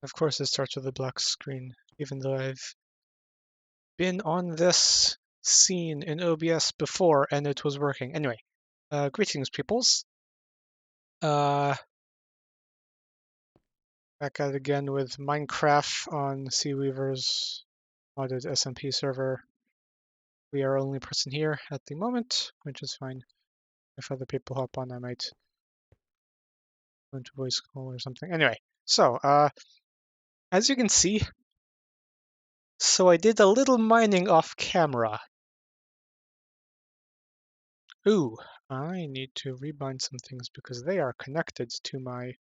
Of course it starts with a black screen, even though I've been on this scene in OBS before and it was working. Anyway, greetings peoples. Back at it again with Minecraft on Seaweaver's modded SMP server. We are only person here at the moment, which is fine. If other people hop on, I might go into voice call or something. Anyway, so as you can see, so I did a little mining off camera. Ooh, I need to rebind some things because they are connected to my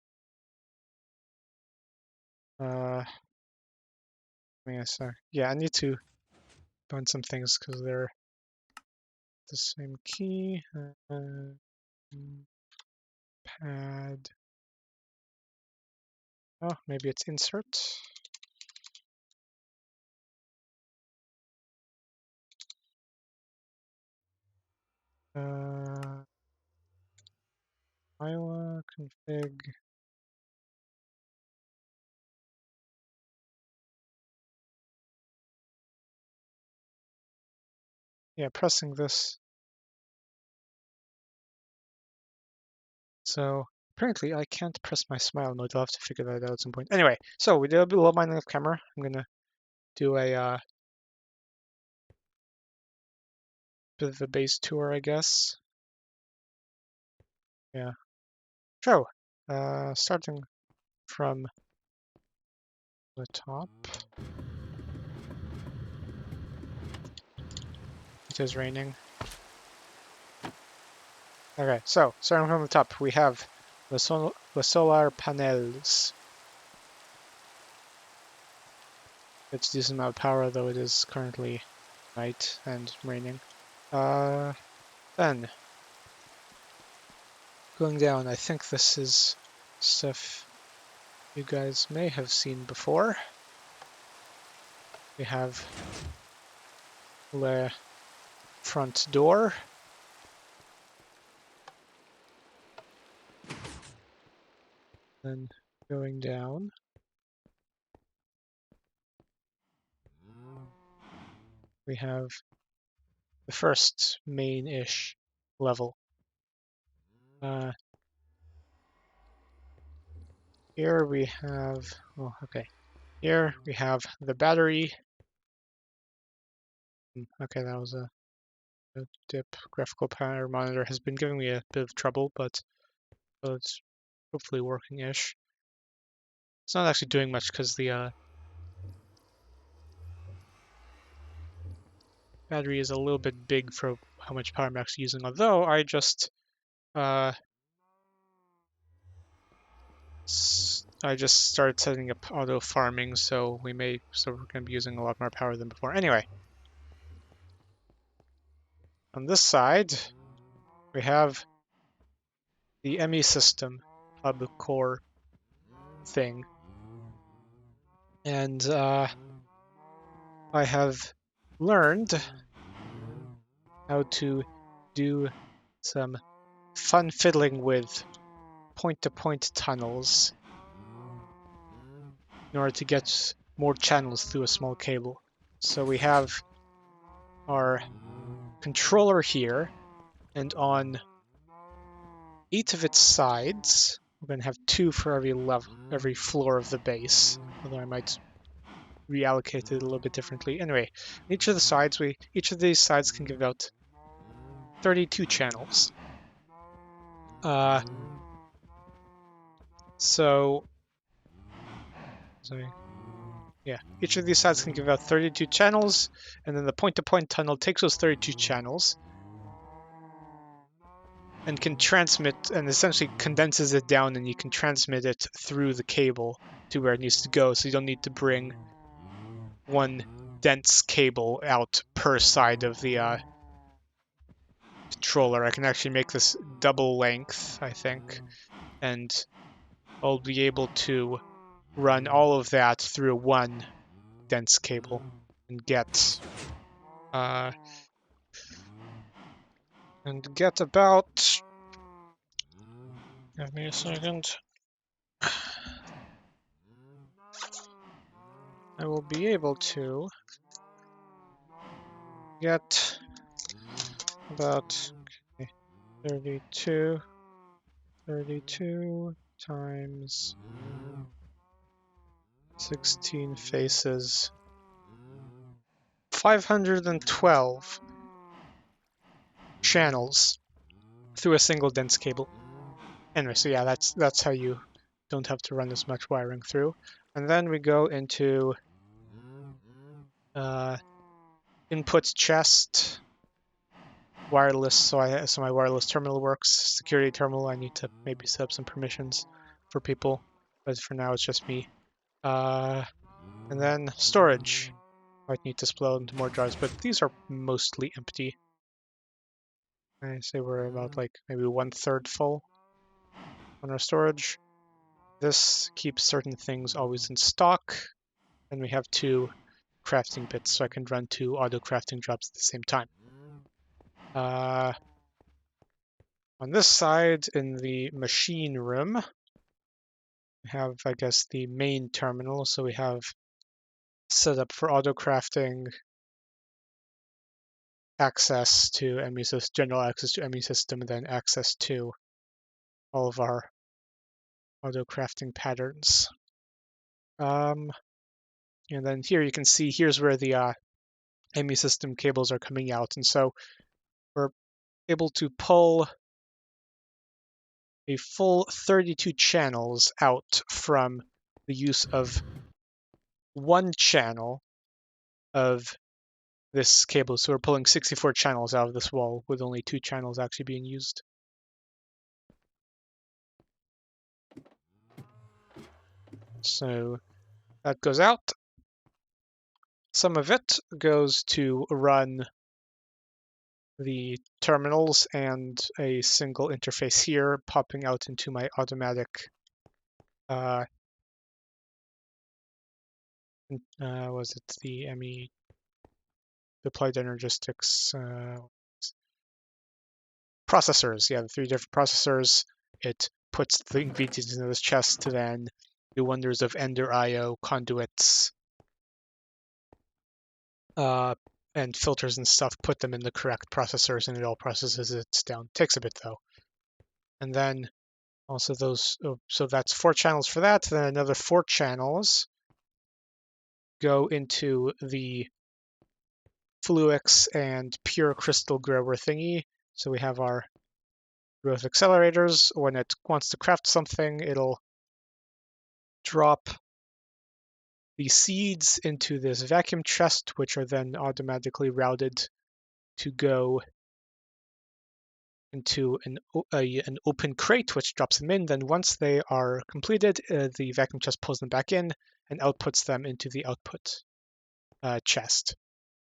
yeah, I need to bind some things because they're the same key. Pad. Oh, maybe it's insert. Iowa config. Yeah, pressing this. So apparently I can't press my smile mode. I'll have to figure that out at some point. Anyway, so we did a bit of mining off camera. I'm gonna do a bit of a base tour, I guess. Yeah. So, starting from the top. It is raining. Okay, so starting from the top, we have the solar panels. It's a decent amount of power, though it is currently night and raining. Then going down, I think this is stuff you guys may have seen before. We have the front door. Then going down, we have the first main-ish level. Here we have, oh, okay. Here we have the battery. Okay, that was a dip. Graphical power monitor has been giving me a bit of trouble, but it's hopefully working-ish. It's not actually doing much because the battery is a little bit big for how much power I'm actually using, although I just started setting up auto farming, so we're gonna be using a lot more power than before. Anyway, on this side we have the ME system hub core thing, and I have learned how to do some fun fiddling with point-to-point tunnels in order to get more channels through a small cable. So we have our controller here, and on each of its sides, we're going to have two for every floor of the base, although I might reallocate it a little bit differently. Anyway, each of these sides can give out 32 channels. Each of these sides can give out 32 channels, and then the point-to-point tunnel takes those 32 channels and can transmit, and essentially condenses it down, and you can transmit it through the cable to where it needs to go, so you don't need to bring one dense cable out per side of the controller. I can actually make this double length, I think, and I'll be able to run all of that through one dense cable and get about, give me a second. I will be able to get about 32 times 16 faces, 512 channels through a single dense cable. Anyway, so yeah, that's how you don't have to run as much wiring through. And then we go into input chest, wireless. So my wireless terminal works. Security terminal. I need to maybe set up some permissions for people, but for now it's just me. And then storage. Might need to split into more drives, but these are mostly empty. I say we're about like maybe 1/3 full on our storage. This keeps certain things always in stock. And we have 2 crafting bits, so I can run 2 auto crafting jobs at the same time. On this side, in the machine room, we have, I guess, the main terminal. So we have set up for auto crafting, access to ME system, general access to ME system, and then access to all of our auto crafting patterns. And then here you can see here's where the ME system cables are coming out, and so we're able to pull a full 32 channels out from the use of 1 channel of this cable. So we're pulling 64 channels out of this wall with only 2 channels actually being used. So that goes out. Some of it goes to run the terminals and a single interface here popping out into my automatic was it the ME deployed energistics processors? Yeah, the 3 different processors. It puts the ingredients into this chest to then do wonders of Ender IO conduits and filters and stuff, put them in the correct processors, and it all processes it down. Takes a bit though. And then also those, so that's 4 channels for that. Then another 4 channels go into the Fluix and pure crystal grower thingy. So we have our growth accelerators. When it wants to craft something, it'll drop the seeds into this vacuum chest, which are then automatically routed to go into an open crate, which drops them in. Then once they are completed, the vacuum chest pulls them back in and outputs them into the output chest.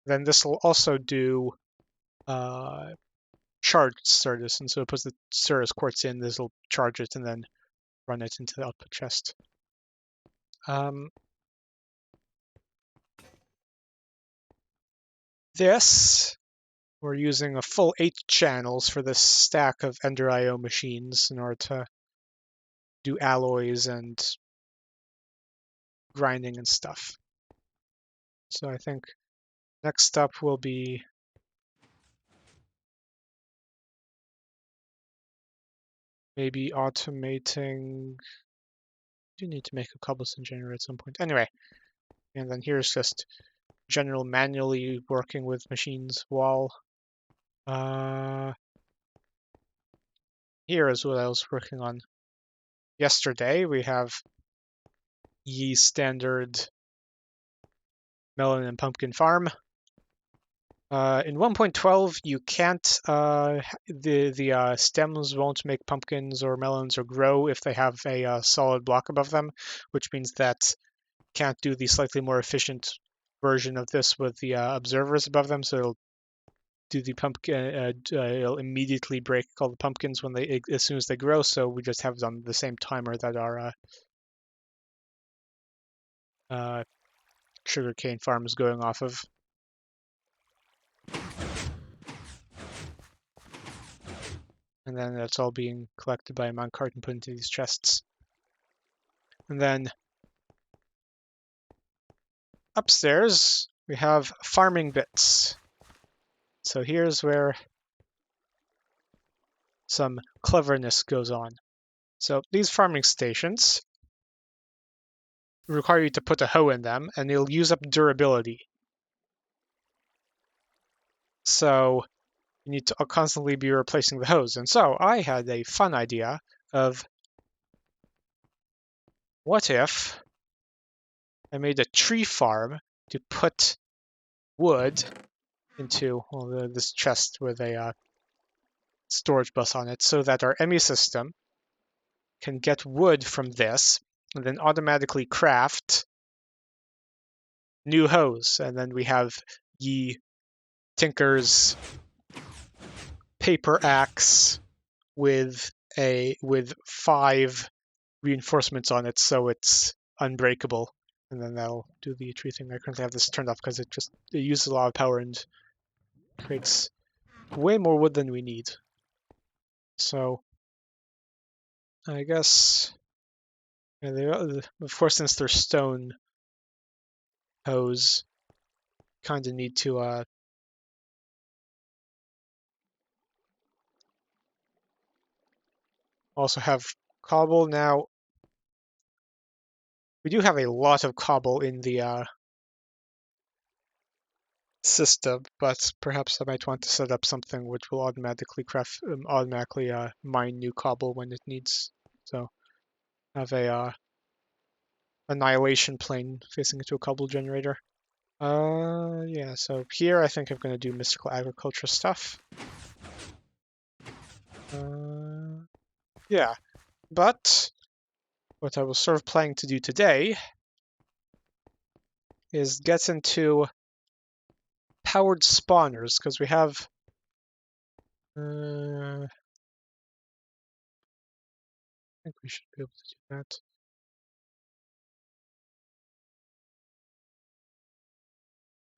Then this will also do charge Certus, and so it puts the Certus quartz in, this will charge it and then run it into the output chest. This, we're using a full 8 channels for this stack of Ender IO machines in order to do alloys and grinding and stuff. So I think next up will be maybe automating. I do need to make a cobblestone generator at some point. Anyway, and then here's just general manually working with machines wall. Here is what I was working on yesterday. We have ye standard melon and pumpkin farm. In 1.12, you can't, the stems won't make pumpkins or melons or grow if they have a solid block above them, which means that can't do the slightly more efficient version of this with the observers above them. So it'll do the pumpkin, it'll immediately break all the pumpkins when they, as soon as they grow. So we just have it on the same timer that our sugarcane farm is going off of. And then that's all being collected by a minecart and put into these chests. And then upstairs, we have farming bits. So here's where some cleverness goes on. So these farming stations require you to put a hoe in them, and they'll use up durability. So you need to constantly be replacing the hose. And so I had a fun idea of, what if I made a tree farm to put wood into this chest with a storage bus on it, so that our ME system can get wood from this and then automatically craft new hose. And then we have Yi Tinker's paper axe with 5 reinforcements on it, so it's unbreakable. And then that'll do the tree thing. I currently have this turned off because it uses a lot of power and creates way more wood than we need. So I guess, of course, since they're stone hose, kind of need to also have cobble. Now, we do have a lot of cobble in the system, but perhaps I might want to set up something which will automatically mine new cobble when it needs. So have a annihilation plane facing into a cobble generator. Yeah, so here I think I'm going to do mystical agriculture stuff. Yeah, but what I was sort of planning to do today is get into powered spawners, because we have I think we should be able to do that.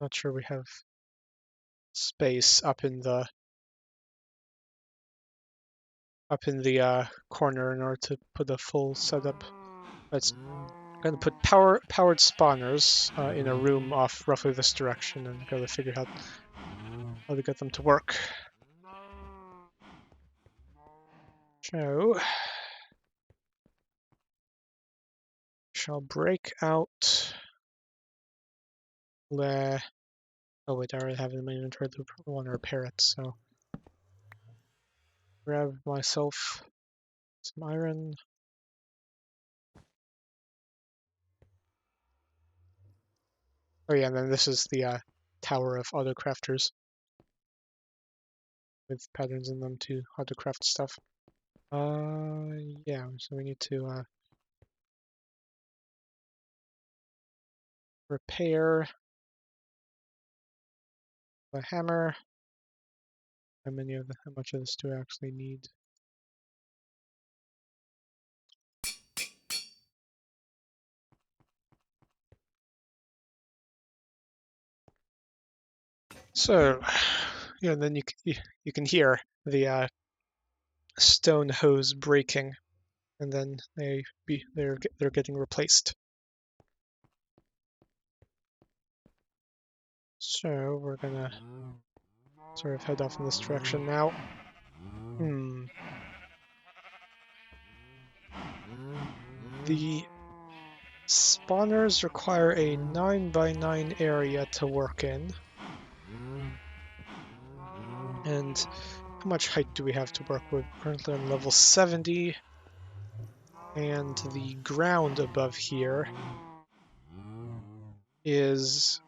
Not sure we have space up in the corner in order to put a full setup. Let's going to put powered spawners in a room off roughly this direction, and got to figure out how to get them to work. So shall break out the. Oh wait, I already have it in my inventory. I probably want to repair it, so grab myself some iron. Oh yeah, and then this is the tower of autocrafters with patterns in them to autocraft stuff. Yeah, so we need to repair the hammer. How much of this do I actually need? So, yeah, then you can hear the stone hose breaking, and then they're getting replaced. So we're gonna sort of head off in this direction now. The spawners require a 9x9 area to work in. And how much height do we have to work with? Currently on level 70. And the ground above here is...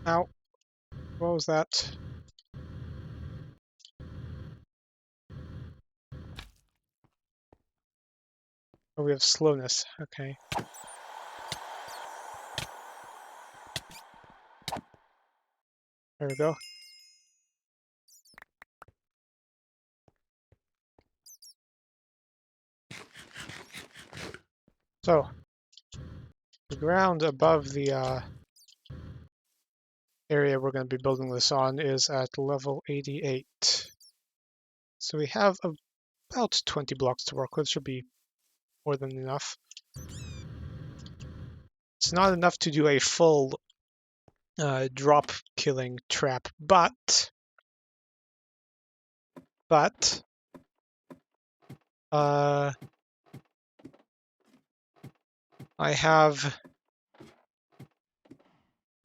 Ow. What was that? Oh, we have slowness. Okay. There we go. So, the ground above the area we're going to be building this on is at level 88. So we have about 20 blocks to work with. Should be more than enough. It's not enough to do a full drop killing trap, but I have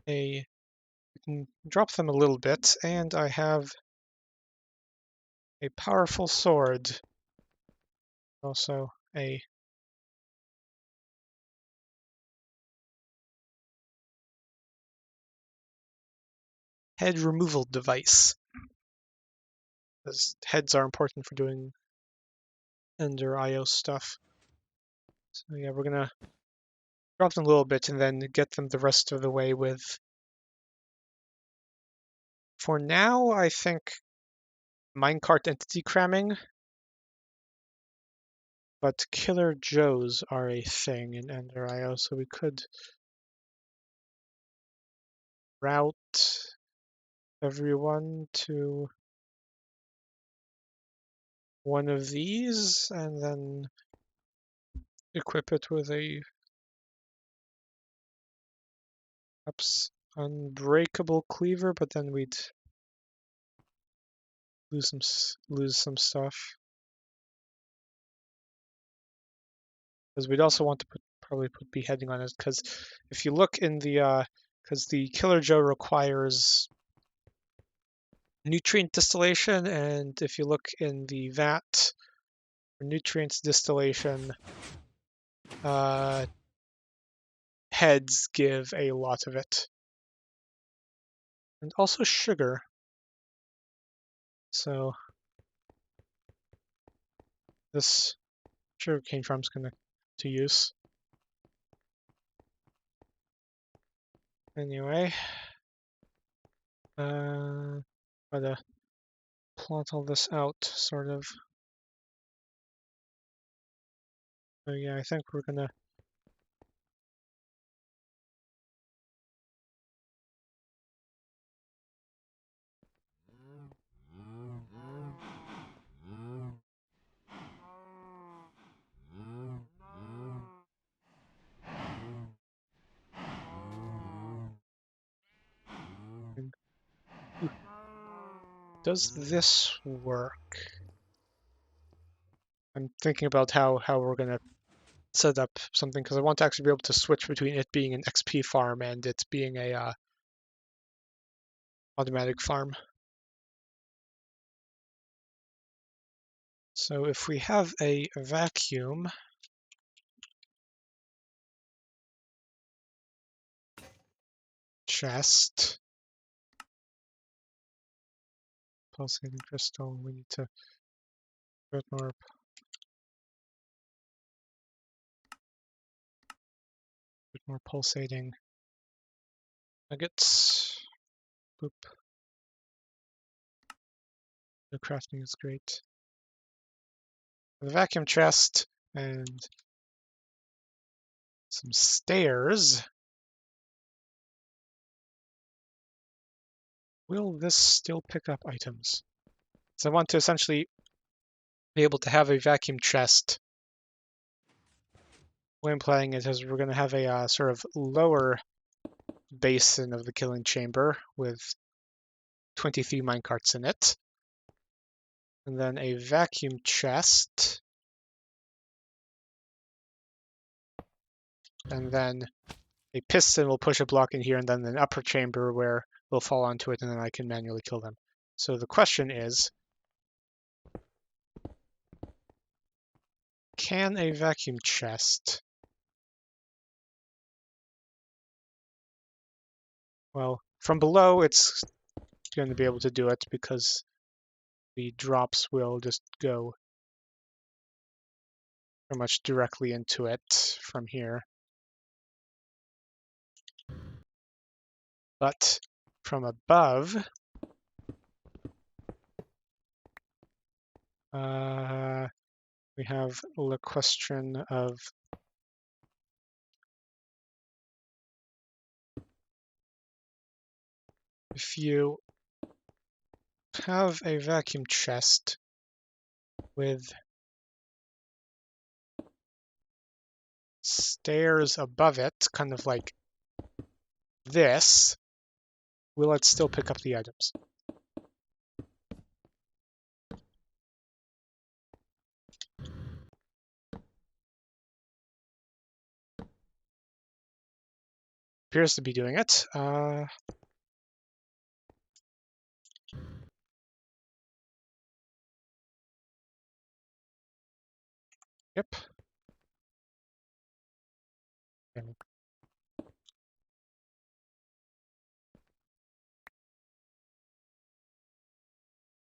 a can drop them a little bit, and I have a powerful sword. Also a head removal device. Because heads are important for doing Ender IO stuff. So yeah, we're gonna drop them a little bit and then get them the rest of the way with, for now, I think minecart entity cramming, but killer Joes are a thing in Ender IO, so we could route everyone to one of these and then equip it with a perhaps unbreakable cleaver, but then we'd lose some stuff. Because we'd also want to probably put beheading on it, because if you look in the because the killer Joe requires nutrient distillation, and if you look in the vat for nutrients distillation, heads give a lot of it. And also sugar. So this sugarcane farm's gonna to use. Anyway, gotta plot all this out, sort of. So yeah, I think we're gonna does this work? I'm thinking about how we're gonna set up something, because I want to actually be able to switch between it being an XP farm and it being a automatic farm. So if we have a vacuum chest, pulsating crystal, we need to put more pulsating nuggets. Boop. The crafting is great. The vacuum chest and some stairs. Will this still pick up items? So I want to essentially be able to have a vacuum chest when playing it, as we're going to have a sort of lower basin of the killing chamber with 23 minecarts in it. And then a vacuum chest. And then a piston will push a block in here, and then an upper chamber where we'll fall onto it, and then I can manually kill them. So the question is, can a vacuum chest... Well, from below, it's going to be able to do it because the drops will just go pretty much directly into it from here. But from above, we have the question of if you have a vacuum chest with stairs above it, kind of like this, will it still pick up the items? Appears to be doing it. Yep.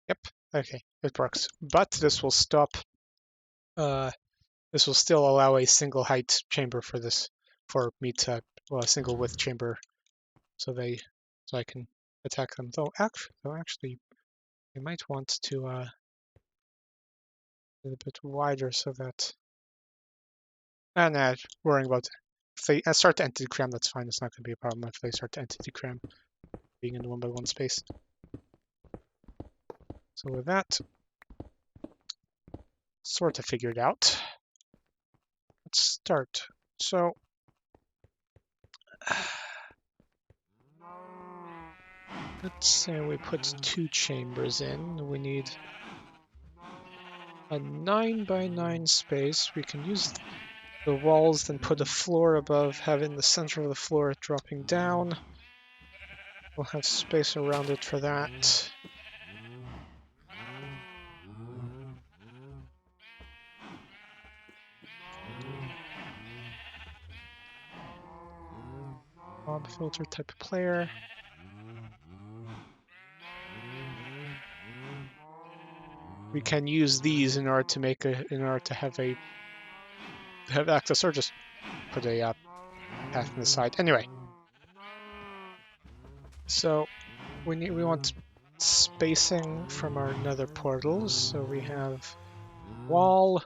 Yep. Okay, it works. But this will stop. This will still allow a single height chamber for this, for me to, well, a single width chamber, so I can attack them. Though actually, I might want to a bit wider so that. Nah, worrying about if they start to entity cram, that's fine. It's not going to be a problem if they start to entity cram, being in the 1x1 space. So with that sort of figured out, let's start. So let's say we put 2 chambers in. We need a 9x9 space. We can use the walls, then put a floor above, having the center of the floor dropping down. We'll have space around it for that. Mob filter type of player. We can use these in order to have access, or just put a path on the side. Anyway, so we want spacing from our nether portals. So we have wall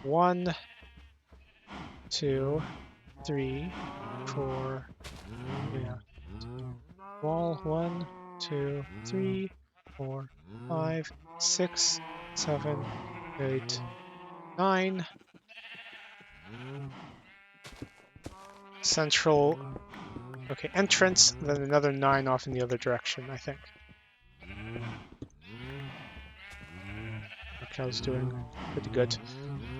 1, 2, 3, 4. Yeah. Wall 1, 2, 3, 4, 5, 6, 7, 8, 9. Central. Okay, entrance, then another 9 off in the other direction, I think. Okay, I was doing pretty good.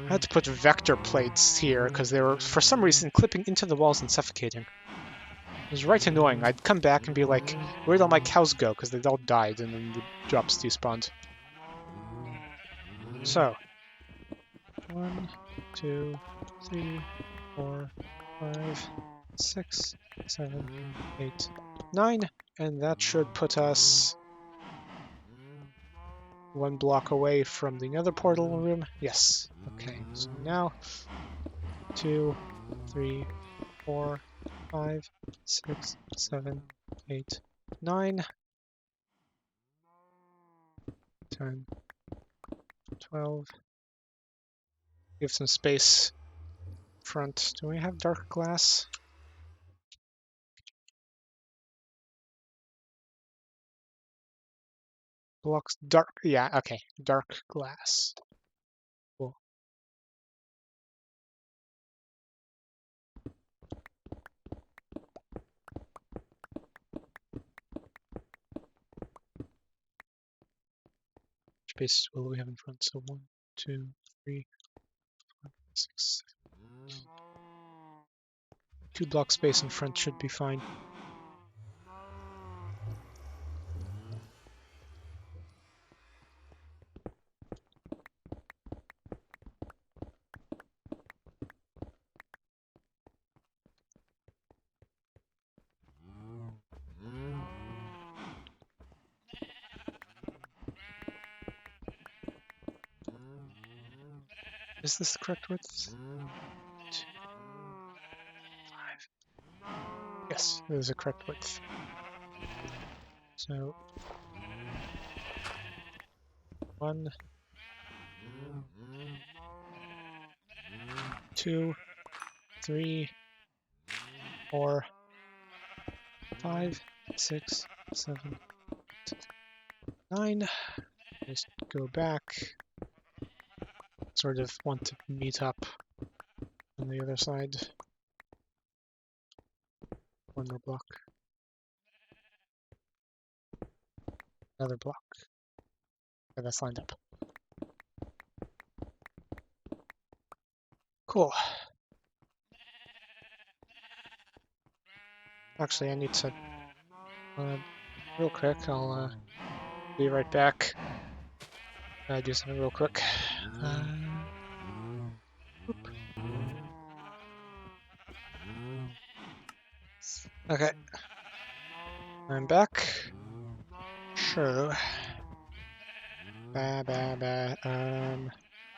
I had to put vector plates here because they were, for some reason, clipping into the walls and suffocating. It was right annoying. I'd come back and be like, where'd all my cows go? Because they all died and then the drops despawned. So, 1, 2, 3, 4, 5, 6, 7, 8, 9. And that should put us 1 block away from the nether portal room. Yes. Okay, so now 2, 3, 4, 5, 6, 7, 8, 9, 10, 12. Give some space. Front. Do we have dark glass? Blocks dark. Yeah, okay. Dark glass. Cool. Which base will we have in front? So 1, 2, 3, 4, 6, 7. 2 block space in front should be fine. Is this the correct width? 2, 5. Yes, it is a correct width. So 1, 2, 3, 4, 5, 6, 7, 9. Just go back. Sort of want to meet up on the other side. One more block. Another block. Okay, that's lined up. Cool. Actually, I need to... real quick, I'll be right back. Do something real quick. Okay. I'm back. Sure.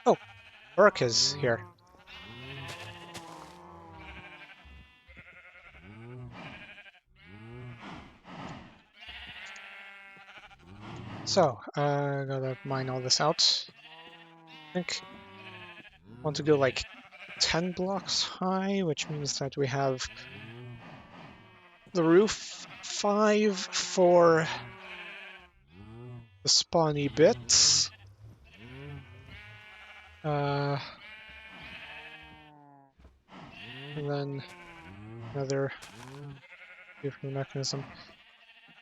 Oh, Burke is here. So, gotta mine all this out. I think I want to go like 10 blocks high, which means that we have the roof 5 for the spawny bits. And then another different mechanism.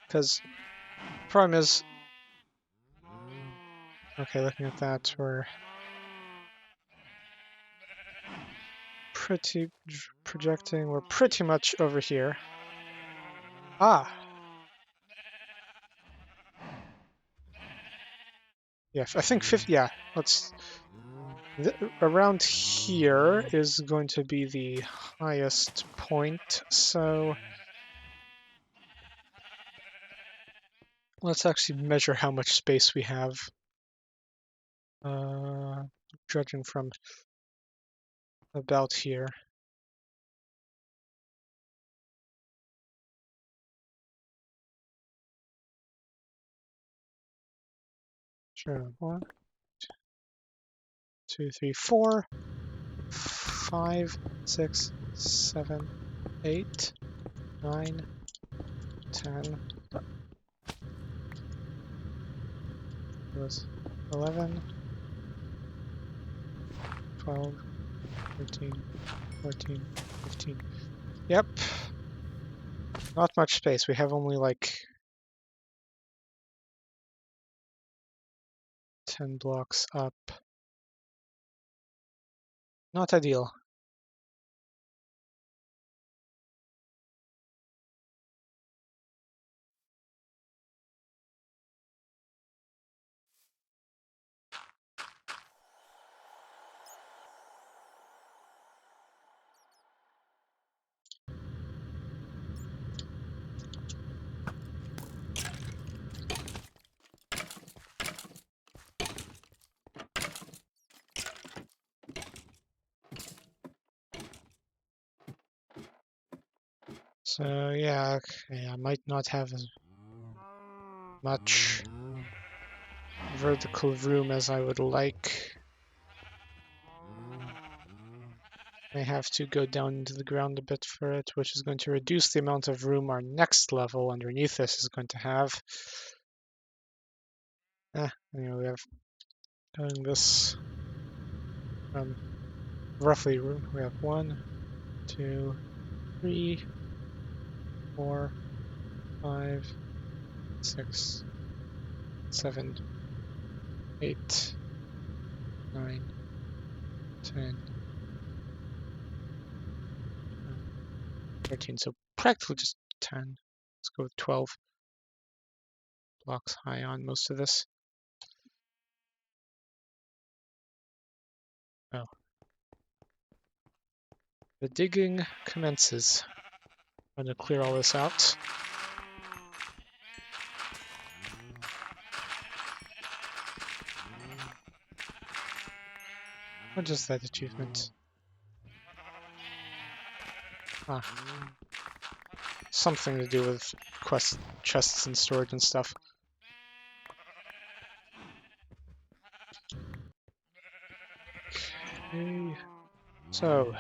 Because the problem is, okay, looking at that, we're we're pretty much over here. Ah! Yeah, I think 50, yeah, let's... around here is going to be the highest point, so let's actually measure how much space we have. Judging from about here. Sure, 1, 2, 3, 4, 5, 6, 7, 8, 9, 10, 11, 12, 13, 14, 15. Yep. Not much space. We have only like 10 blocks up. Not ideal. So yeah, okay, I might not have as much vertical room as I would like. May have to go down into the ground a bit for it, which is going to reduce the amount of room our next level underneath this is going to have. Anyway, we have doing this roughly room. We have 1, 2, 3, 4, 5, 6, 7, 8, 9, 10, 13. So practically just 10. Let's go with 12 blocks high on most of this. Oh. The digging commences. I'm going to clear all this out. What is that achievement? Ah. Something to do with quest chests and storage and stuff. Okay. So,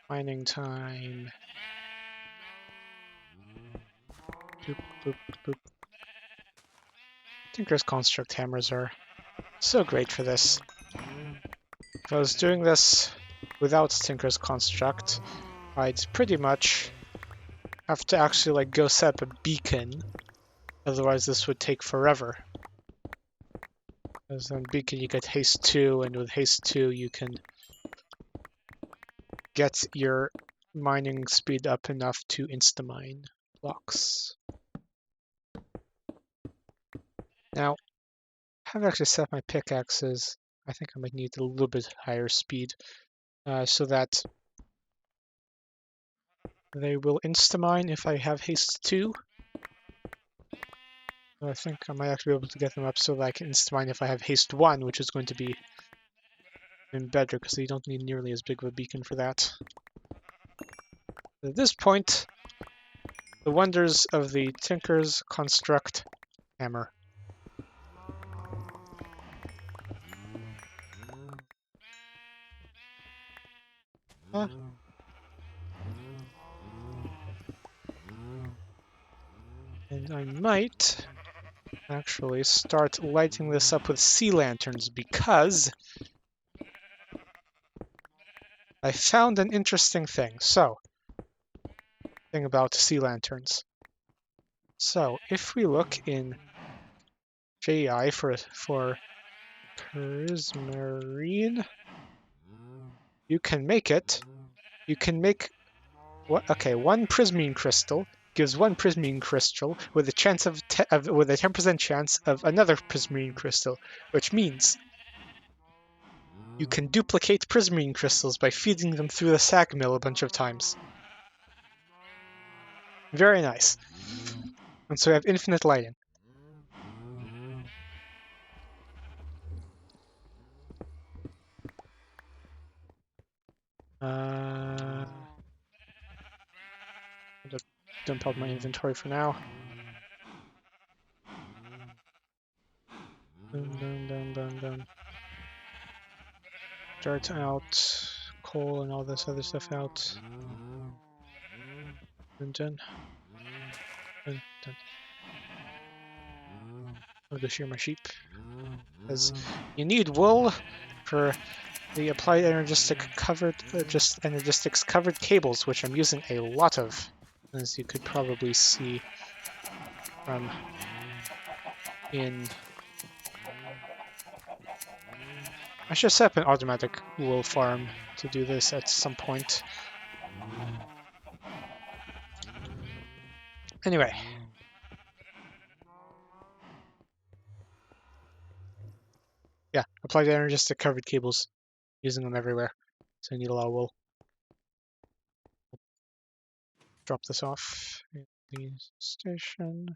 mining time. Boop, boop, boop. Tinker's Construct hammers are so great for this. If I was doing this without Tinker's Construct, I'd pretty much have to actually like go set up a beacon. Otherwise this would take forever. Because on beacon you get haste 2, and with haste 2 you can get your mining speed up enough to insta-mine blocks. Now, I haven't actually set my pickaxes. I think I might need a little bit higher speed so that they will insta-mine if I have haste 2. I think I might actually be able to get them up so that I can insta-mine if I have haste 1, which is going to be even better because you don't need nearly as big of a beacon for that. At this point, the wonders of the Tinker's Construct hammer. Huh? And I might actually start lighting this up with sea lanterns because I found an interesting thing. Thing about sea lanterns. So if we look in JEI for prismarine, you can make what? Okay, one prismarine crystal gives one prismarine crystal with a chance with a 10% chance of another prismarine crystal, which means you can duplicate prismarine crystals by feeding them through the sag mill a bunch of times. Very nice. And so we have infinite lighting. I'll just dump out my inventory for now. Dun. Dirt out, coal and all this other stuff out. Dun. I'll go shear my sheep. Because you need wool for the applied energistics covered cables, which I'm using a lot of, as you could probably see from in. I should set up an automatic wool farm to do this at some point. Anyway. Yeah, applied energistics covered cables. Using them everywhere. So I need a lot of wool. Drop this off in the station.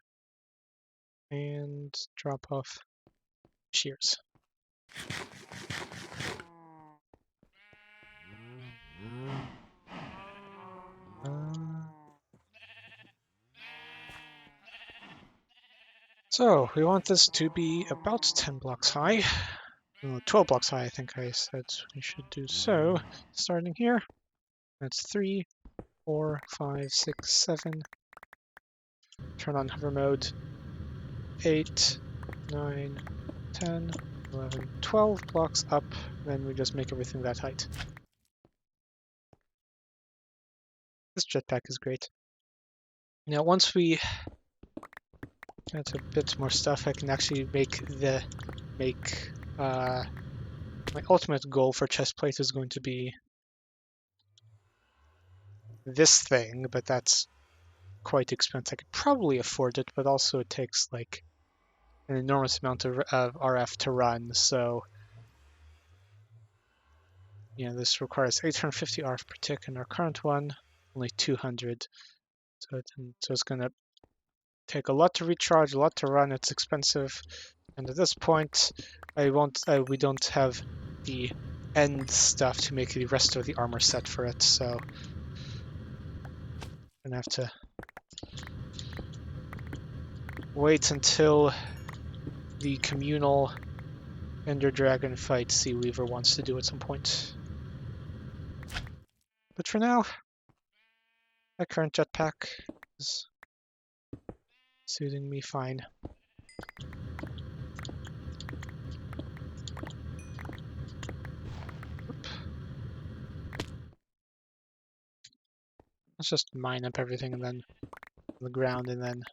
And drop off shears. So we want this to be about 10 blocks high. 12 blocks high, I think I said we should do so. Starting here, that's 3, 4, 5, 6, 7. Turn on hover mode. 8, 9, 10, 11, 12 blocks up. Then we just make everything that height. This jetpack is great. Now once we get a bit more stuff, I can actually my ultimate goal for chestplate is going to be this thing, but that's quite expensive. I could probably afford it, but also it takes like an enormous amount of RF to run, so yeah, this requires 850 RF per tick, and our current one only 200. So it's going to take a lot to recharge, a lot to run. It's expensive, and at this point, we don't have the end stuff to make the rest of the armor set for it. So I'm gonna have to wait until the communal Ender Dragon fight Seaweaver wants to do at some point. But for now, my current jetpack is Suiting me fine. Let's just mine up everything and then the ground and then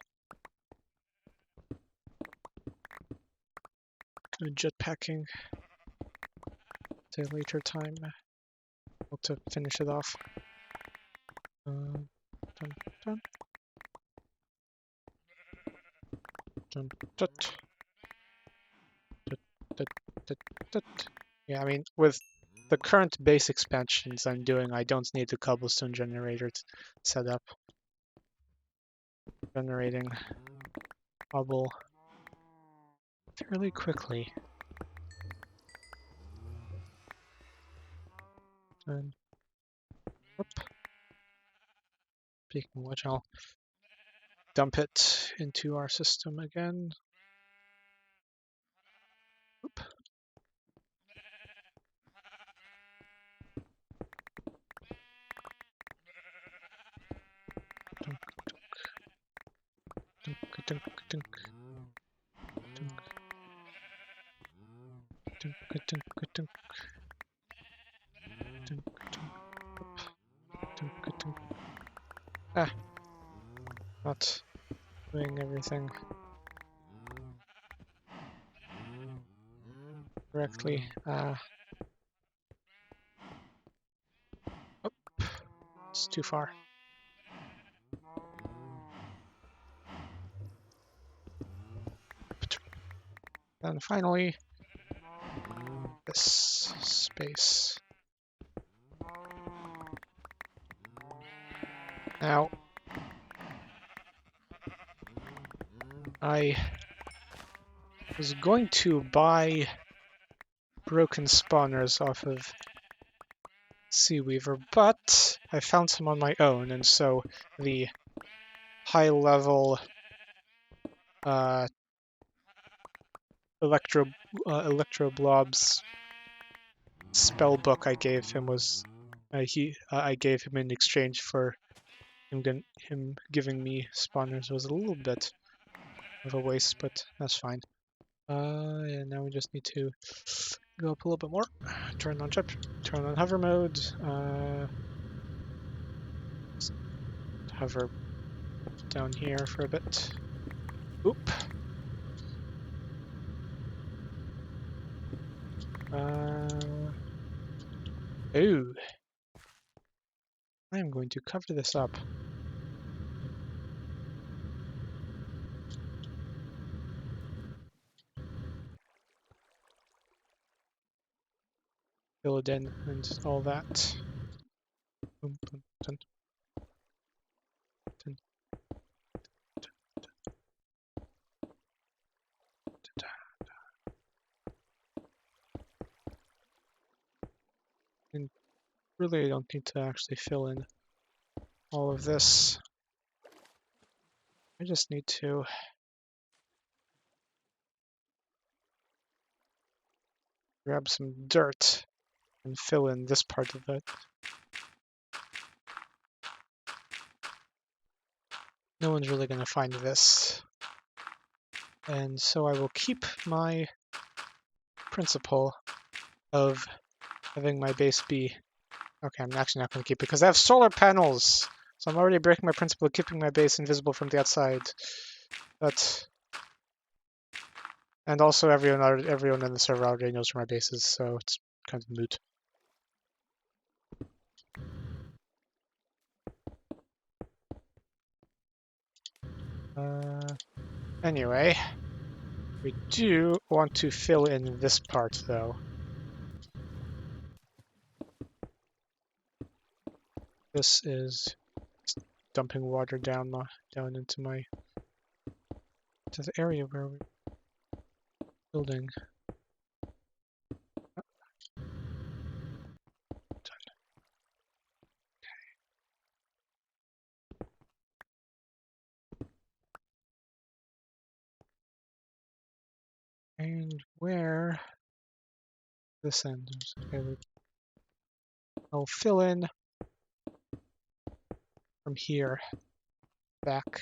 go jetpacking to a later time to finish it off. Dun, dun, dun, dut, dut, dut, dut, dut. Yeah, I mean, with the current base expansions I'm doing, I don't need the cobblestone generator set up. Generating cobble fairly quickly. And whoop. Speaking of which, I'll dump it into our system again. Oop. Dunk, dunk, dunk, dunk, dunk, dunk, dunk, dunk, dunk, dunk, dunk, dunk, dunk. Ah, not doing everything correctly. Oh, it's too far. And finally, this space. Now, I was going to buy broken spawners off of Seaweaver, but I found some on my own, and so the high-level electro blobs spell book I gave him was I gave him in exchange for him giving me spawners was a little bit of a waste, but that's fine. Yeah, now we just need to go up a little bit more. Turn on hover mode. Hover down here for a bit. Oop. Ooh. I am going to cover this up. Fill it in and all that. Boom, boom, dun, dun, dun, dun. And really, I don't need to actually fill in all of this. I just need to grab some dirt and fill in this part of it. No one's really going to find this. And so I will keep my principle of having my base be... Okay, I'm actually not going to keep it because I have solar panels! So I'm already breaking my principle of keeping my base invisible from the outside. But... And also everyone in the server already knows where my base is, so it's kind of moot. Anyway, we do want to fill in this part, though. This is dumping water down into the area where we're building. And where this ends. Okay, I'll fill in from here back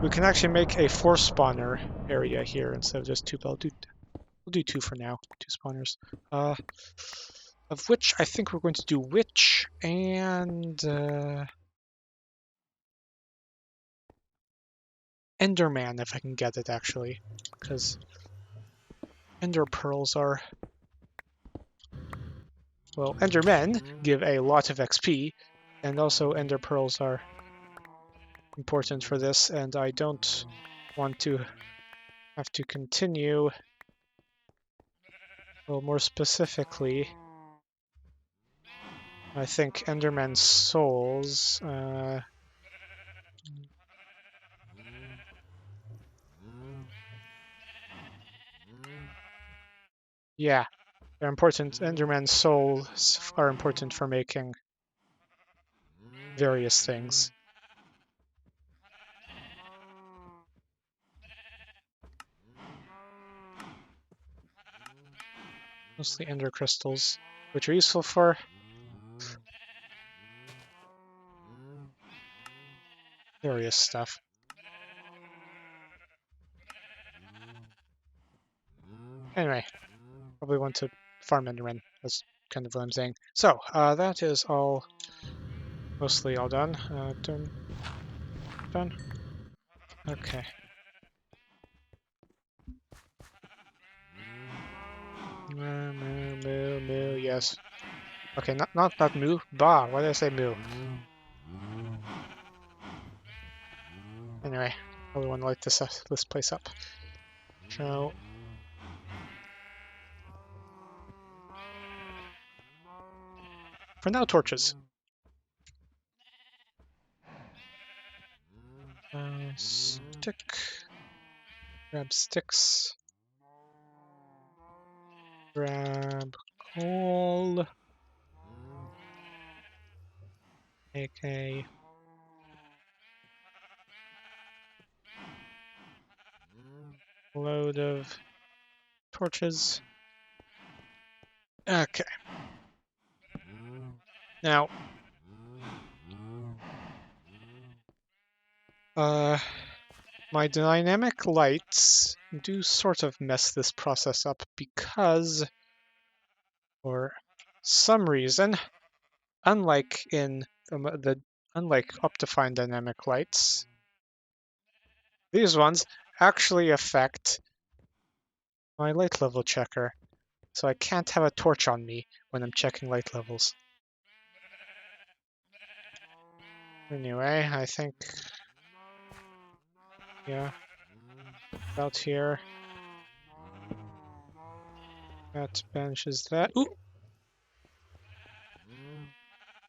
We can actually make a 4-spawner area here instead of just 2. But we'll do 2 for now. 2 spawners. Of which I think we're going to do witch and Enderman if I can get it actually, because Ender pearls are, well, Endermen give a lot of XP, and also Ender pearls are important for this, and I don't want to have to continue. Well, more specifically, I think Enderman souls. Yeah, they're important. Enderman souls are important for making various things. Mostly ender crystals, which are useful for various stuff. Anyway, probably want to farm endermen. That's kind of what I'm saying. So, that is all, mostly all done. Done. Okay. Moo, yes. Okay, not moo. Bah, why did I say moo? Anyway, probably want to light this place up. So, for now, torches. Stick. Grab sticks. Grab coal. Make a load of torches. Okay. Now, my dynamic lights do sort of mess this process up because, for some reason, unlike in unlike Optifine dynamic lights, these ones actually affect my light level checker. So I can't have a torch on me when I'm checking light levels. Anyway, I think, yeah, about here. That bench is that. Ooh!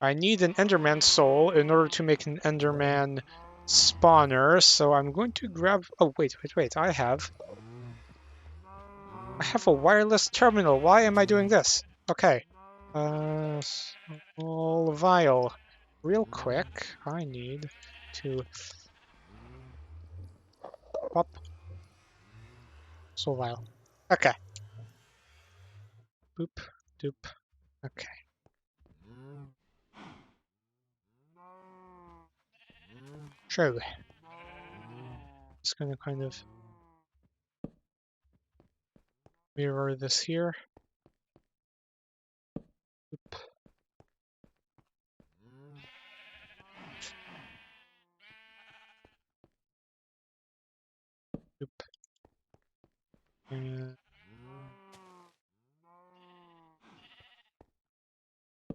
I need an Enderman soul in order to make an Enderman spawner, so I'm going to grab... Oh, wait. I have a wireless terminal. Why am I doing this? Okay. Soul vial. Real quick, I need to pop soul vial. Okay. Boop, doop. Okay. So, just gonna kind of mirror this here. Boop. Boop. And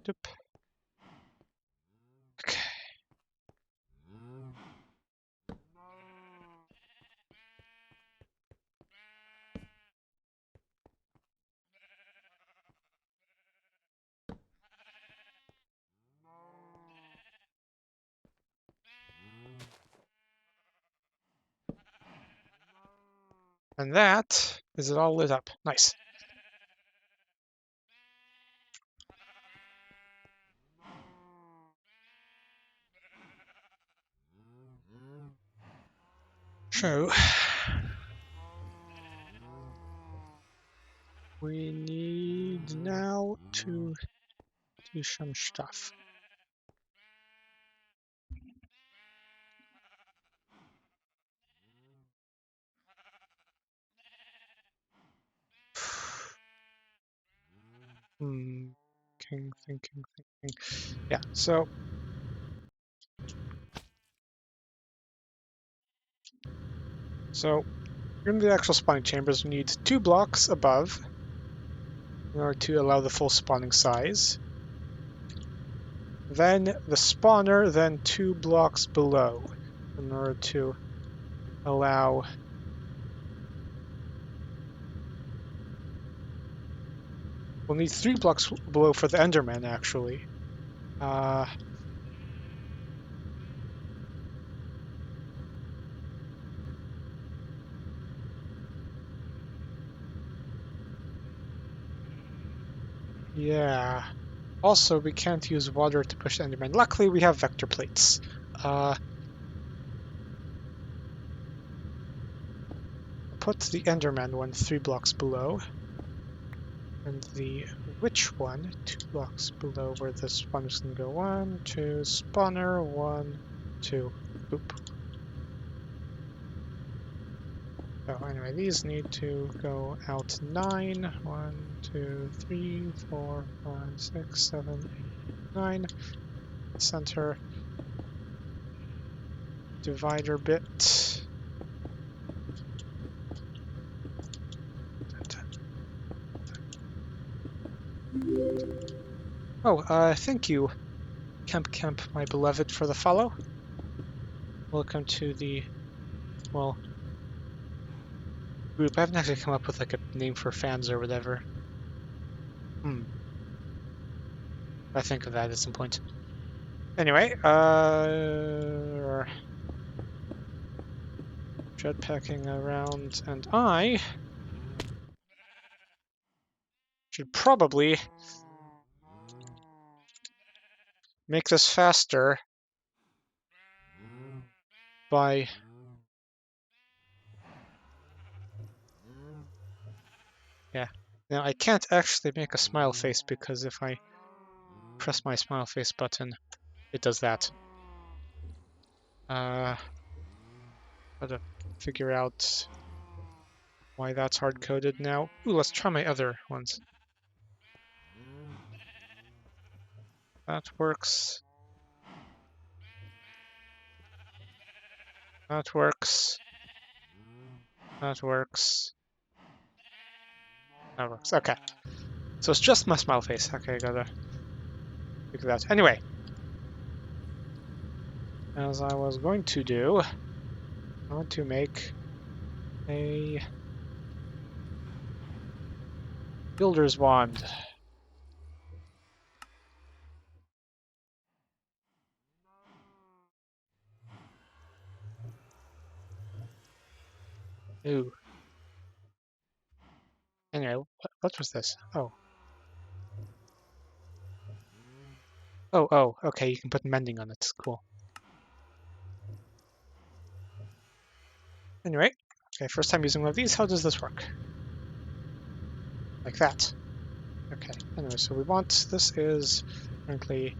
doop. Okay. And that is it all lit up. Nice. So, we need now to do some stuff. Thinking. Yeah, so in the actual spawning chambers, we need 2 blocks above in order to allow the full spawning size. Then the spawner, then 2 blocks below in order to allow we'll need 3 blocks below for the Enderman, actually. Yeah. Also, we can't use water to push the Enderman. Luckily, we have vector plates. Put the Enderman one 3 blocks below, and the witch one 2 blocks below where the spawner's gonna go. 1, 2, spawner, 1, 2. Boop. So anyway, these need to go out 9. 1, 2, 3, 4, 5, 6, 7, 8, 9. Center divider bit. Oh, thank you, Camp, my beloved, for the follow. Welcome to the, well, group. I haven't actually come up with like a name for fans or whatever. I think of that at some point. Anyway, jetpacking around, and I should probably make this faster by yeah. Now I can't actually make a smile face because if I press my smile face button, it does that. Gotta figure out why that's hard-coded now. Ooh, let's try my other ones. That works. That works. That works. That works. Okay. So it's just my smile face. Okay, gotta figure that out. Anyway, as I was going to do, I want to make a builder's wand. Ooh. Anyway, what was this? Oh. Oh, okay, you can put mending on it. Cool. Anyway, okay, first time using one of these. How does this work? Like that. Okay, anyway, so we want, this is currently,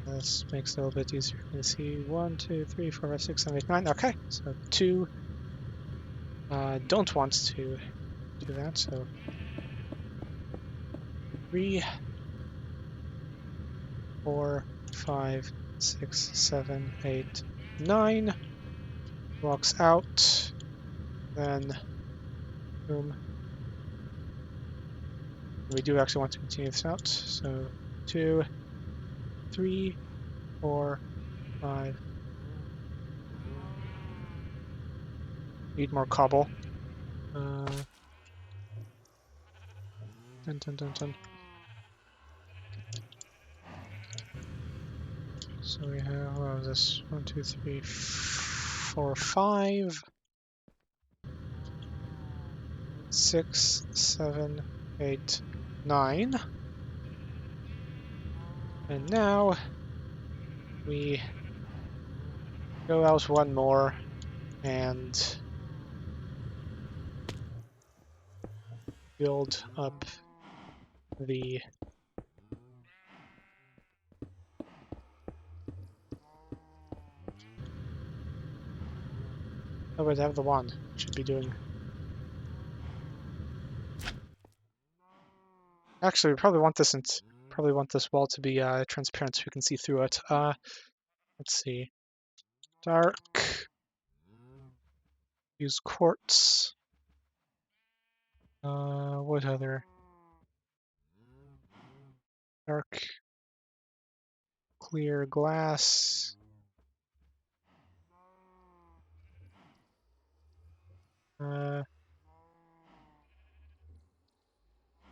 this makes it a little bit easier to see. 1, 2, 3, 4, 5, 6, 7, 8, 9. Okay, so 2 don't want to do that, so 3, 4, 5, 6, 7, 8, 9. Walks out, then boom. We do actually want to continue this out, so 2, 3, 4, 5. Need more cobble. Dun, dun, dun, dun. So we have, what was this? 1, 2, 3, 4, 5, 6, 7, 8, 9. And now we go out one more and build up the oh wait, I have the wand. Should be doing Actually, we probably want this wall to be transparent so we can see through it. Let's see. Dark. Use quartz. What other? Dark, clear glass.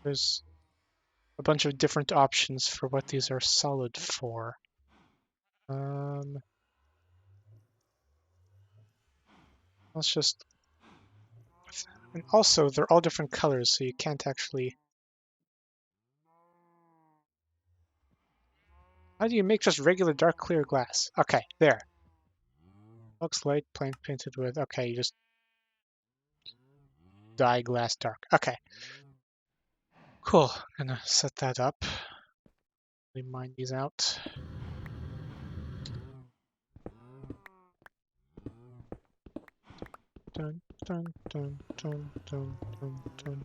There's a bunch of different options for what these are solid for. Let's just... And also, they're all different colors, so you can't actually... How do you make just regular dark clear glass? Okay, there. Looks light, painted with... Okay, you just dye glass dark. Okay, cool. Gonna set that up. We mine these out. Dun, dun, dun, dun, dun, dun, dun.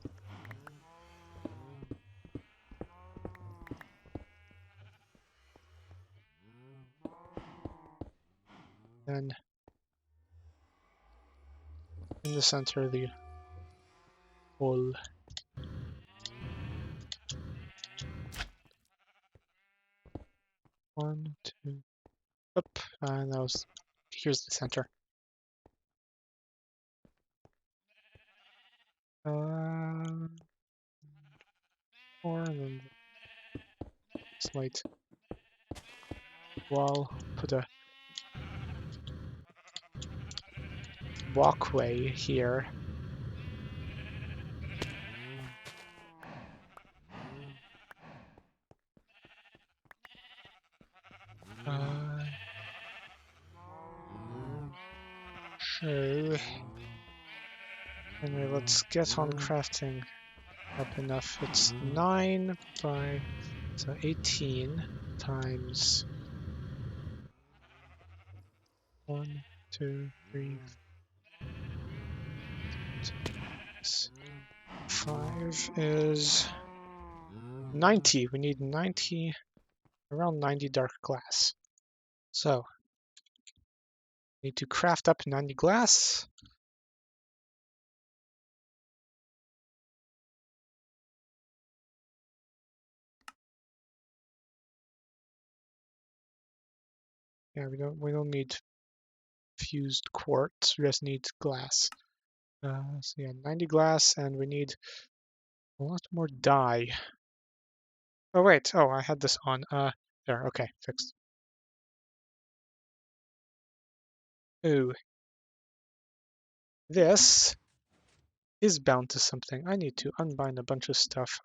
Then in the center, the hole. One, two, up, and that was... Here's the center. Four, and then slight wall. Put a walkway here. So anyway, let's get on crafting up enough. It's 9 by 18 times 1, 2, 3, 5 is 90. We need 90, around 90 dark glass. So need to craft up 90 glass. Yeah, we don't need fused quartz. We just need glass. So yeah, 90 glass, and we need a lot more dye. Oh wait, oh I had this on. There, okay, fixed. Ooh, this is bound to something. I need to unbind a bunch of stuff.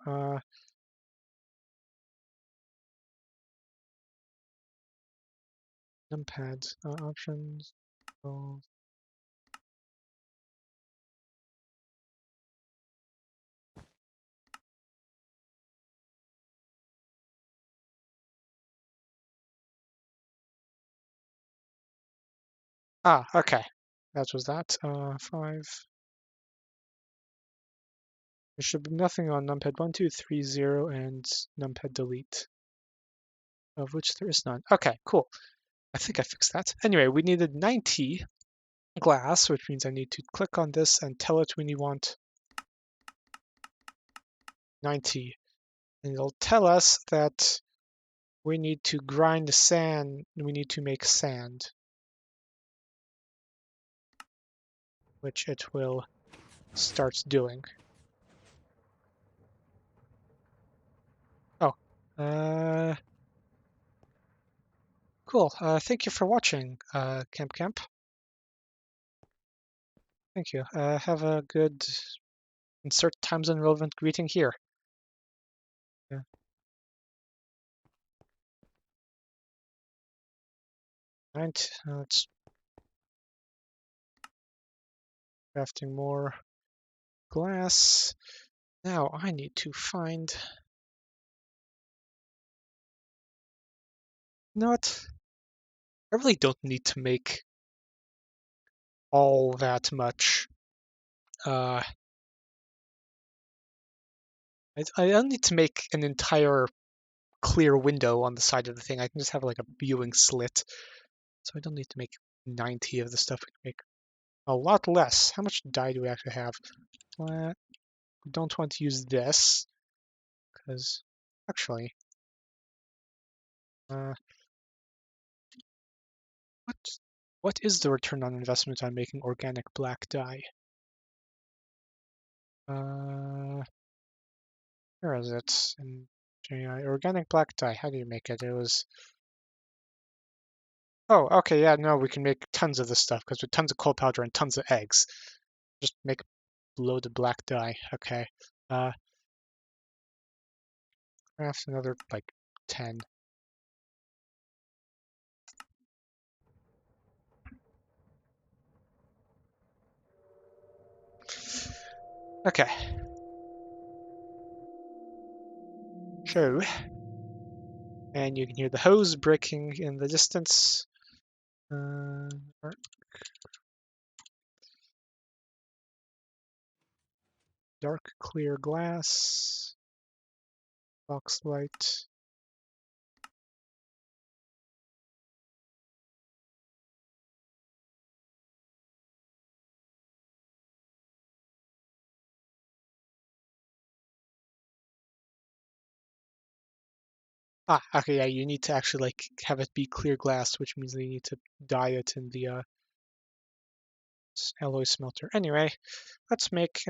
Numpad options. Oh. Ah, okay. That was that. 5. There should be nothing on numpad 1, 2, 3, 0, and numpad delete, of which there is none. Okay, cool. I think I fixed that. Anyway, we needed 90 glass, which means I need to click on this and tell it we want 90. And it'll tell us that we need to grind sand, we need to make sand, which it will start doing. Oh, cool. Thank you for watching, Camp. Thank you. Have a good insert time zone relevant greeting here. Yeah. Right, let's crafting more glass. Now I need to find... Not. I really don't need to make all that much. I I don't need to make an entire clear window on the side of the thing. I can just have like a viewing slit. So I don't need to make 90 of the stuff. We can make a lot less. How much dye do we actually have? We don't want to use this because actually, uh, what what is the return on investment on making organic black dye? Uh, where is it? In GI, organic black dye. How do you make it? It was. Oh, okay, yeah, no, we can make tons of this stuff because with tons of coal powder and tons of eggs, just make a load of black dye. Okay. Uh, craft another like 10. Okay. So, and you can hear the hose breaking in the distance. Uh, dark clear glass, box light. Ah, okay, yeah, you need to actually like have it be clear glass, which means that you need to dye it in the alloy smelter. Anyway, let's make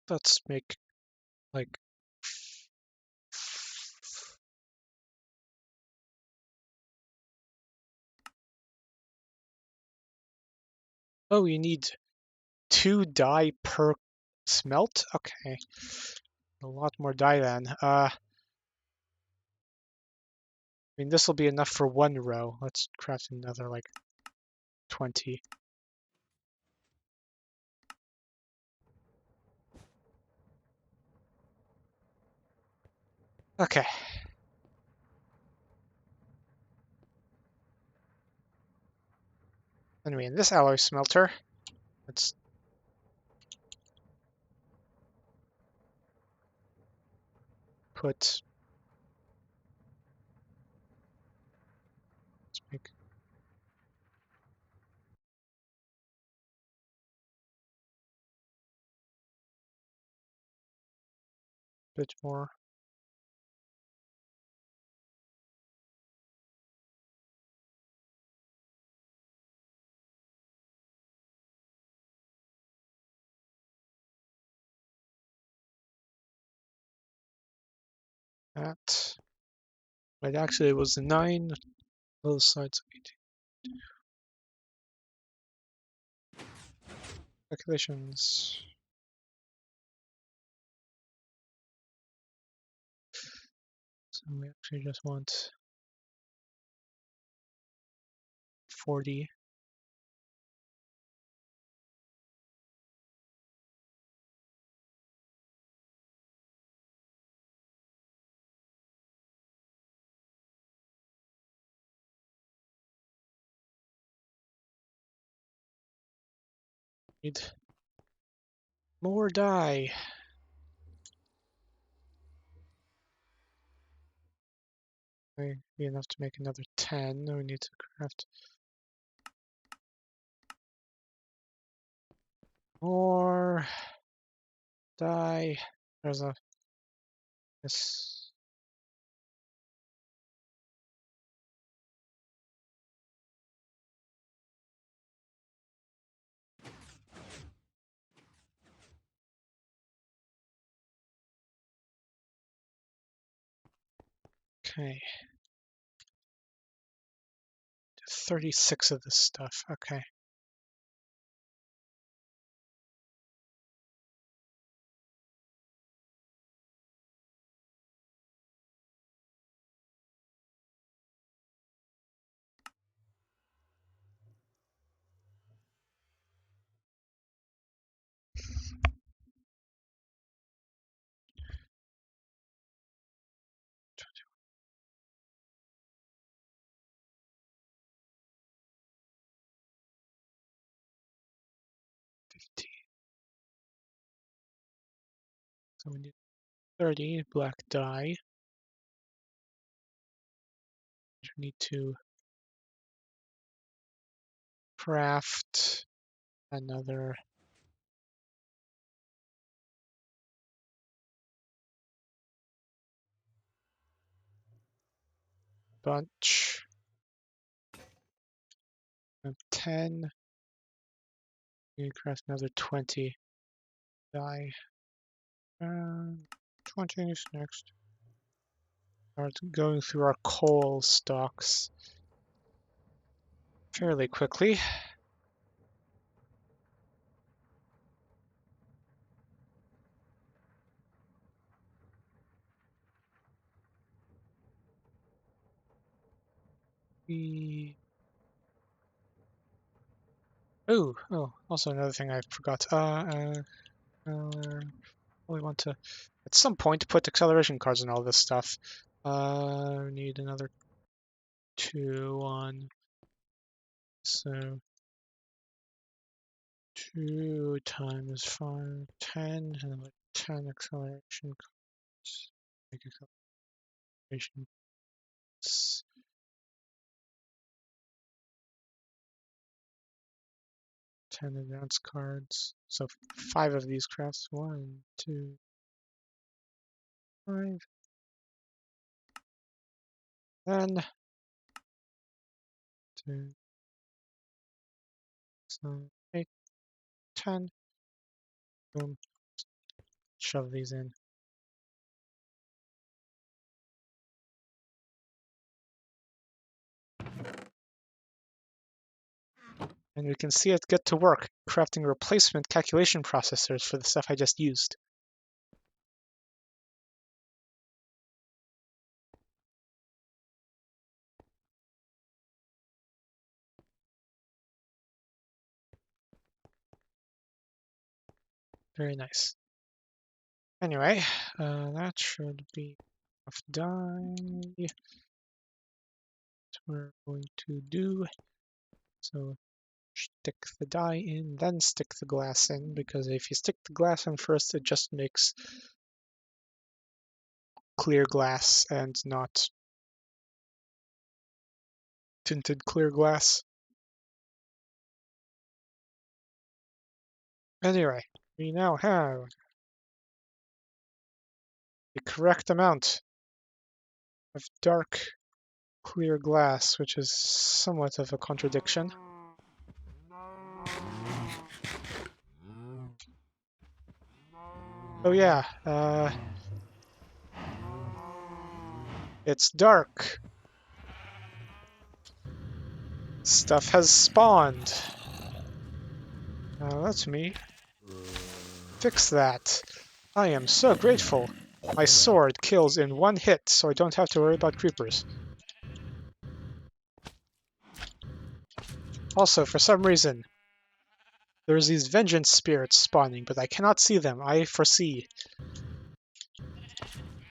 let's make like oh, you need 2 dye per smelt? Okay. A lot more dye then. I mean, this will be enough for 1 row. Let's craft another like 20. Okay. Anyway, in this alloy smelter, let's put, let's make a bit more. That. But actually, it was 9 both sides of 18. Calculations. So we actually just want 40. Need more dye. Maybe enough to make another 10. We need to craft more dye. There's a this. Okay. 36 of this stuff. Okay. So we need 30 black dye. We need to craft another bunch of 10. We need to craft another 20 dye. 20 is next. Start going through our coal stocks fairly quickly. We also another thing I forgot. We want to, at some point, put acceleration cards in all this stuff. We need another 2 on, so 2 times 5, 10, and like 10 acceleration cards. Make acceleration cards. 10 advance cards. So 5 of these crafts. 1, 2, 5. Then 2, 7, 8, 10. Boom. Shove these in. And we can see it get to work, crafting replacement calculation processors for the stuff I just used. Very nice. Anyway, that should be enough dye. That's what we're going to do. So stick the dye in, then stick the glass in, because if you stick the glass in first, it just makes clear glass and not tinted clear glass. Anyway, we now have the correct amount of dark clear glass, which is somewhat of a contradiction. Oh yeah, it's dark. Stuff has spawned. Let me fix that. I am so grateful. My sword kills in 1 hit, so I don't have to worry about creepers. Also, for some reason, there's these vengeance spirits spawning, but I cannot see them. I foresee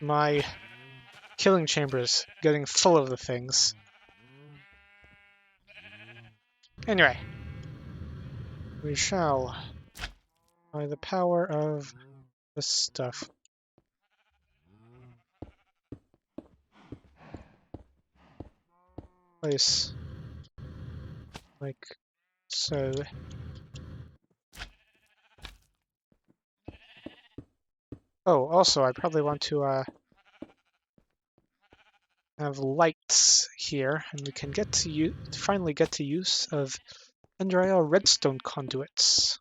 my killing chambers getting full of the things. Anyway, we shall, by the power of this stuff, place like so. Oh, also, I probably want to have lights here, and we can get to finally get to use of redstone conduits.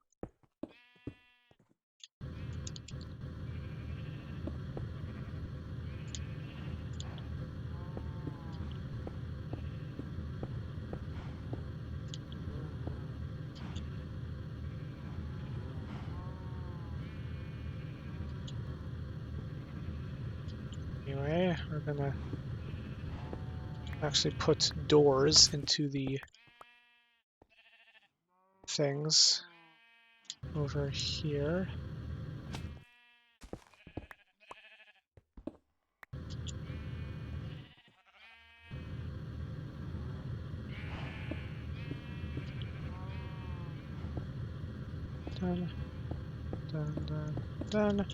Anyway, we're gonna actually put doors into the things over here. Done, done, done, done.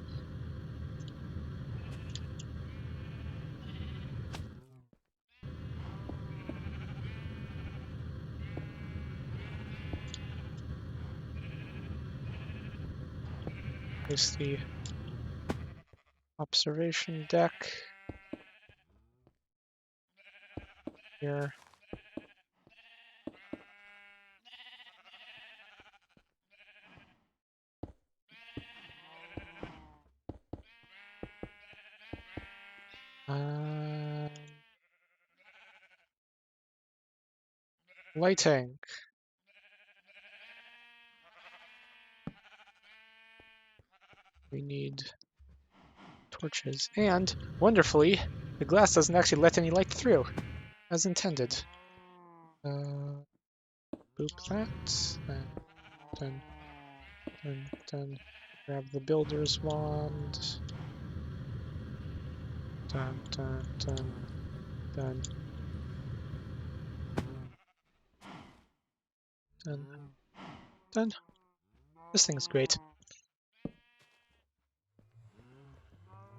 Place the observation deck here. Lighting. We need torches. And, wonderfully, the glass doesn't actually let any light through, as intended. Boop that. Done. Done. Grab the builder's wand. Done. Done. This thing's great.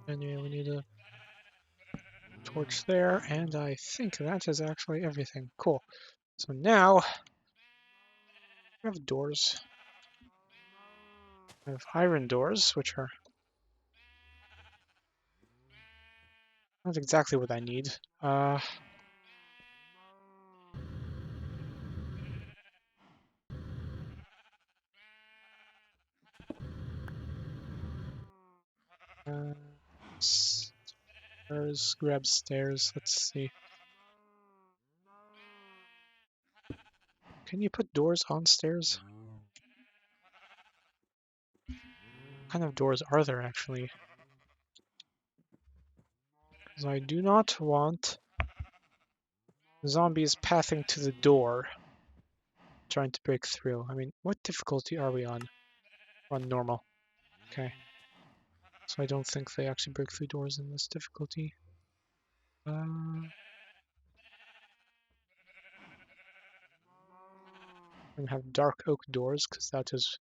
Anyway, we need a torch there, and I think that is actually everything. Cool. So now, we have doors. We have iron doors, which are not exactly what I need. Stairs, grab stairs, let's see. Can you put doors on stairs? What kind of doors are there, actually? Because I do not want zombies pathing to the door, trying to break through. I mean, what difficulty are we on? We're on normal. Okay. So I don't think they actually break through doors in this difficulty. And have dark oak doors, because that is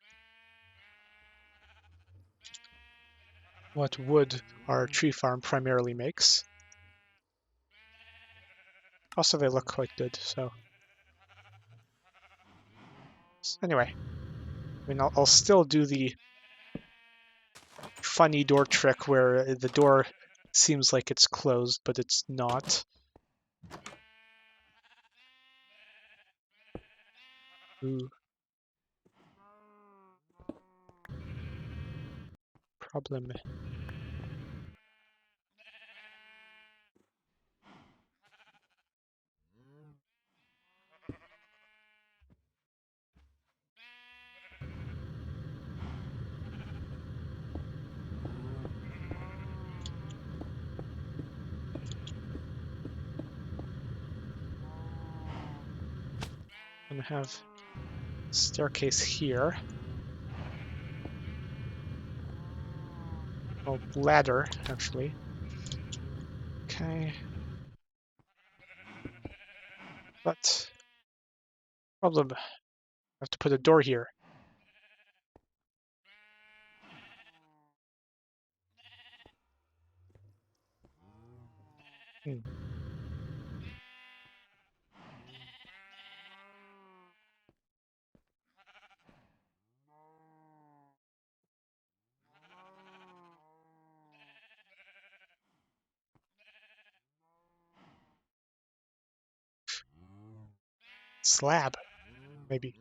what wood our tree farm primarily makes. Also, they look quite good, so... Anyway, I mean, I'll still do the funny door trick where the door seems like it's closed, but it's not. Ooh. Problem. I'm gonna have staircase here. Oh, ladder, actually. Okay. But problem. I have to put a door here. Hmm. Slab, maybe.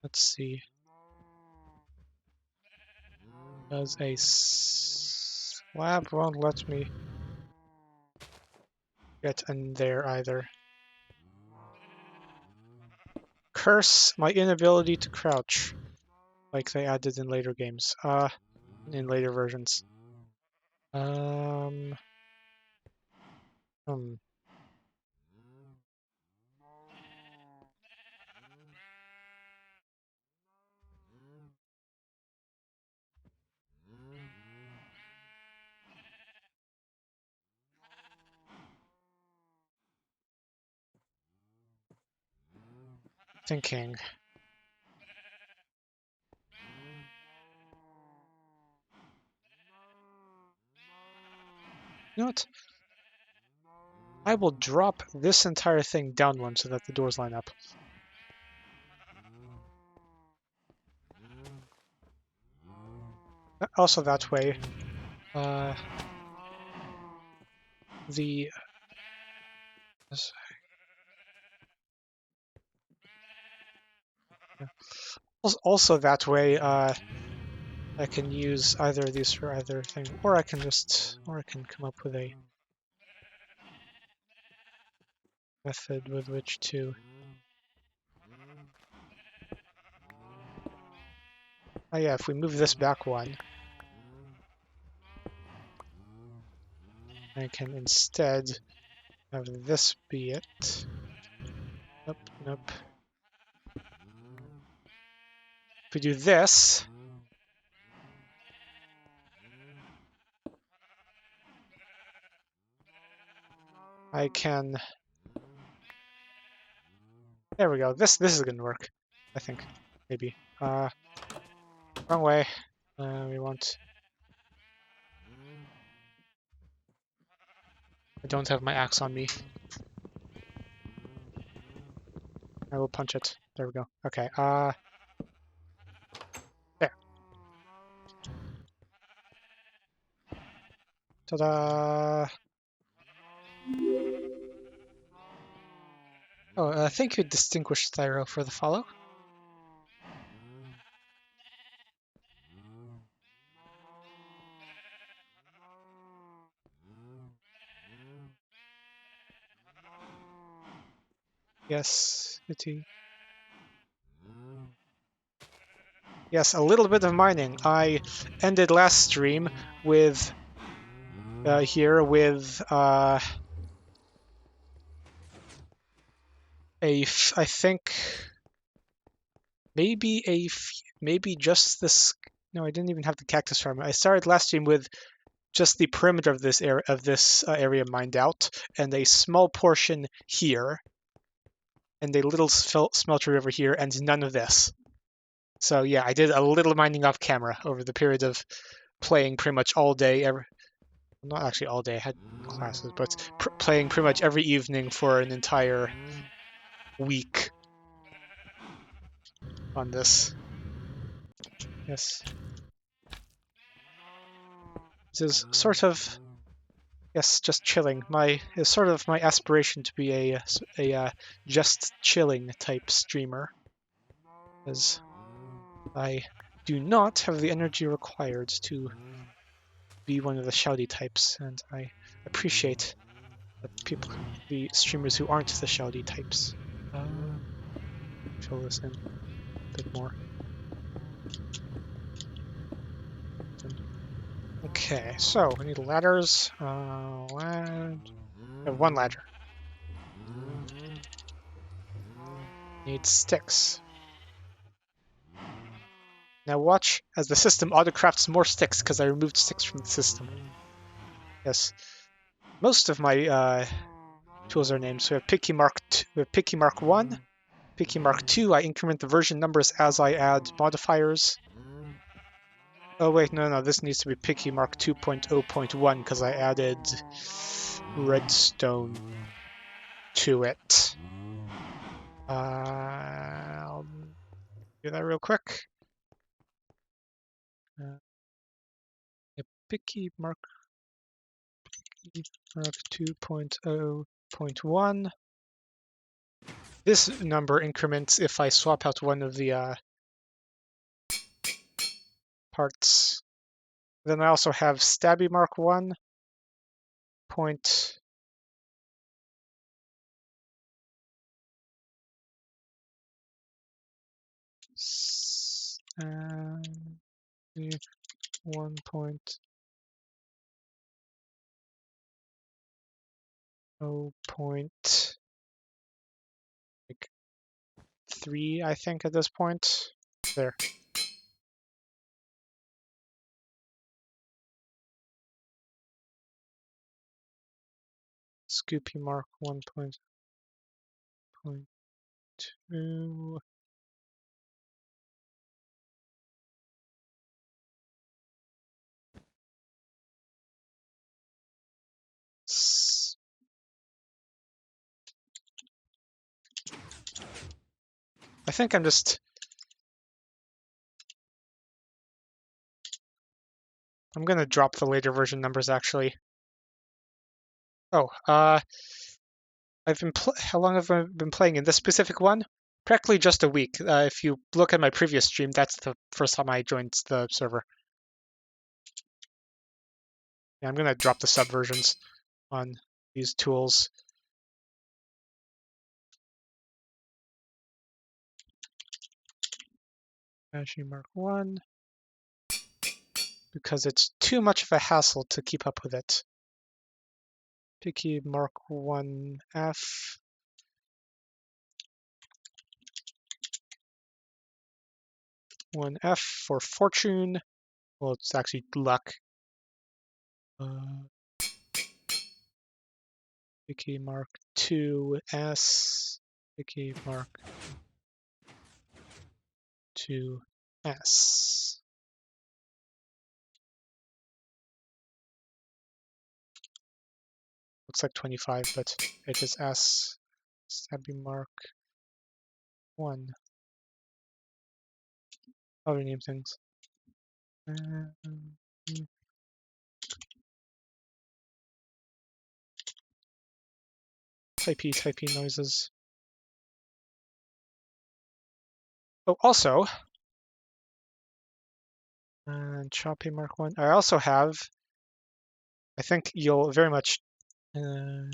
Let's see. Does a slab won't let me get in there either. Curse my inability to crouch, like they added in later games. In later versions. Hmm. Thinking. You know what? I will drop this entire thing down one so that the doors line up. Also that way, the also that way, I can use either of these for either thing, or I can come up with a method with which to. Oh yeah, if we move this back one, I can instead have this be it. Nope, nope. If we do this, I can. There we go. This is gonna work, I think. Maybe. Wrong way. We want. I don't have my axe on me. I will punch it. There we go. Okay. There. Ta-da! Oh, thank you, Distinguished Thyro, for the follow. Yes, Itty. Yes, a little bit of mining. I ended last stream with here with I think maybe just this. No, I didn't even have the cactus farm. I started last stream with just the perimeter of this area mined out, and a small portion here, and a little smeltery over here, and none of this. So yeah, I did a little mining off camera over the period of playing pretty much all day. Not actually all day. I had classes, but playing pretty much every evening for an entire week on this. Yes. This is sort of, yes, just chilling. It's sort of my aspiration to be a just chilling type streamer, as I do not have the energy required to be one of the shouty types, and I appreciate the streamers who aren't the shouty types. Fill this in a bit more. Okay, so we need ladders. I have one ladder. Need sticks. Now watch as the system autocrafts more sticks because I removed sticks from the system. Yes, most of my tools are named. So we have Picky Mark 2, we have Picky Mark 1, Picky Mark 2. I increment the version numbers as I add modifiers. Oh wait, no, this needs to be Picky Mark 2.0.1 because I added redstone to it. I'll do that real quick. Picky Mark 2.0.1. This number increments if I swap out one of the parts. Then I also have Stabby Mark 1. Point 1.0.3, I think, at this point. There. Scoopy Mark 1.2. I think I'm gonna drop the later version numbers actually. Oh, how long have I been playing in this specific one? Practically just a week. If you look at my previous stream, that's the first time I joined the server. Yeah, I'm gonna drop the subversions on these tools. Machine Mark 1, because it's too much of a hassle to keep up with it. Picky Mark 1F. One F for fortune. Well, it's actually luck. Picky Mark 2S. Picky Mark 2S. Looks like 25, but it is S. Stabby Mark 1. I'll rename things. Typey noises. Oh, also, Choppy Mark 1. I also have, I think you'll very much, Mark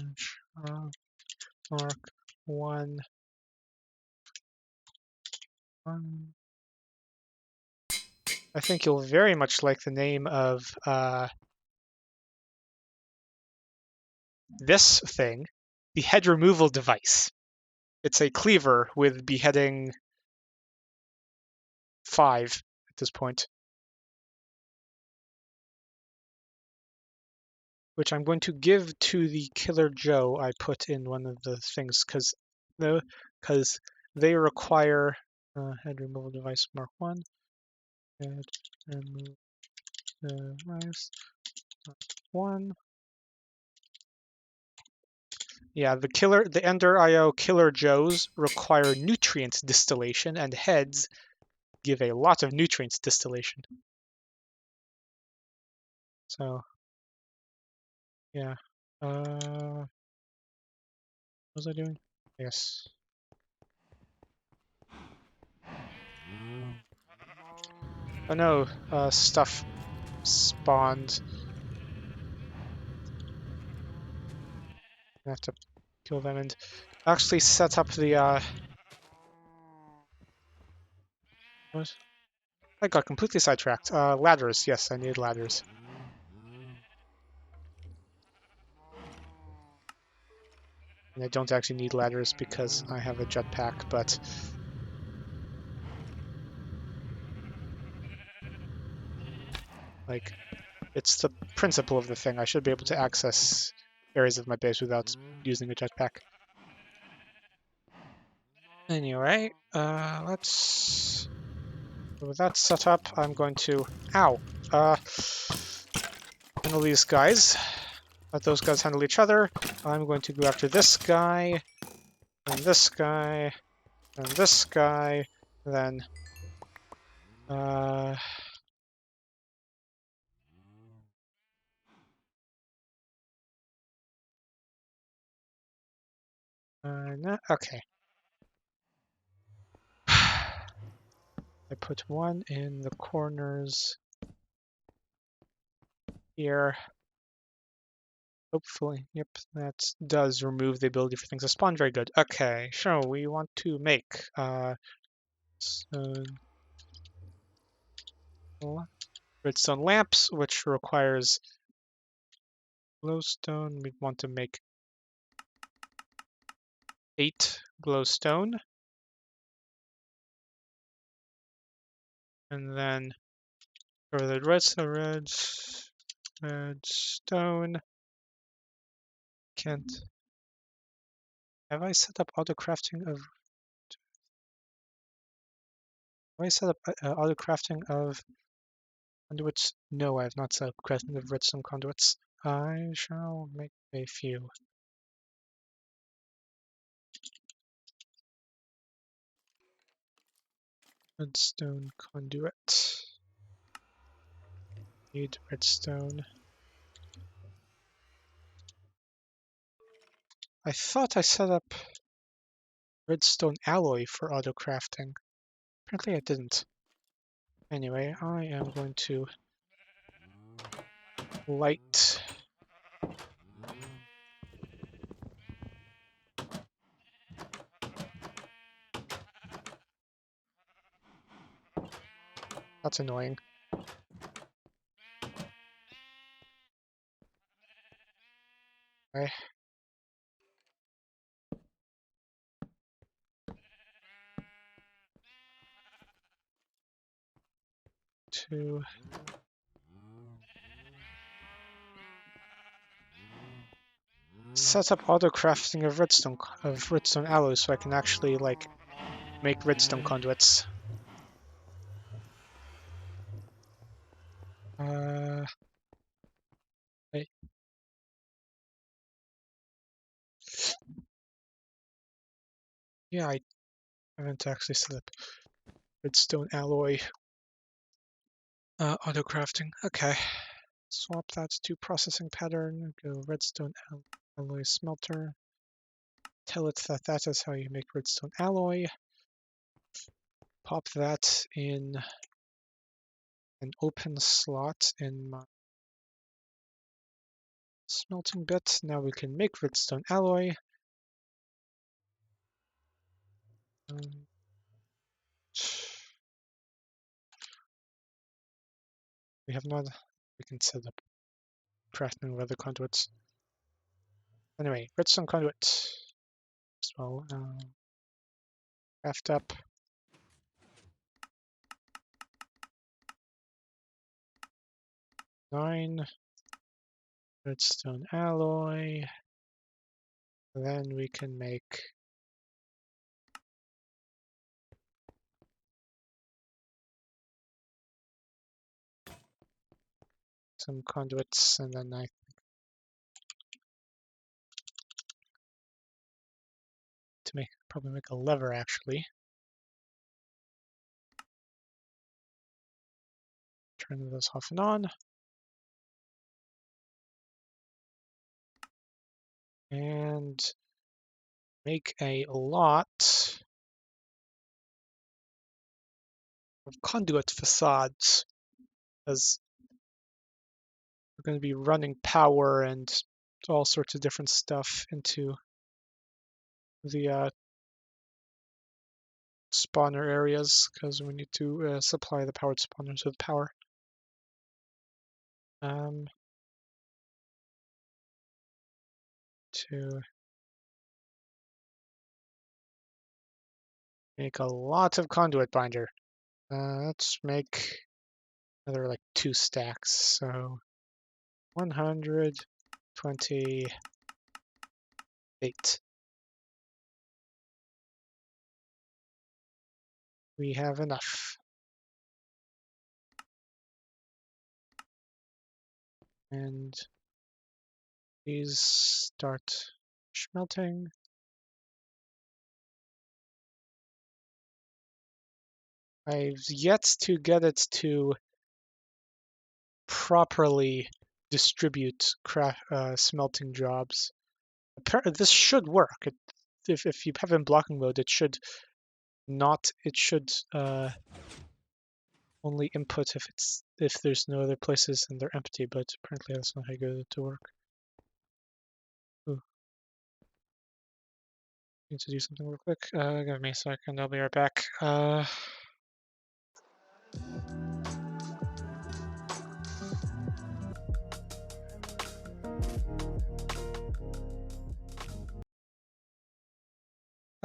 1. I think you'll very much like the name of this thing, the head removal device. It's a cleaver with beheading 5 at this point, which I'm going to give to the Killer Joe I put in one of the things because they require head removal device Mark 1. Head removal device Mark 1. Yeah, the Ender IO Killer Joes require nutrient distillation, and heads give a lot of nutrients distillation. So, yeah. What was I doing? Yes. Oh no, stuff spawned. I have to kill them and actually set up the, what? I got completely sidetracked. Ladders. Yes, I need ladders. And I don't actually need ladders because I have a jetpack, but like, it's the principle of the thing. I should be able to access areas of my base without using a jetpack. Anyway, with that set up, I'm going to, handle these guys. Let those guys handle each other. I'm going to go after this guy, and this guy, and this guy, then, no, okay. I put one in the corners here. Hopefully, yep, that does remove the ability for things to spawn. Very good. Okay, so we want to make redstone lamps, which requires glowstone. We want to make 8 glowstone. And then for the redstone. Can't. Have I set up autocrafting of? Have I set up autocrafting of conduits? No, I have not set up crafting of redstone conduits. I shall make a few. Redstone Conduit. Need redstone. I thought I set up redstone alloy for autocrafting. Apparently I didn't. Anyway, I am going to light that's annoying. Okay. To set up autocrafting of redstone alloy so I can actually like make redstone conduits. Wait. Yeah, I haven't actually set up redstone alloy autocrafting. Okay. Swap that to processing pattern. Go redstone alloy smelter. Tell it that that is how you make redstone alloy. Pop that in an open slot in my smelting bit. Now we can make redstone alloy. We have not. We can set up crafting of other conduits. Anyway, redstone conduit. As well, craft up. Nine redstone alloy. Then we can make some conduits, and then I probably make a lever actually. Turn this off and on. And make a lot of conduit facades, as we're going to be running power and all sorts of different stuff into the spawner areas, because we need to supply the powered spawners with power. To make a lot of conduit binder. Let's make another like 2 stacks. So 128. We have enough. And these start smelting. I've yet to get it to properly distribute smelting jobs. This should work. If you have it in blocking mode, it should not. It should only input if there's no other places and they're empty. But apparently that's not how you get it to work. Ooh. Need to do something real quick. Give me a second. I'll be right back.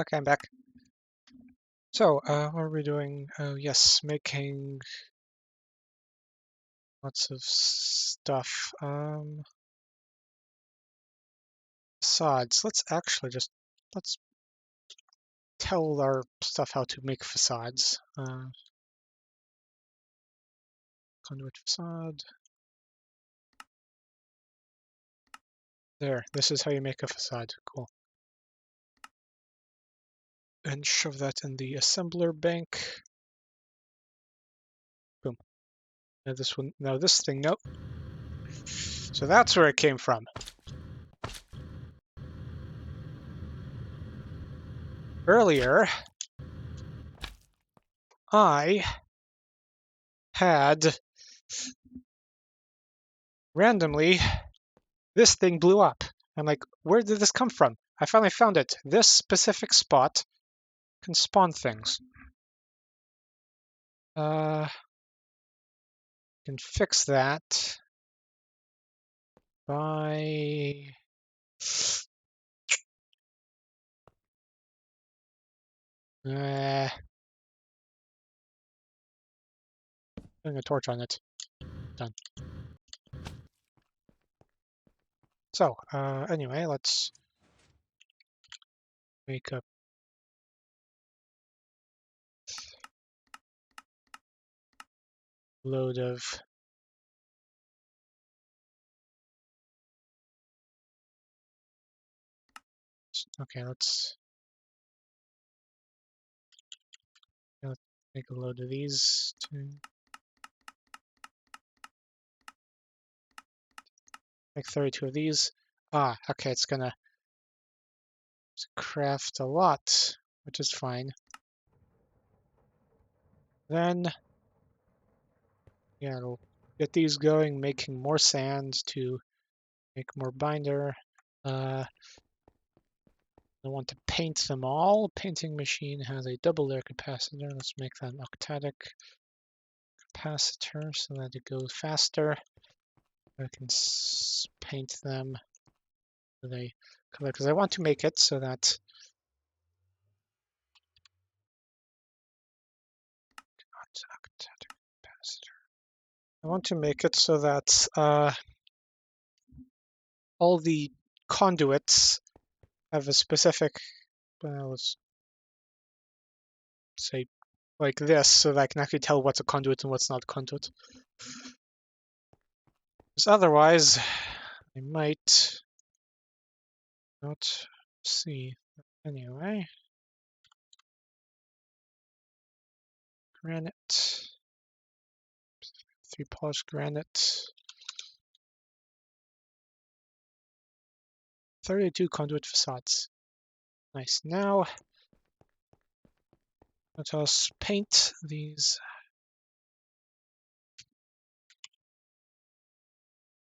Okay, I'm back. So, what are we doing? Oh, yes, making lots of stuff. Facades. Let's tell our stuff how to make facades. Conduit facade. There, this is how you make a facade. Cool. And shove that in the assembler bank. No, this one. No, this thing. Nope. So that's where it came from. Earlier, I had randomly this thing blew up. I'm like, where did this come from? I finally found it. This specific spot can spawn things. Can fix that by putting a torch on it. Done. So, anyway, let's make a load of okay, let's make a load of these to make 32 of these. Okay, it's gonna craft a lot, which is fine. Then, yeah, it'll get these going, making more sand to make more binder. I want to paint them all. Painting machine has a double layer capacitor. Let's make that an octadic capacitor so that it goes faster. I can paint them with a color because I want to make it so that octadic capacitor. I want to make it so that all the conduits have a specific, let's say like this, so that I can actually tell what's a conduit and what's not a conduit. Because otherwise, I might not see. Anyway, granite, 3 polished granite, 32 conduit facades. Nice. Now, let us paint these.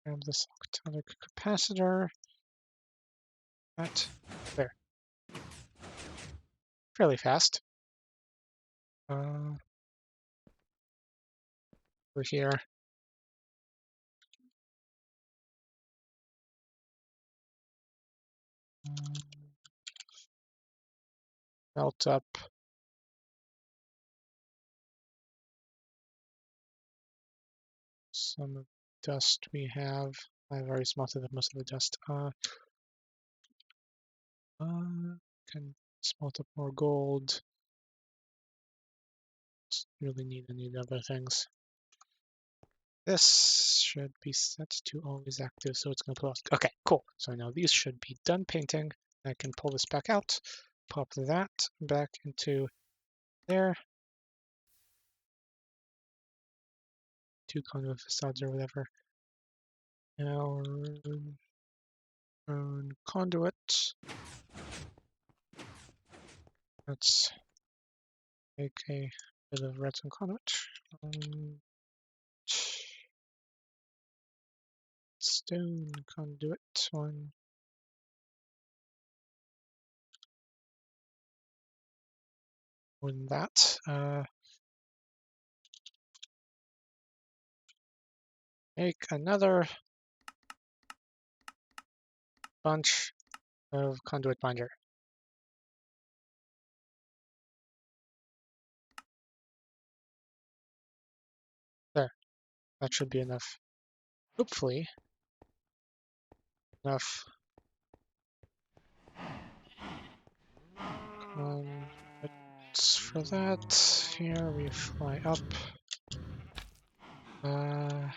Grab this octadic capacitor. That there. Fairly fast. Over here. Melt up some of the dust we have. I've already smelted up most of the dust. Can smelt up more gold. Really need any other things. This should be set to always active, so it's going to pull out. Okay, cool. So now these should be done painting. I can pull this back out, pop that back into there. 2 conduit facades or whatever. Now, conduit. Let's make a bit of redstone conduit. Stone conduit one. More than that. Make another bunch of conduit binder. There. That should be enough. Hopefully. Enough. It's for that. Here we fly up. And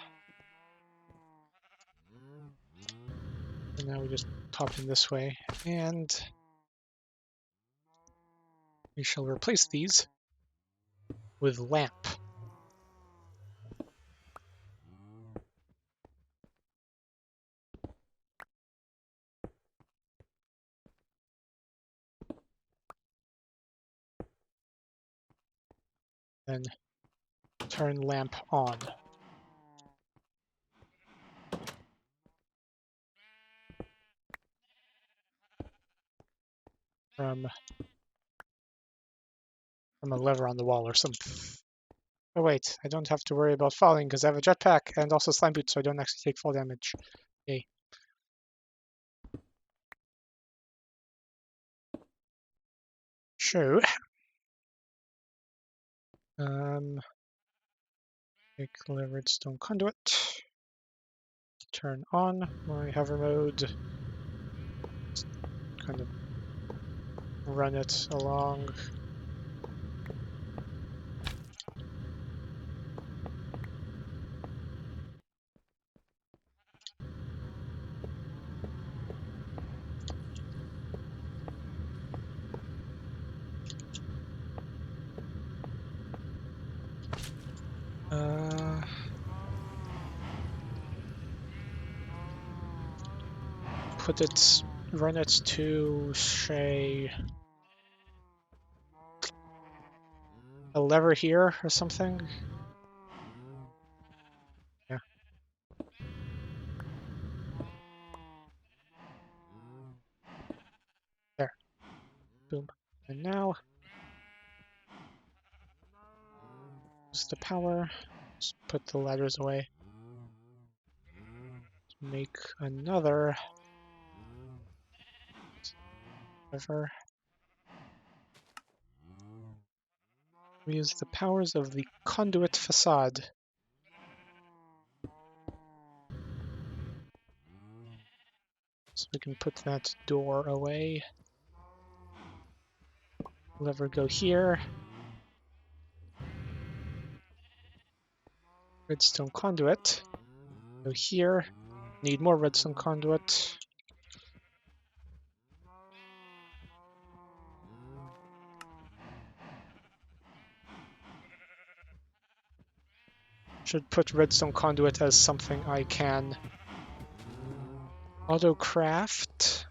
now we just pop in this way. And we shall replace these with lamp. Then turn lamp on. From a lever on the wall or something. Oh wait, I don't have to worry about falling because I have a jetpack and also slime boots, so I don't actually take fall damage. Yay. So, take the Redstone Conduit. Turn on my hover mode. Kind of run it along. Run it to, say, a lever here or something. Yeah. There. Boom. And now, use the power. Just put the ladders away. Make another lever. We use the powers of the conduit facade. So we can put that door away. Lever go here. Redstone conduit. Go here. Need more redstone conduit. Should put redstone conduit as something I can autocraft.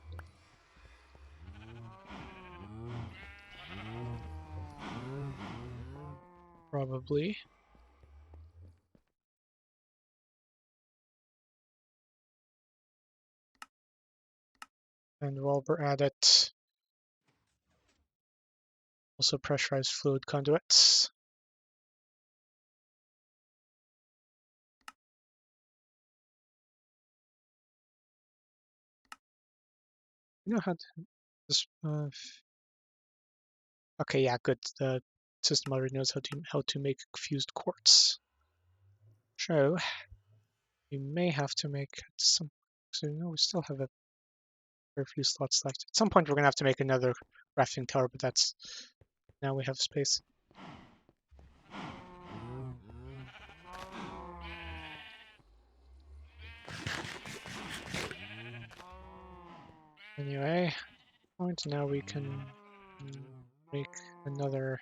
Probably. And while we're at it, also pressurized fluid conduits. You know how to this okay, yeah, good. The system already knows how to make fused quartz. So we may have to make some. So no, we still have a few slots left. At some point, we're gonna have to make another crafting tower, but that's now we have space. Anyway, point now we can make another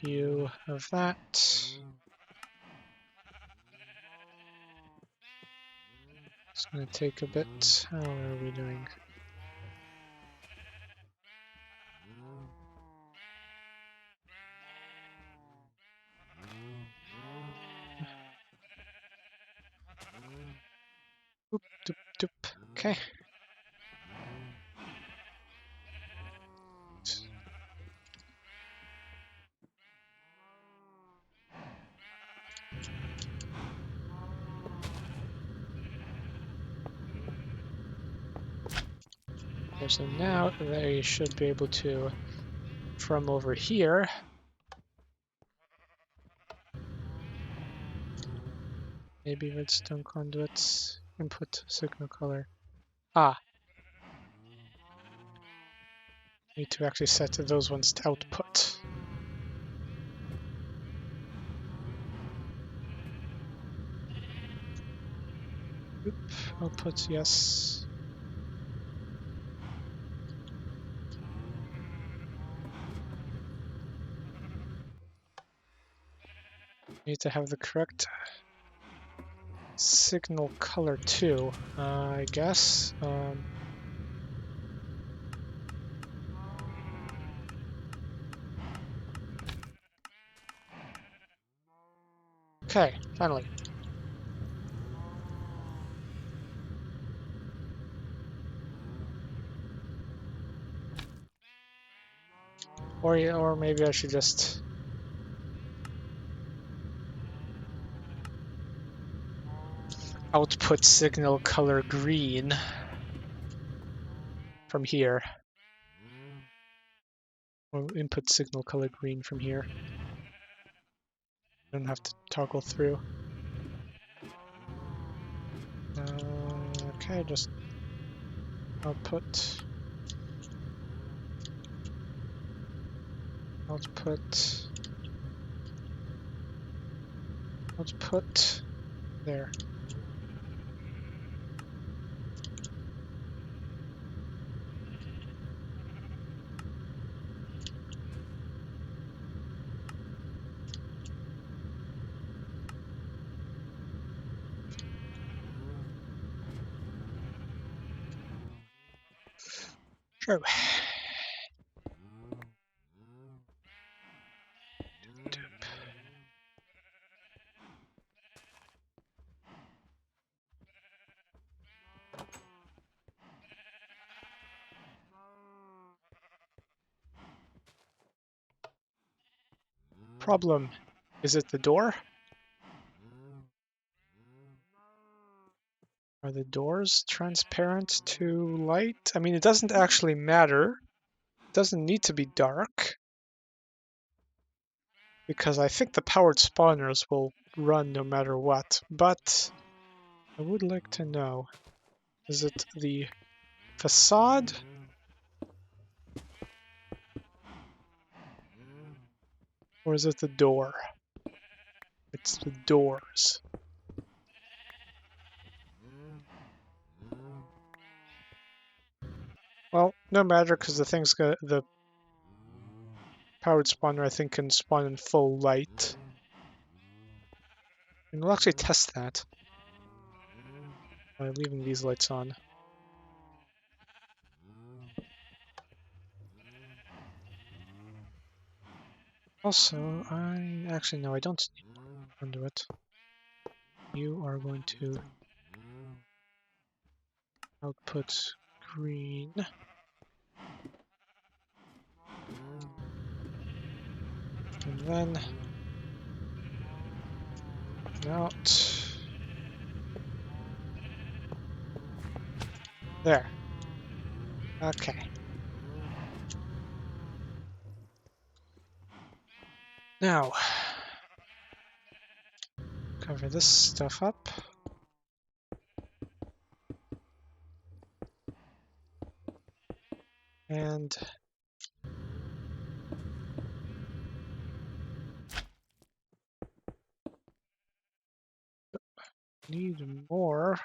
view of that. It's gonna take a bit. How are we doing? Oop, doop, doop. Okay. Okay, so now they should be able to, from over here, maybe redstone conduits, input signal color. Ah, need to actually set those ones to output. Oop, output, yes. Need to have the correct signal color too, I guess. Okay, finally. Or maybe I should just output signal color green from here. Or input signal color green from here. Don't have to toggle through. Okay, just output there. Sure. Problem. Is it the door? Are the doors transparent to light? I mean, it doesn't actually matter. It doesn't need to be dark, because I think the powered spawners will run no matter what. But I would like to know, is it the facade? Or is it the door? It's the doors. Well, no matter, because the powered spawner I think can spawn in full light. And we'll actually test that by leaving these lights on. Also, actually no, I don't need conduit. You are going to output green. And then out. There. Okay. Now, cover this stuff up. And need more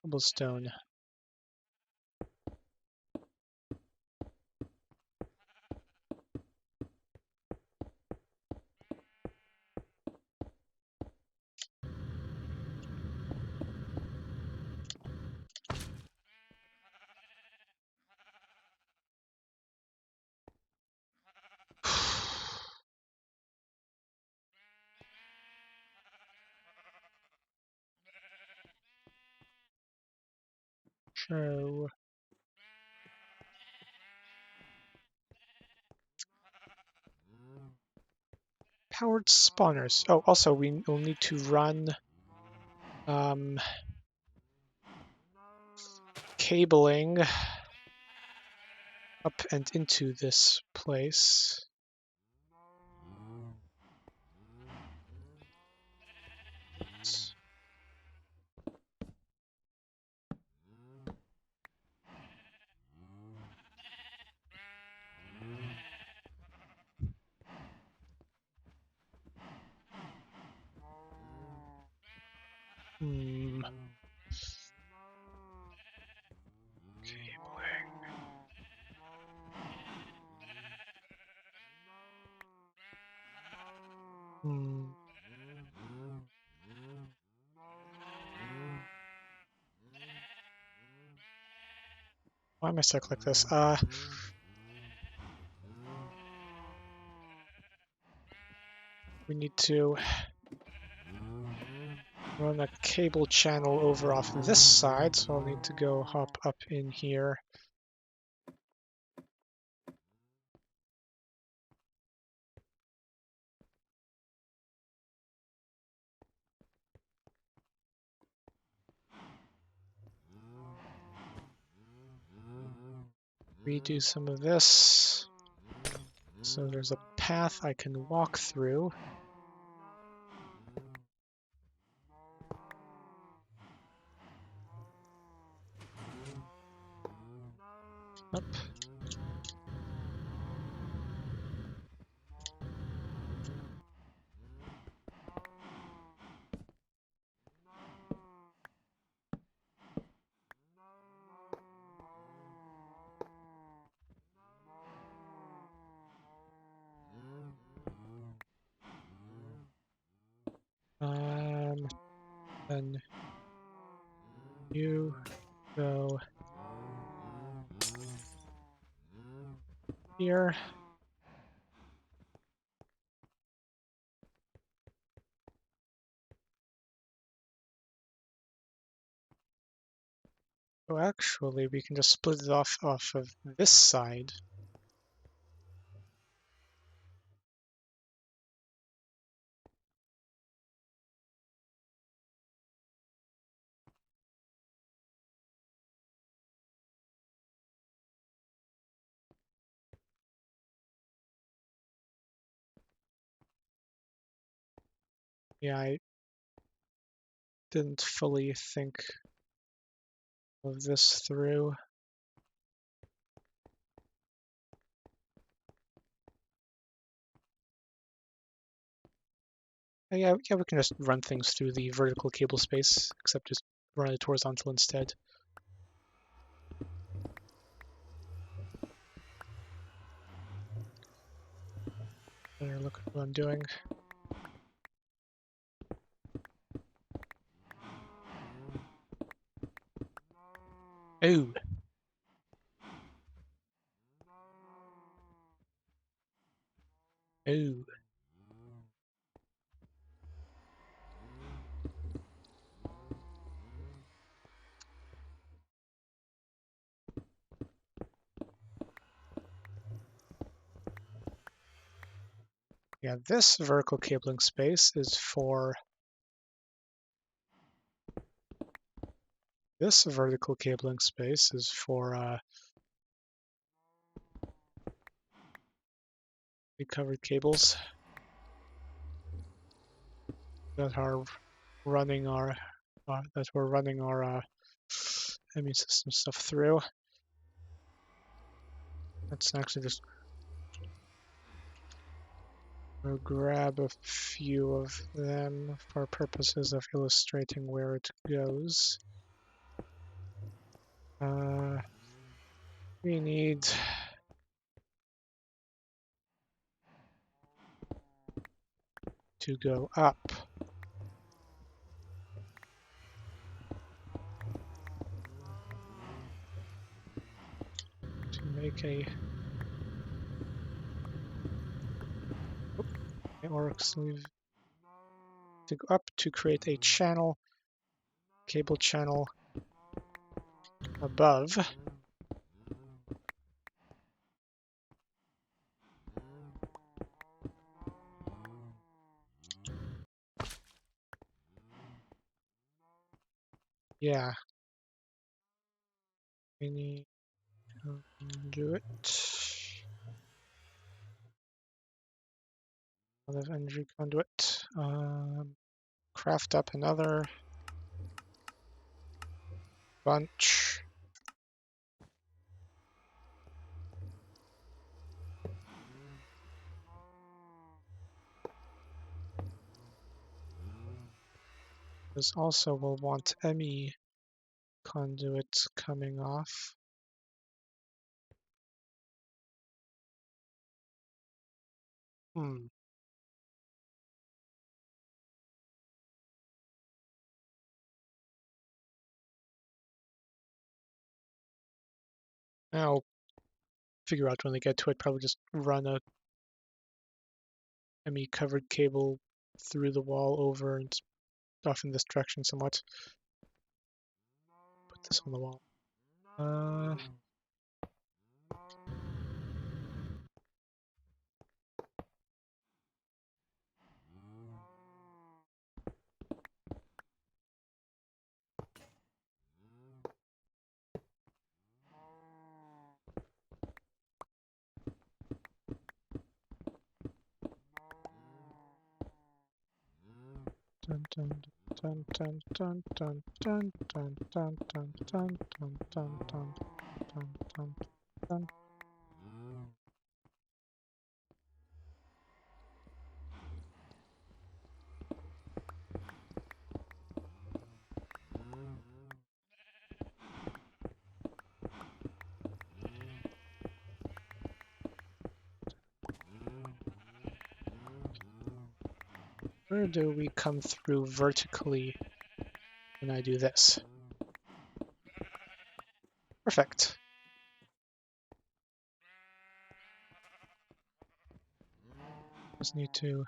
cobblestone. So, powered spawners. Oh, also we will need to run cabling up and into this place. Hmm. Cabling. Hmm. Why am I stuck like this? we need to run a cable channel over off this side, so I'll need to go hop up in here. Redo some of this. So there's a path I can walk through. Up. Then you go here. Oh, actually, we can just split it off of this side. Yeah, I didn't fully think of this through. Yeah, we can just run things through the vertical cable space, except just run it horizontal instead. Better look at what I'm doing. Oh! Oh! Yeah, this vertical cabling space is for recovered cables that are running our that we're running our immune system stuff through. Let's actually just grab a few of them for purposes of illustrating where it goes. We need to go up. To make a or sleeve to go up to create a channel, cable channel above. Yeah, we need conduit. Another energy conduit. Craft up another bunch. This also will want ME conduit coming off. Hmm. I'll figure out when I get to it. Probably just run a ME-covered cable through the wall over and off in this direction somewhat. Put this on the wall. Dun, dun, dun, dun, dun, dun, dun, dun, dun, dun, dun, dun, dun, dun, dun, dun, dun. Where do we come through vertically when I do this? Perfect. Just need to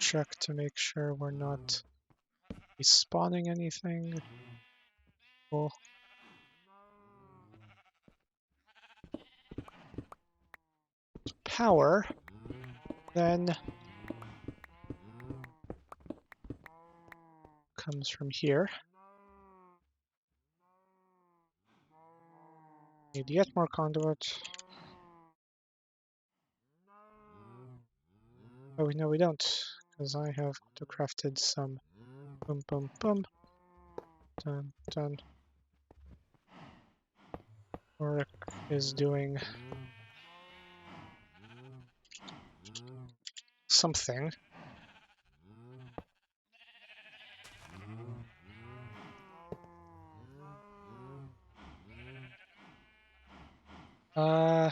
check to make sure we're not spawning anything. Cool. Power, then comes from here. Need yet more conduit. Oh, no, we don't, because I have autocrafted some. Boom, boom, boom. Done, done. Work is doing something. Hello,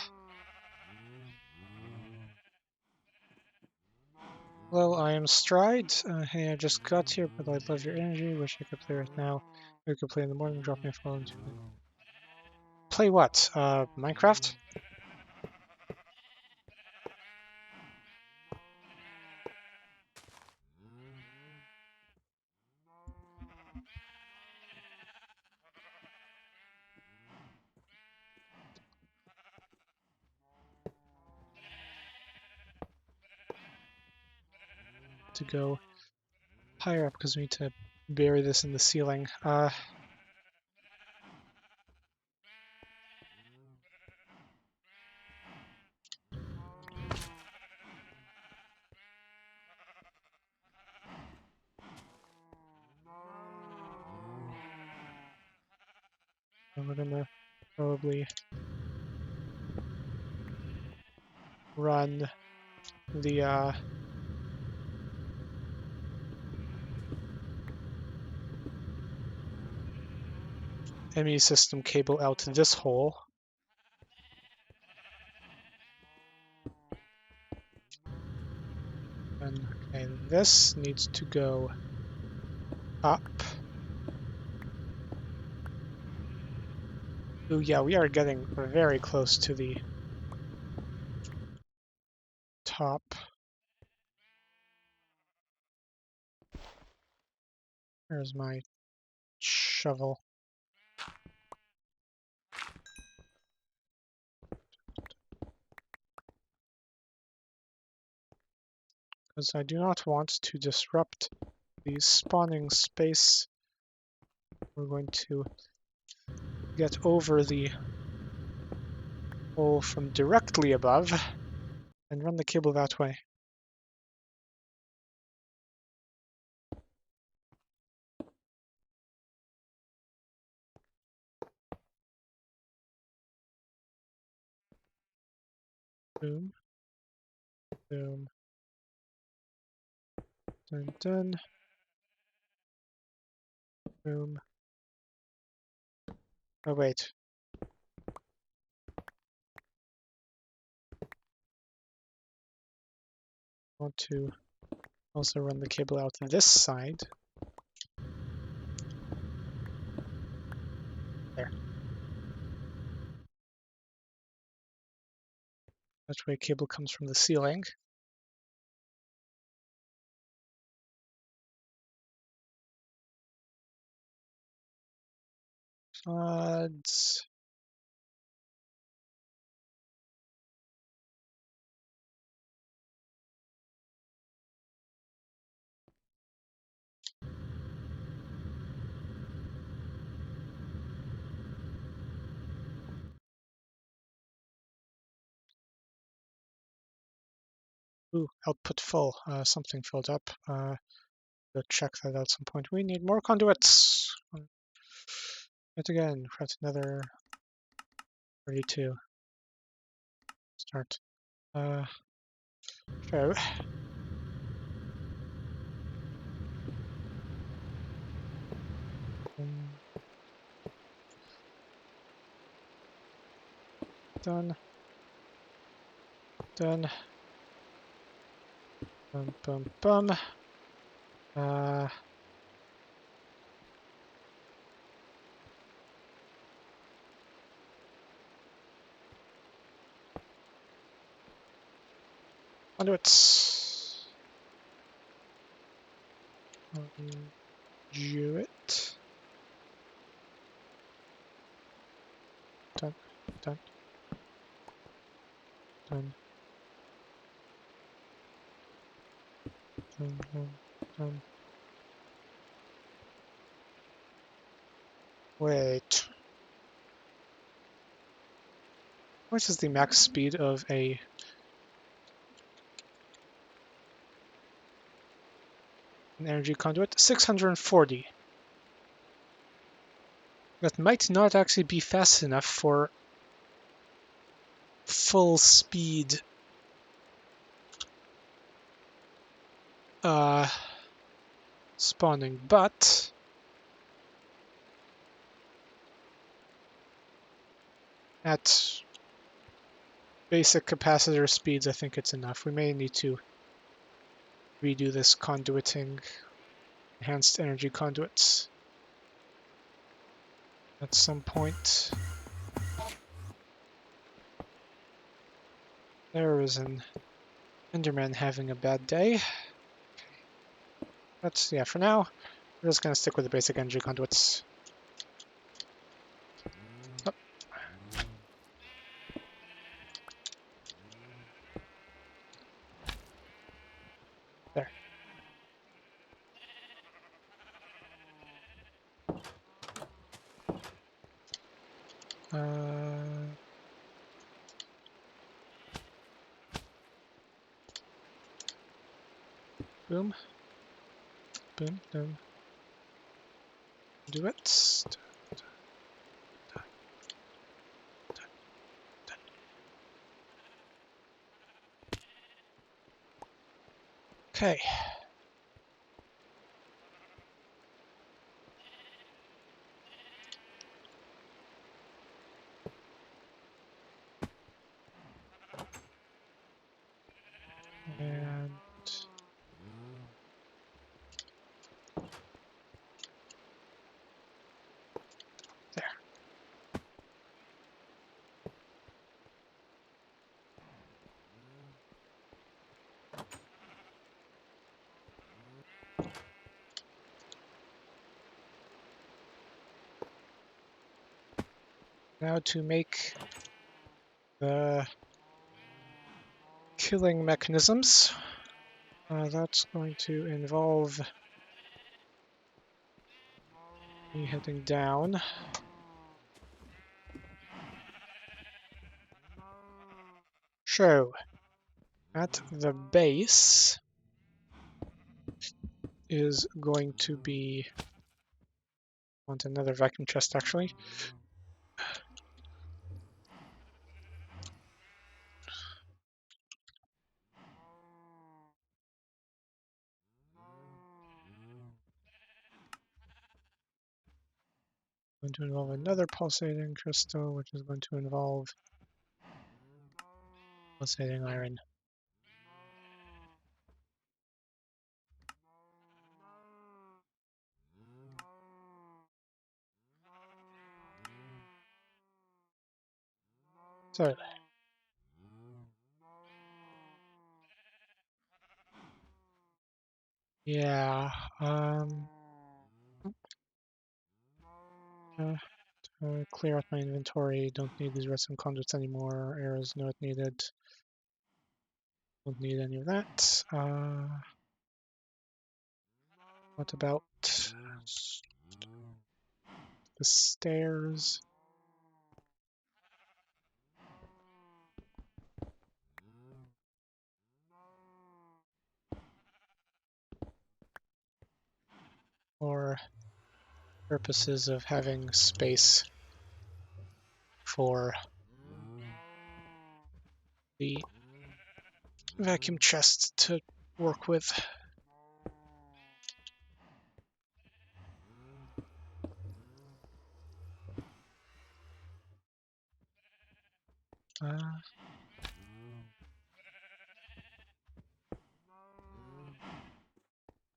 I am Stride. Hey, I just got here, but I love your energy. Wish I could play right now. We could play in the morning. Drop me a follow. Play what? Minecraft? To go higher up because we need to bury this in the ceiling. We're gonna probably run the ME system cable out this hole. And okay, this needs to go up. Oh yeah, we are getting very close to the top. There's my shovel. Because I do not want to disrupt the spawning space. We're going to get over the hole from directly above and run the cable that way. Boom. Boom. Dun dun. Boom. Oh wait. I want to also run the cable out this side. There. That way cable comes from the ceiling. Odds. Ooh, output full. Something filled up. We'll check that out at some point. We need more conduits. Yet again, craft another 32. Start. Show. Done. Done. Bum, bum, bum. Conduits. Do it. Done. Done. Done. Done. Done. Done. Wait. What is the max speed of an energy conduit? 640. That might not actually be fast enough for full speed spawning, but at basic capacitor speeds, I think it's enough. We may need to redo this conduiting, enhanced energy conduits at some point. There is an Enderman having a bad day. But yeah, for now, we're just gonna stick with the basic energy conduits. Oh. There. Boom. Boom. Boom. Do it. Okay. And there. Now to make the killing mechanisms. That's going to involve me heading down. So, at the base is going to be... I want another vacuum chest, actually. Going to involve another pulsating crystal, which is going to involve pulsating iron. So, yeah, uh, clear out my inventory. Don't need these redstone conduits anymore. Arrows, not needed. Don't need any of that. What about the stairs? For purposes of having space for the vacuum chest to work with.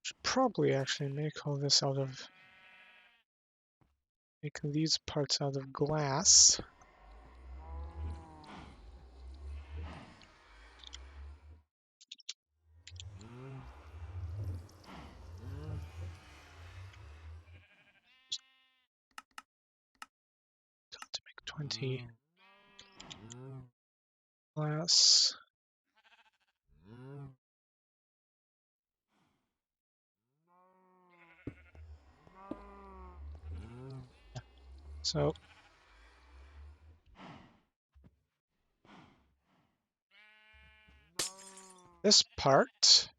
Should probably actually make all this out of, make these parts out of glass. To make 20 glass. So this part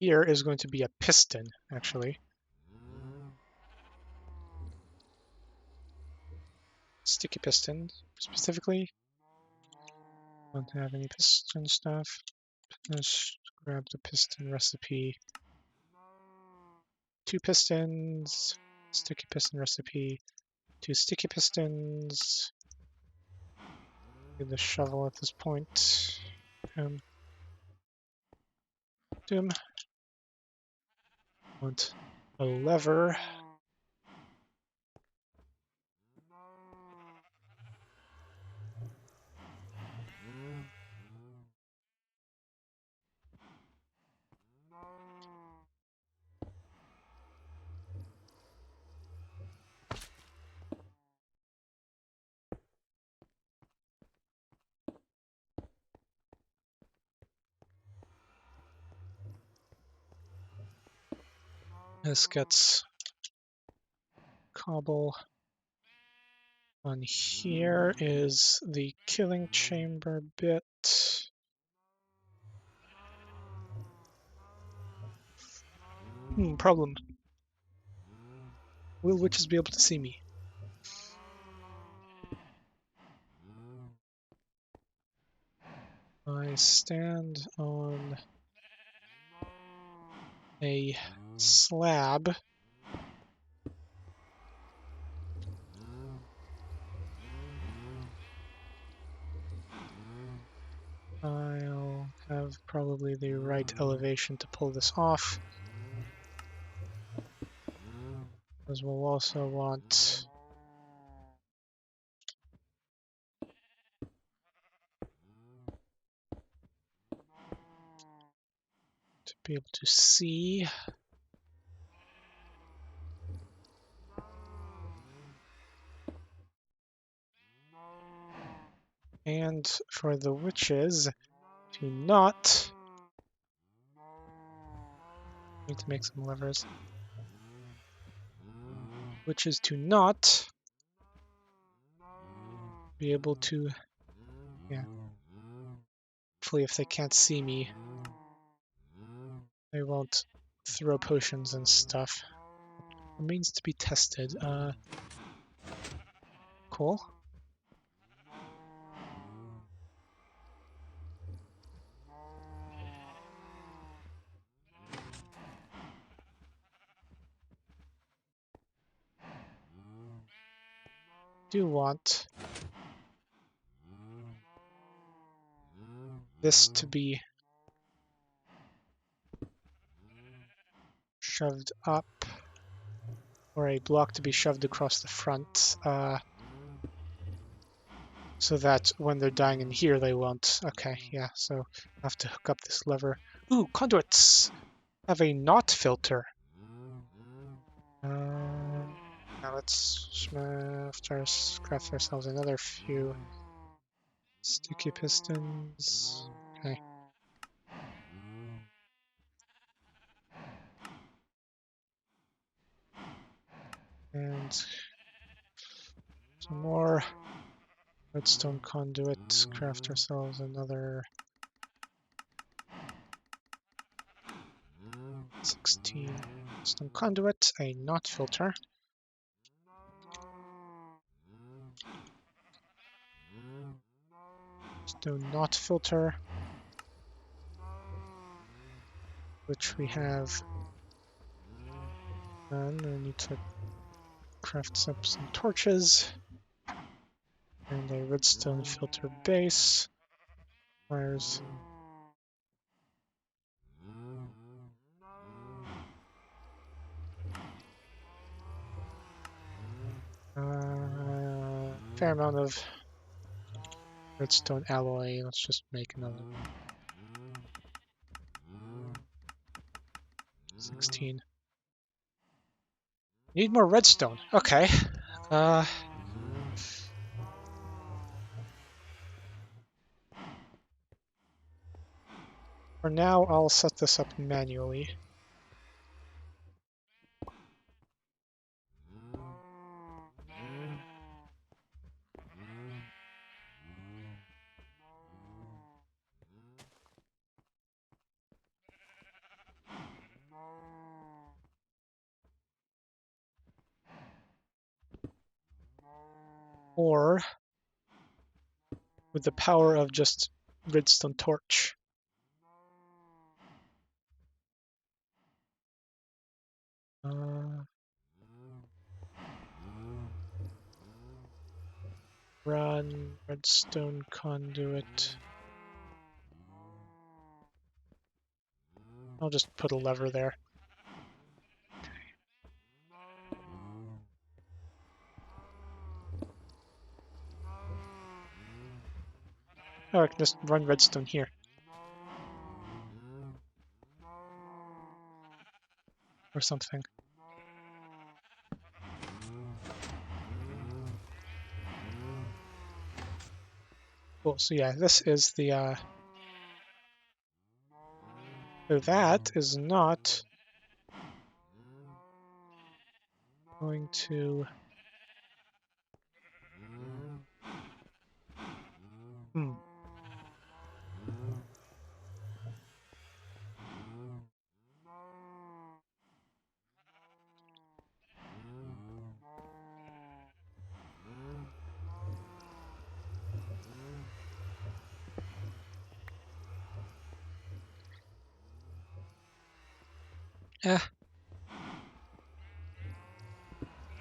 here is going to be a piston, actually. Sticky piston, specifically. Don't have any piston stuff. Let's grab the piston recipe. 2 pistons, sticky piston recipe, 2 sticky pistons. Get the shovel at this point. Doom. Want a lever. This gets cobble. On here is the killing chamber bit. Problem. Will witches be able to see me? I stand on a slab. I'll have probably the right elevation to pull this off, as we'll also want to be able to see. And for the witches to not need to make some levers. Witches to not be able to, yeah. Hopefully if they can't see me, they won't throw potions and stuff. Remains to be tested. Cool. Do want this to be shoved up, or a block to be shoved across the front, so that when they're dying in here, they won't. Okay, yeah, so I have to hook up this lever. Ooh, conduits have a knot filter. Now let's craft ourselves another few sticky pistons. Okay. And some more redstone conduit. Craft ourselves another 16 redstone conduit, a knot filter. Stone knot filter, which we have. And I need to craft up some torches and a redstone filter base. Wires. Fair amount of redstone alloy. Let's just make another 16. Need more redstone. Okay. For now, I'll set this up manually. Or with the power of just redstone torch. Run redstone conduit. I'll just put a lever there. Oh, I can just run redstone here. Or something. Cool, so yeah, this is the, so that is not going to... Eh.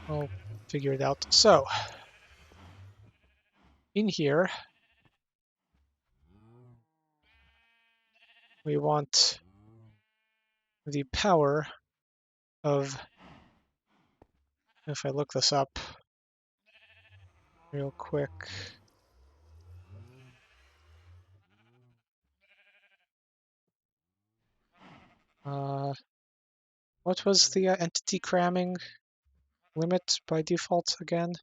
I'll figure it out. So, in here, we want the power of, if I look this up real quick, what was the entity cramming limit by default again?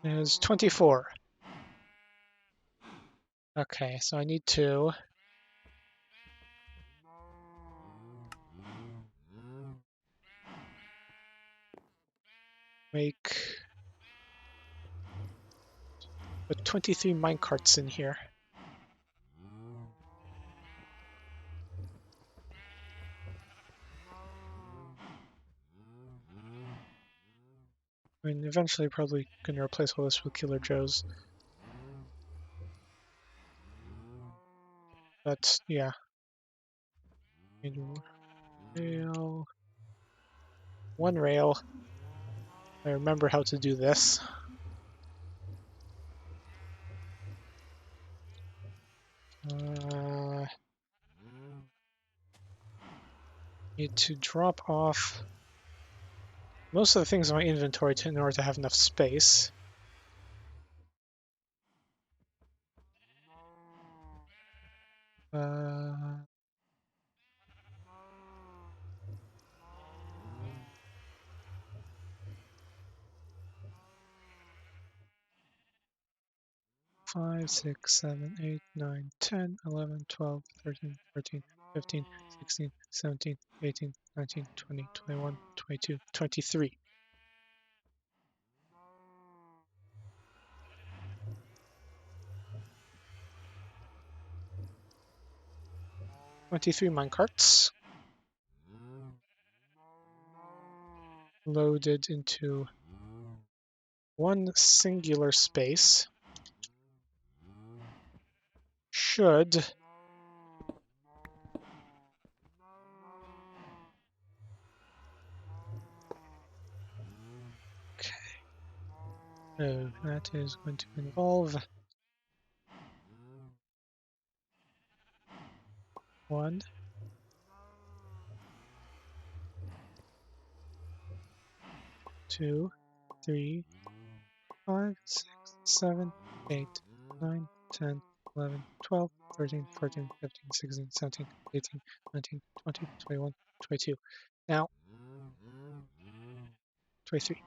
Is 24. Okay, so I need to put 23 minecarts in here. I mean, eventually probably gonna replace all this with Killer Joes. But yeah. Rail. One rail. I remember how to do this. Need to drop off most of the things in my inventory in order to have enough space. Uh, 5, 6, 7, 8, 9, 10, 11, 12, 13, 14, 15, 16, 17, 18, 19, 20, 21, 22, 23. 23 minecarts loaded into one singular space should so that is going to involve 1, 2, 3, 5, 6, 7, 8, 9, 10, 11, 12, 13, 14, 15, 16, 17, 18, 19, 20, 21, 22. Now, 23.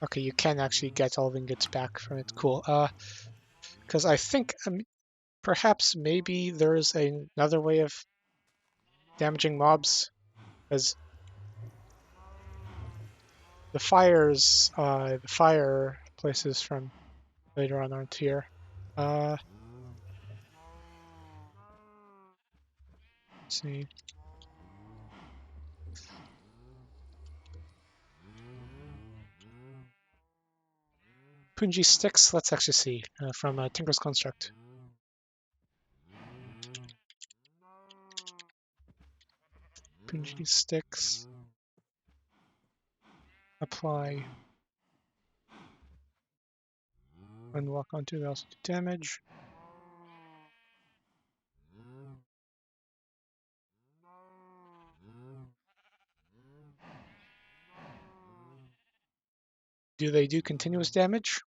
Okay, you can actually get all the ingots back from it. Cool. Because I think perhaps maybe there's another way of damaging mobs, because the fire places from later on aren't here. Let's see. Punji sticks. Let's actually see from Tinker's Construct. Punji sticks. Apply. When walk onto, they also do damage. Do they do continuous damage?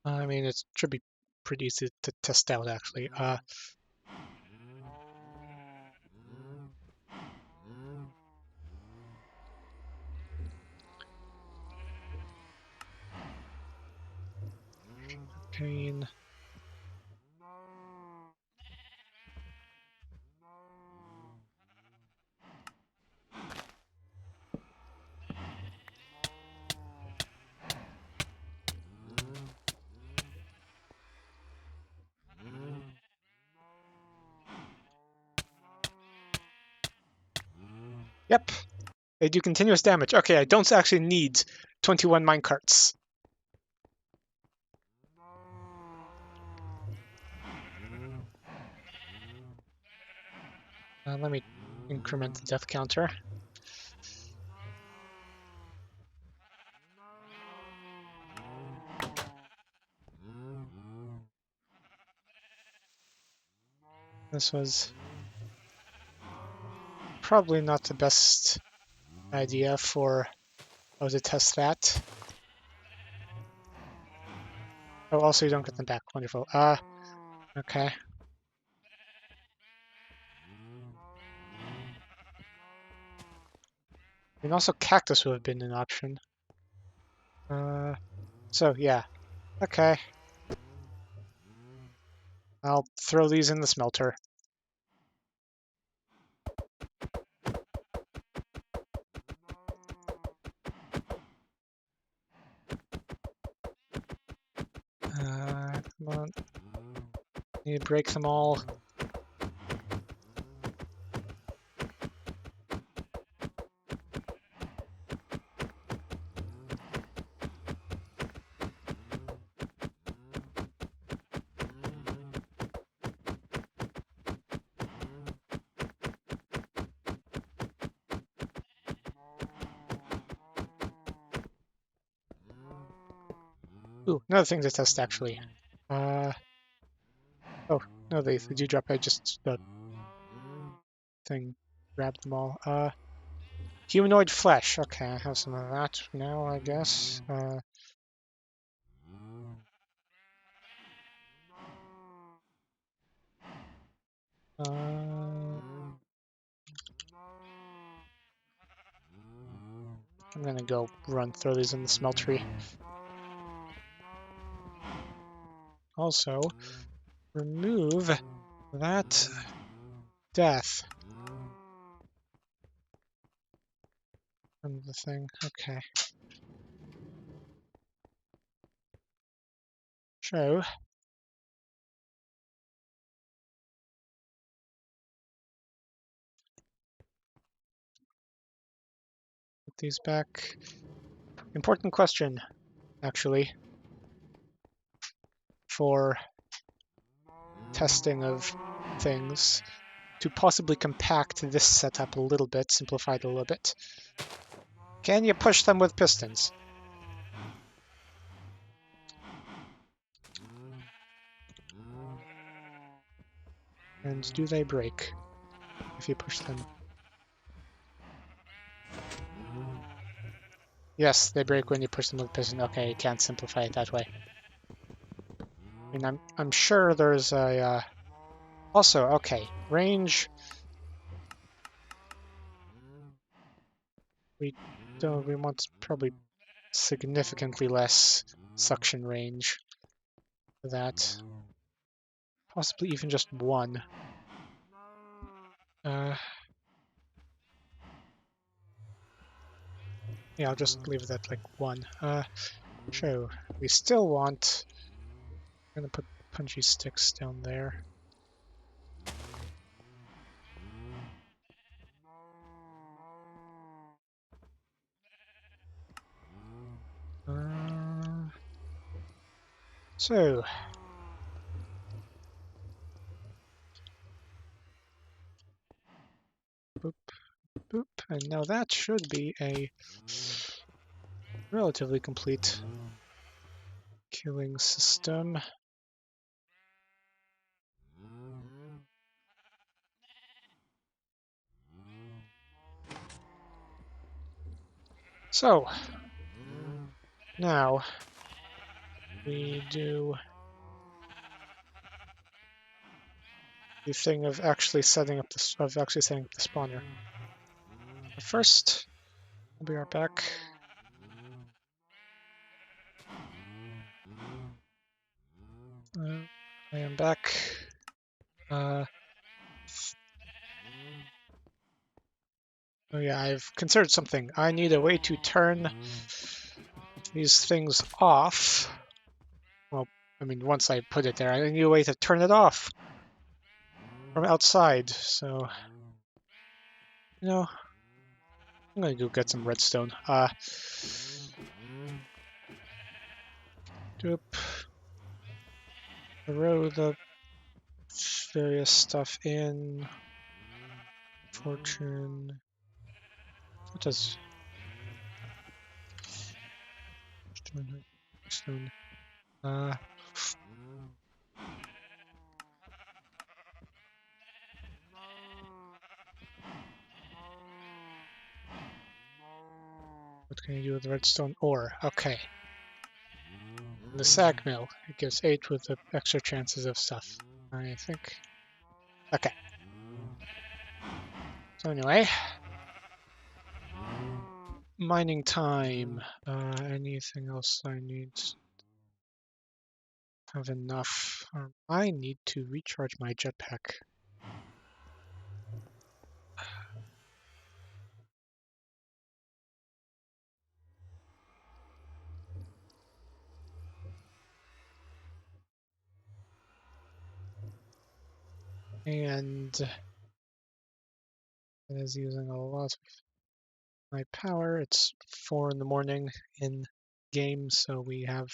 I mean, it should be pretty easy to test out, actually. Pain. Yep, they do continuous damage. Okay, I don't actually need 21 minecarts. Let me increment the death counter. This was probably not the best idea for how to test that. Oh, also you don't get them back. Wonderful. Okay. And also cactus would have been an option. So yeah. Okay. I'll throw these in the smelter. Come on. Need to break them all. Ooh, another thing to test actually. Oh, no, they do drop. I just the thing grabbed them all. Humanoid flesh. Okay, I have some of that now, I guess. I'm gonna go throw these in the smeltery. Also, remove that death from the thing. Okay. So, put these back. Important question, actually, for testing of things. To possibly compact this setup a little bit, simplify it a little bit. Can you push them with pistons? And do they break if you push them? Yes, they break when you push them with piston. Okay, you can't simplify it that way. I mean, I'm sure there's a also okay range. We want probably significantly less suction range for that. Possibly even just one. Yeah, I'll just leave that like one. So we still want. I'm gonna put punchy sticks down there. So boop, boop, and now that should be a relatively complete killing system. So now we do the thing of actually setting up the spawner. But first, we'll be right back. I am back. Oh yeah, I've considered something. I need a way to turn these things off. Well, I mean, once I put it there, I need a way to turn it off from outside. So, you know, I'm gonna go get some redstone. Doop. Throw the various stuff in. Fortune. What does stone? What can you do with redstone ore? Okay. The sag mill. It gives 8 with the extra chances of stuff. I think. Okay. So anyway. Mining time. Anything else I need? have enough. I need to recharge my jetpack. And it is using a lot of my power. It's 4 in the morning in game, so we have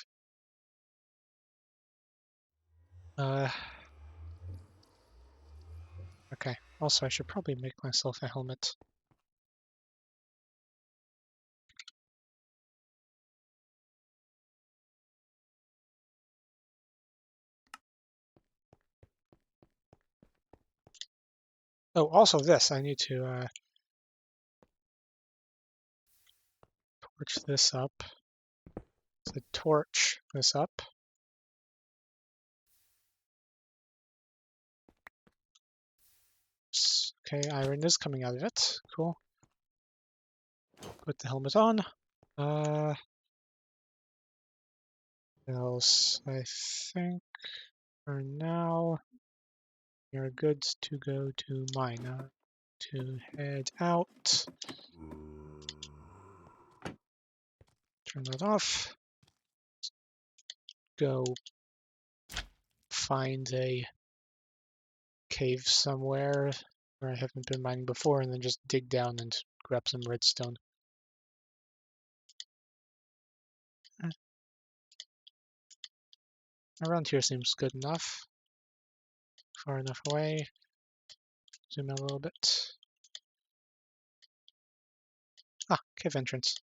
okay. Also, I should probably make myself a helmet. Oh, also this, I need to torch this up. So torch this up. Okay, iron is coming out of it. Cool. Put the helmet on. What else? I think for now we are good to go to mine. To head out. Turn that off. Go find a cave somewhere where I haven't been mining before, and then just dig down and grab some redstone. Around here seems good enough. Far enough away. Zoom out a little bit. Ah, cave entrance.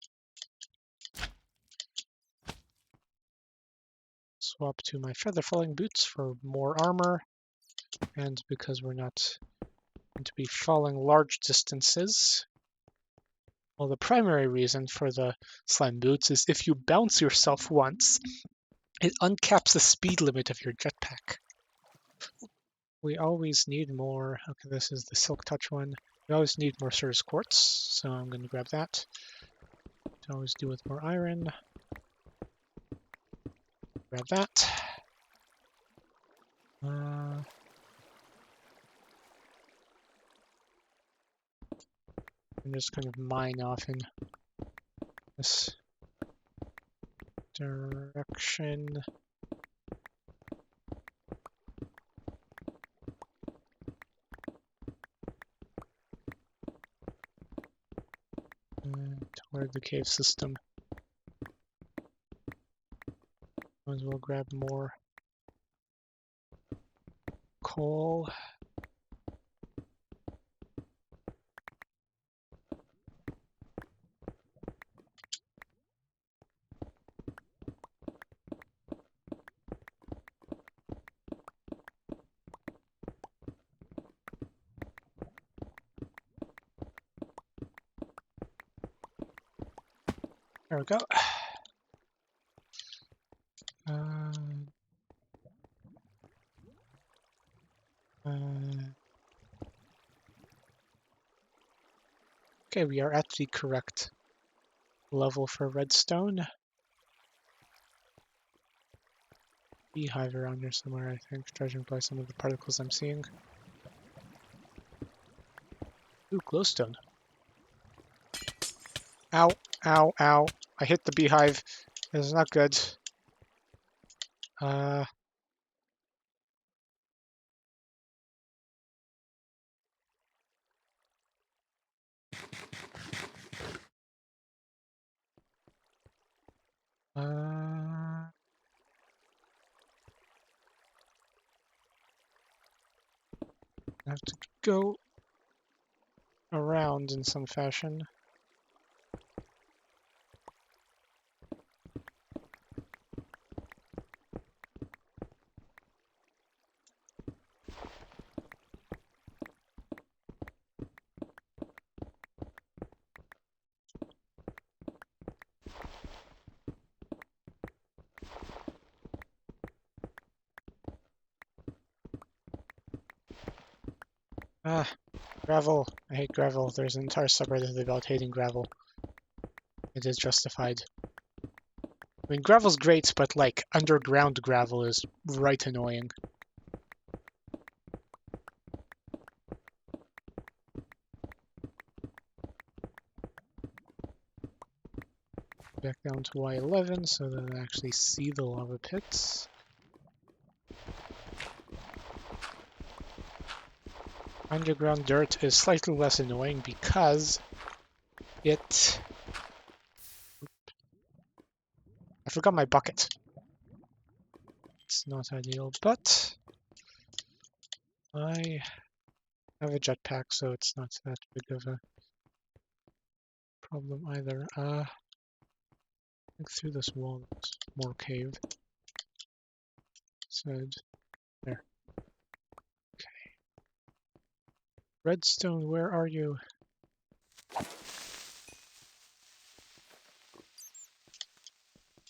Swap to my feather falling boots for more armor, and because we're not going to be falling large distances. Well, the primary reason for the slime boots is if you bounce yourself once, it uncaps the speed limit of your jetpack. We always need more. Okay, this is the silk touch one. We always need more Sur's quartz, so I'm going to grab that. To always do with more iron. Grab that. And just kind of mine off in this direction. Toward the cave system. Might as well grab more coal. There we go. Okay, we are at the correct level for redstone. Beehive around here somewhere, I think, judging by some of the particles I'm seeing. Ooh, glowstone. Ow, ow, ow. I hit the beehive. It's not good. Uh, I have to go around in some fashion. Ah, gravel. I hate gravel. There's an entire subreddit about hating gravel. It is justified. I mean, gravel's great, but like underground gravel is right annoying. Back down to Y11 so that I actually see the lava pits. Underground dirt is slightly less annoying because it... I forgot my bucket. It's not ideal, but I have a jetpack, so it's not that big of a problem either. Look through this wall, there's more cave. Side there. Okay. Redstone, where are you?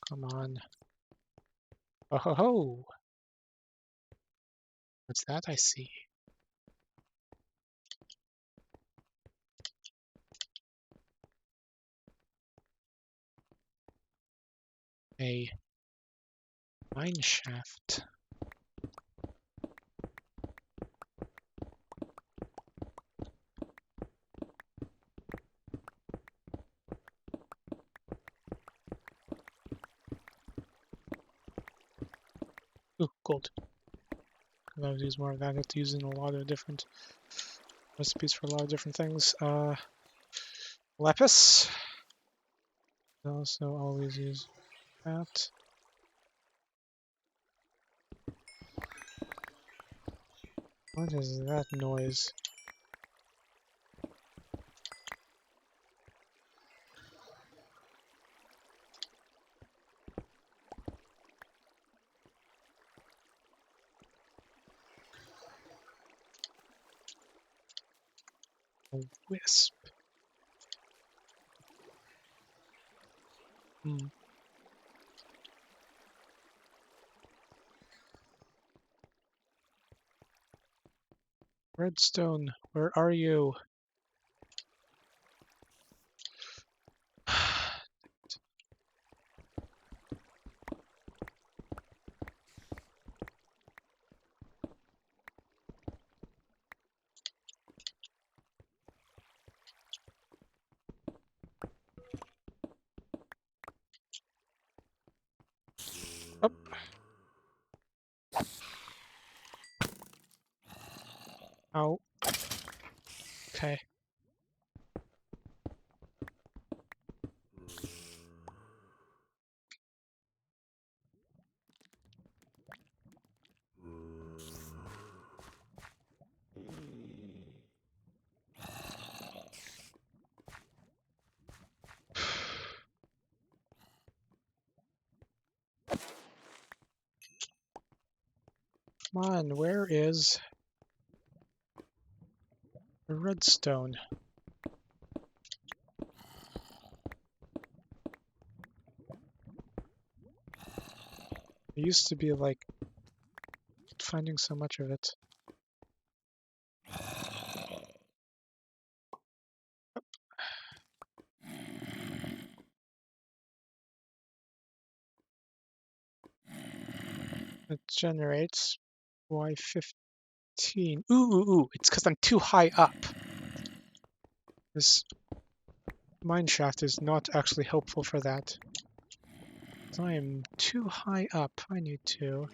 Come on. Oh ho ho! What's that I see? A mine shaft. Ooh, gold. I would use more of that. I have to use in a lot of different recipes for a lot of different things. Lapis. Also always use that. What is that noise? A wisp. Hmm. Redstone, where are you? Oh. Oh. Okay. Come on, where is the redstone? I used to be like finding so much of it. It generates Y15. Ooh, ooh, ooh. It's because I'm too high up. This mine shaft is not actually helpful for that. I am too high up. I need to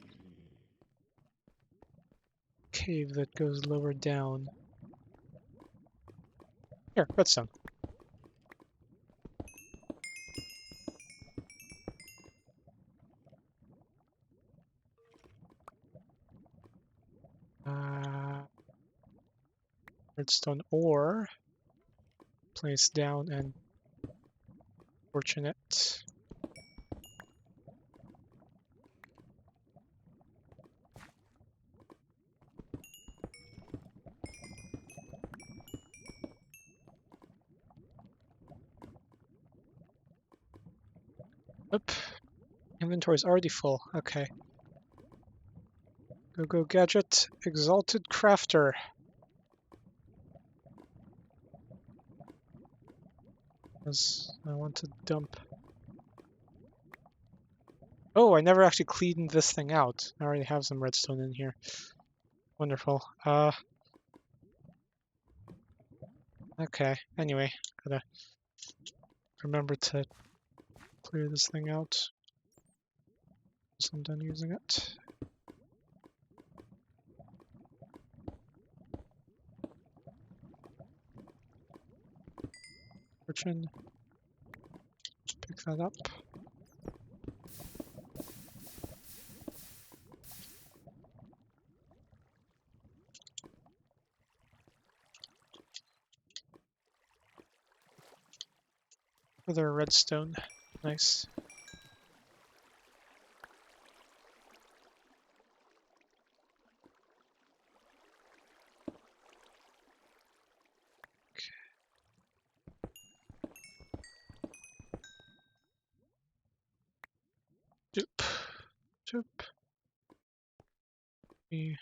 cave that goes lower down. Here, redstone. Redstone ore. Place down and fortunate. Oop. Inventory's already full. Okay. Go, go, gadget. Exalted crafter. Because I want to dump Oh, I never actually cleaned this thing out. I already have some redstone in here. Wonderful. Okay. Anyway, gotta remember to clear this thing out once I'm done using it. Fortune. Pick that up. Further redstone. Nice. Doop. Doop. Be.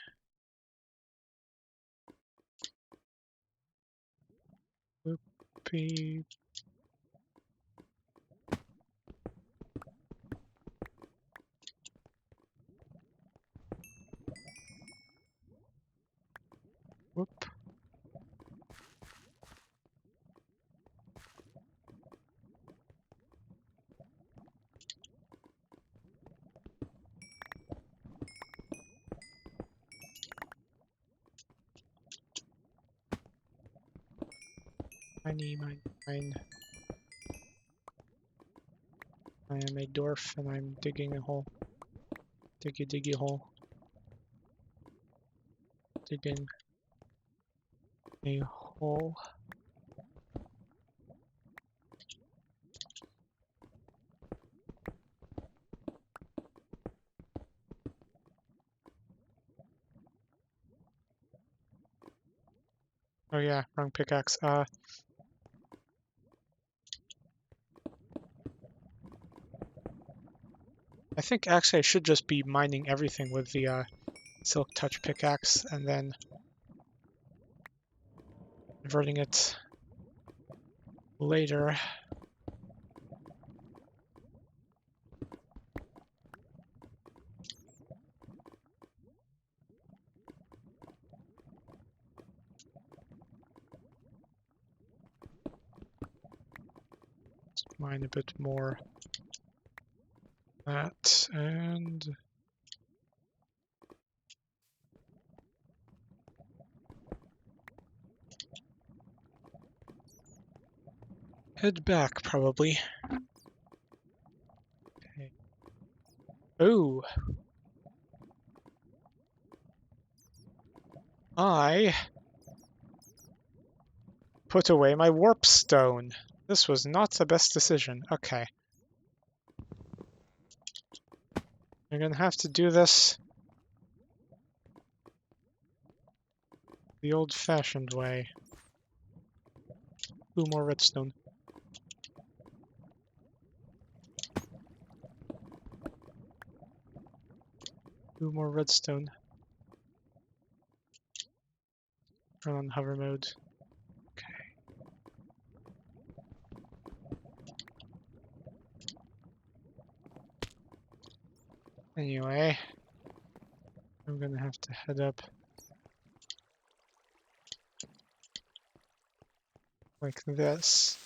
Whoopie. Whoop. Mine, mine, mine. I am a dwarf and I'm digging a hole. Diggy, diggy hole. Digging a hole. Oh yeah, wrong pickaxe. I think actually I should just be mining everything with the Silk Touch pickaxe and then converting it later. Let's mine a bit more. That and head back probably. Okay. Oh, I put away my warp stone. This was not the best decision. Okay. You're gonna have to do this the old-fashioned way. Ooh, more redstone. Ooh, more redstone. Run on hover mode. Okay. Anyway, I'm gonna have to head up like this.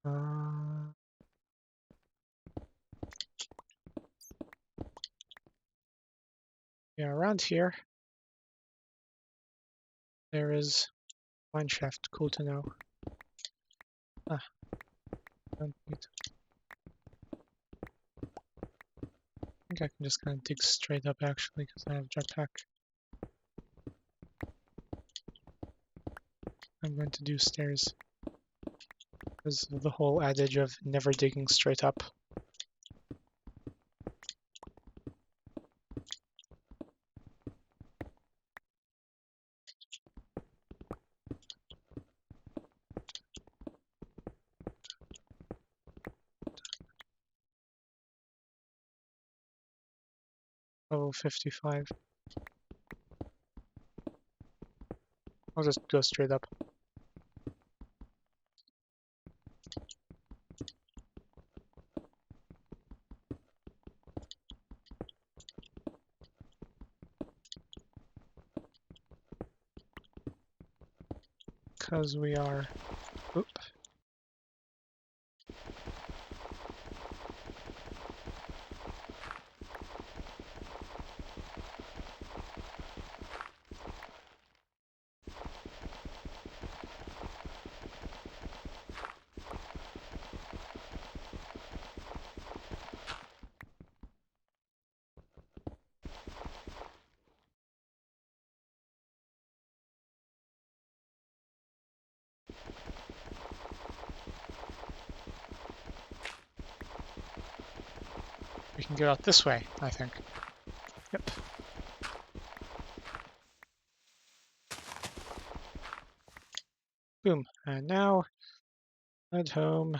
Uh, yeah, around here there is mineshaft. Cool to know. Ah, don't need. I think I can just kind of dig straight up actually because I have jetpack. I'm going to do stairs because of the whole adage of never digging straight up. Level 55. I'll just go straight up. Because we are... Oop. We can get out this way, I think. Yep. Boom. And now, head home.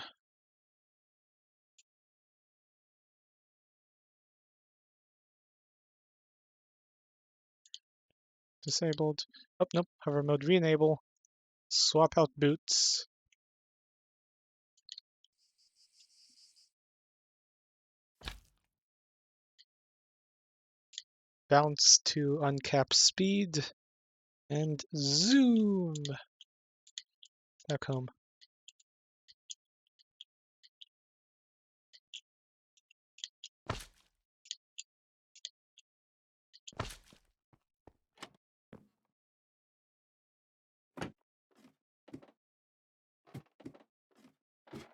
Disabled. Oh, nope. Hover mode re-enable. Swap out boots. Bounce to uncapped speed. And zoom! Back home.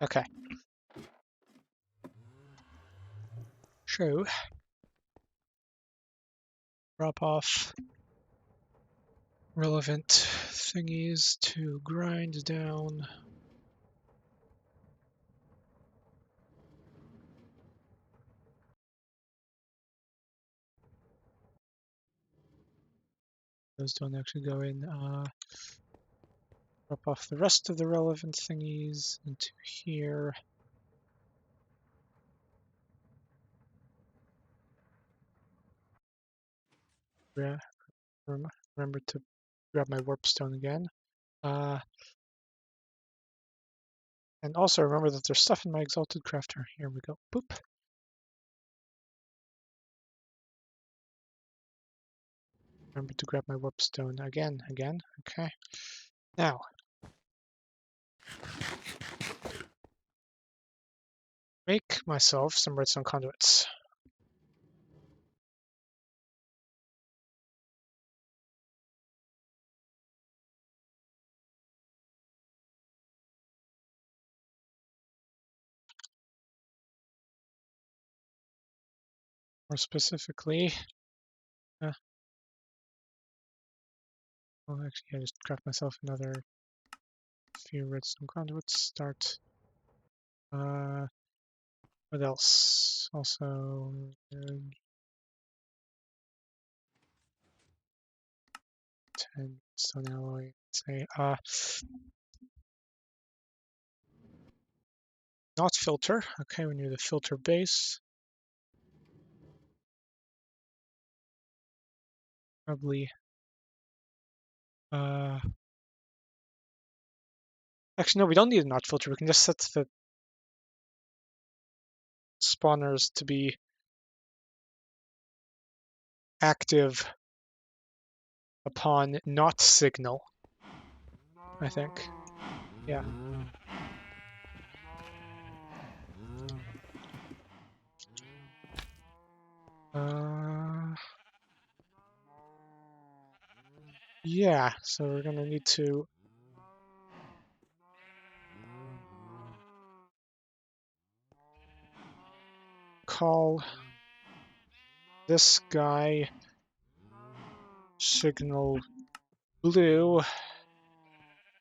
Okay. So, drop off relevant thingies to grind down. Those don't actually go in. Drop off the rest of the relevant thingies into here. Yeah, remember to grab my warp stone again. And also remember that there's stuff in my exalted crafter. Here we go. Boop. Remember to grab my warp stone again. Okay. Now. Make myself some redstone conduits. More specifically, well, actually, I just craft myself another few redstone conduits. Start. What else? Also, 10 stone alloy. Say, not filter. Okay, we need a filter base. Probably. Actually, no, we don't need a not filter. We can just set the spawners to be active upon not signal, I think. Yeah. Yeah, so we're gonna need to call this guy signal blue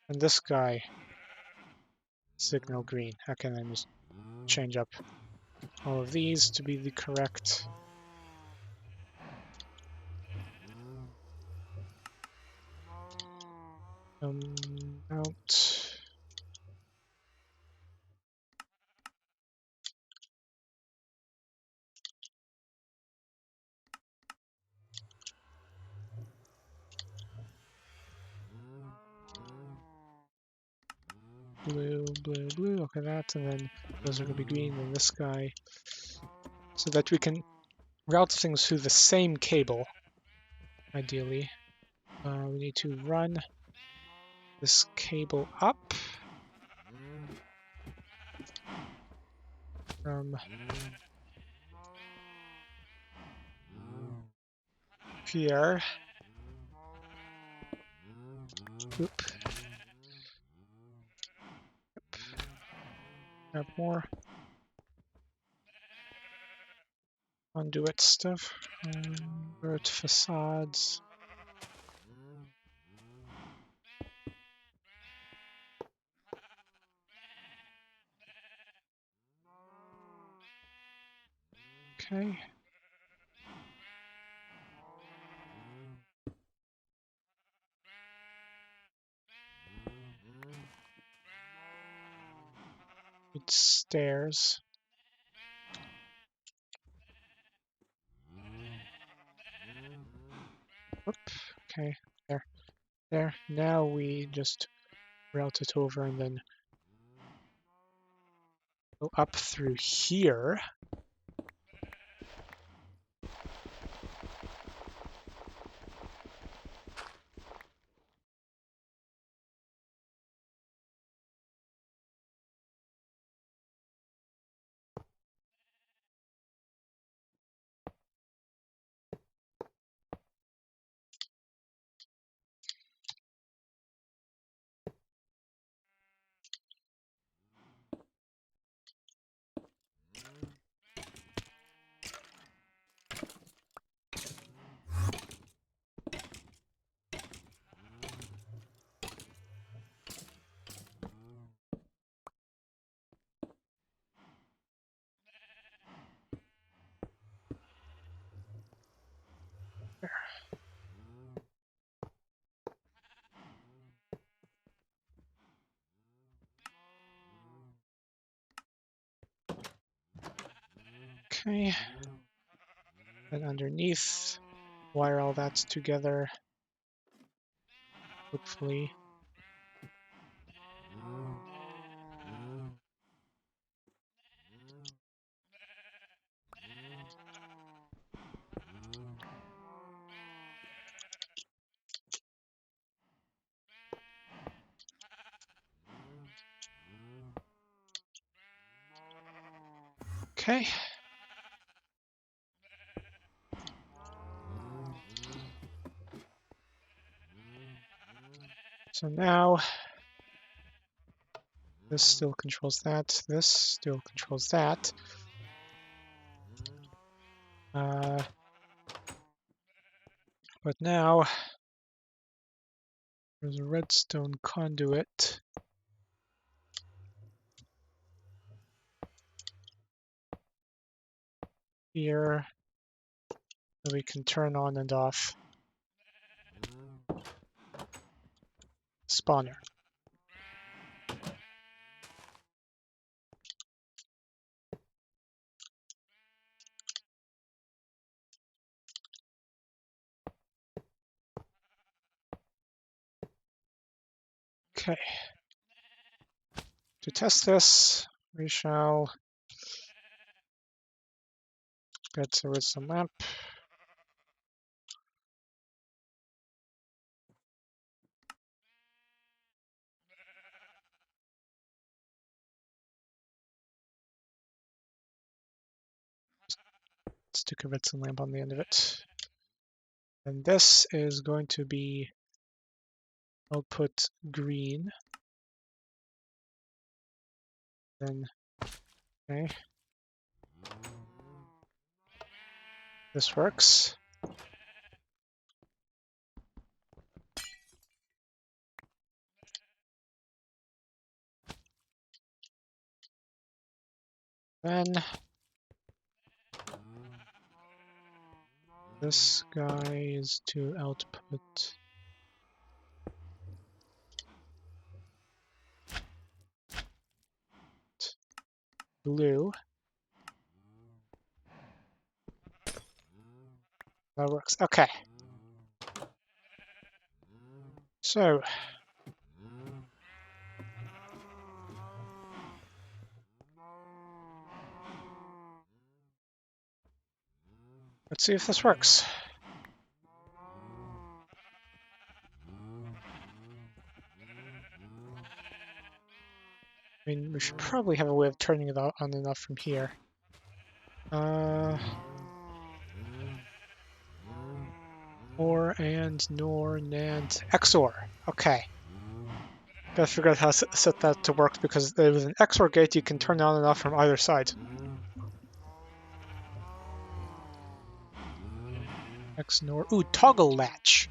and this guy signal green. How can I just change up all of these to be the correct out. blue, blue, blue. Okay, that, and then those are going to be green, and this guy, so that we can route things through the same cable, ideally. We need to run this cable up from here. Oop. Have more conduit stuff. Convert facades. Okay. It's stairs. Oop. Okay. There. There. Now we just route it over and then go up through here. Okay. And underneath, wire all that together. Hopefully. Okay. So now this still controls that. This still controls that. But now there's a redstone conduit here that we can turn on and off spawner. Okay. To test this, we shall get a redstone lamp. Stick a redstone lamp on the end of it. And this is going to be output green. Then, okay. This works. Then this guy is to output blue. That works. Okay. So Let's see if this works. I mean, we should probably have a way of turning it on and off from here. Or, and, nor, nand, XOR. Okay. Gotta figure out how to set that to work because with an XOR gate you can turn on and off from either side. X nor. Ooh, toggle latch.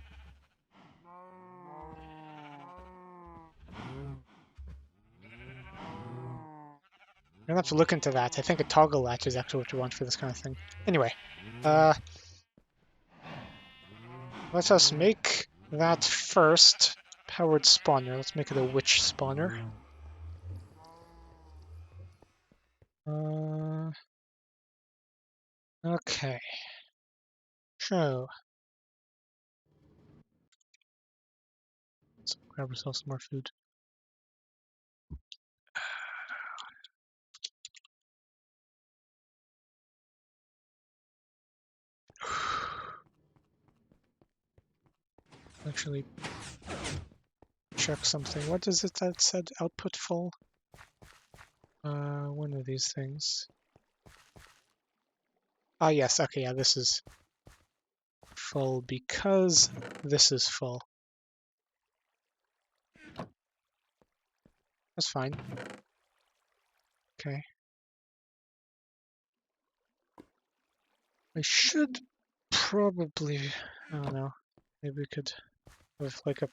I'm gonna have to look into that. I think a toggle latch is actually what you want for this kind of thing. Anyway, let us make that first powered spawner. Let's make it a witch spawner. Okay. So, let's grab ourselves some more food. Actually, check something. What is it that said output full? One of these things. Ah, yes. Okay, yeah, this is full because this is full. That's fine. Okay. I should probably, I don't know, maybe we could have like a,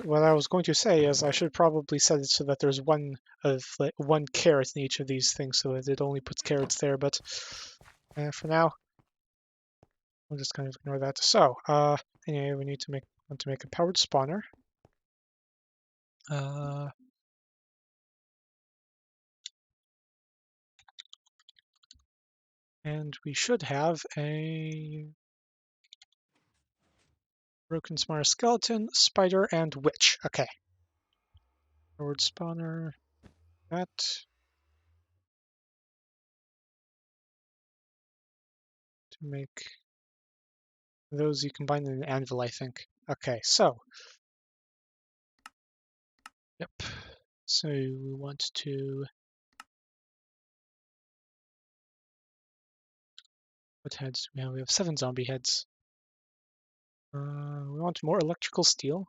what I was going to say is I should probably set it so that there's one carrot in each of these things so that it only puts carrots there, but for now, we'll just kind of ignore that. So, anyway, we need to want to make a powered spawner. And we should have a broken spawner skeleton, spider, and witch. Okay. Powered spawner. That. To make those you combine in an anvil, I think. Okay, so. Yep. So we want to. What heads do we have? We have 7 zombie heads. We want more electrical steel.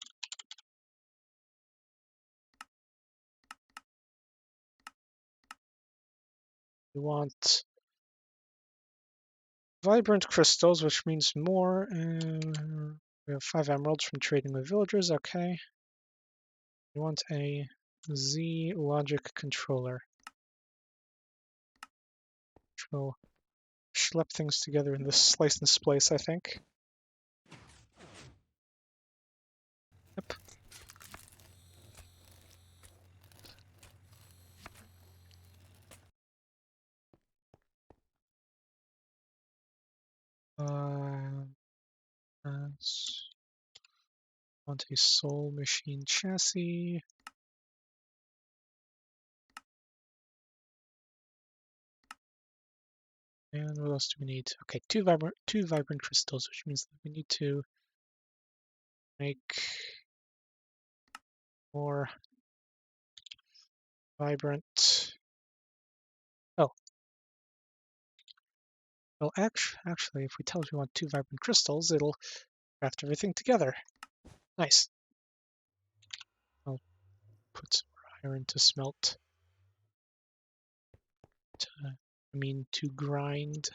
We want vibrant crystals, which means more. We have 5 emeralds from trading with villagers. Okay. We want a Z logic controller, which will schlep things together in this slice and splice, I think. Yep. Want a soul machine chassis. And what else do we need? Okay, two vibrant crystals, which means that we need to make more vibrant. Oh, well, actually, if we tell it we want 2 vibrant crystals, it'll craft everything together. Nice. I'll put some more iron to smelt. To grind.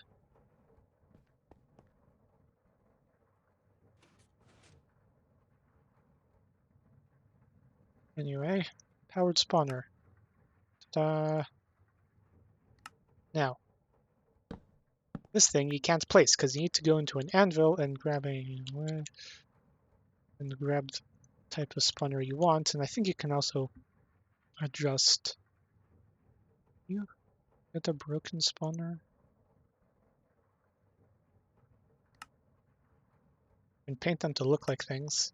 Anyway, powered spawner. Ta-da! Now, this thing you can't place because you need to go into an anvil and grab the type of spawner you want, and I think you can also adjust. You get a broken spawner and paint them to look like things.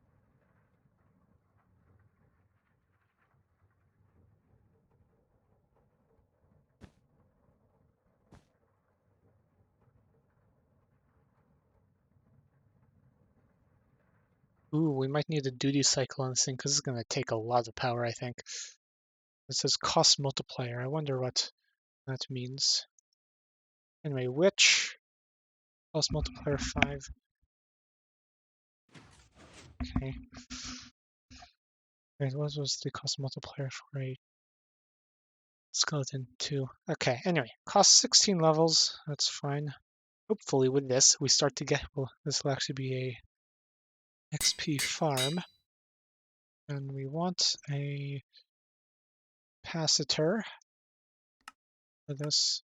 Ooh, we might need a duty cycle on this thing because it's going to take a lot of power, I think. It says cost multiplier. I wonder what that means. Anyway, which cost multiplier 5. Okay. Wait, what was the cost multiplier for a skeleton 2? Okay, anyway, cost 16 levels. That's fine. Hopefully with this, we start to get, well, this will actually be a XP farm. And we want a capacitor for this,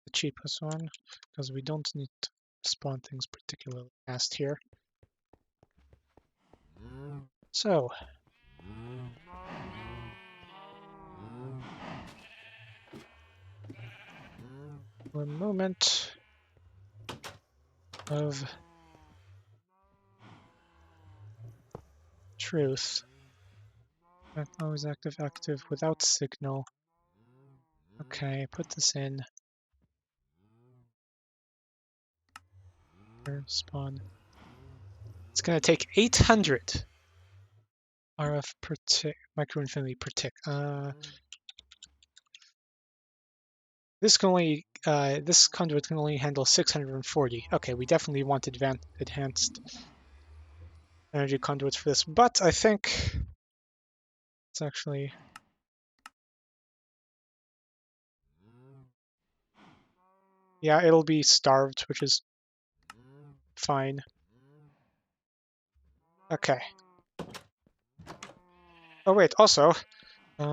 the cheapest one, because we don't need to spawn things particularly fast here. So, a moment of truth. Always active, active, without signal. Okay, put this in. Spawn. It's gonna take 800 RF per tick, micro infinity per tick. This can only, this conduit can only handle 640. Okay, we definitely want enhanced energy conduits for this, but I think it's actually, yeah, it'll be starved, which is fine. Okay. Oh wait, also, we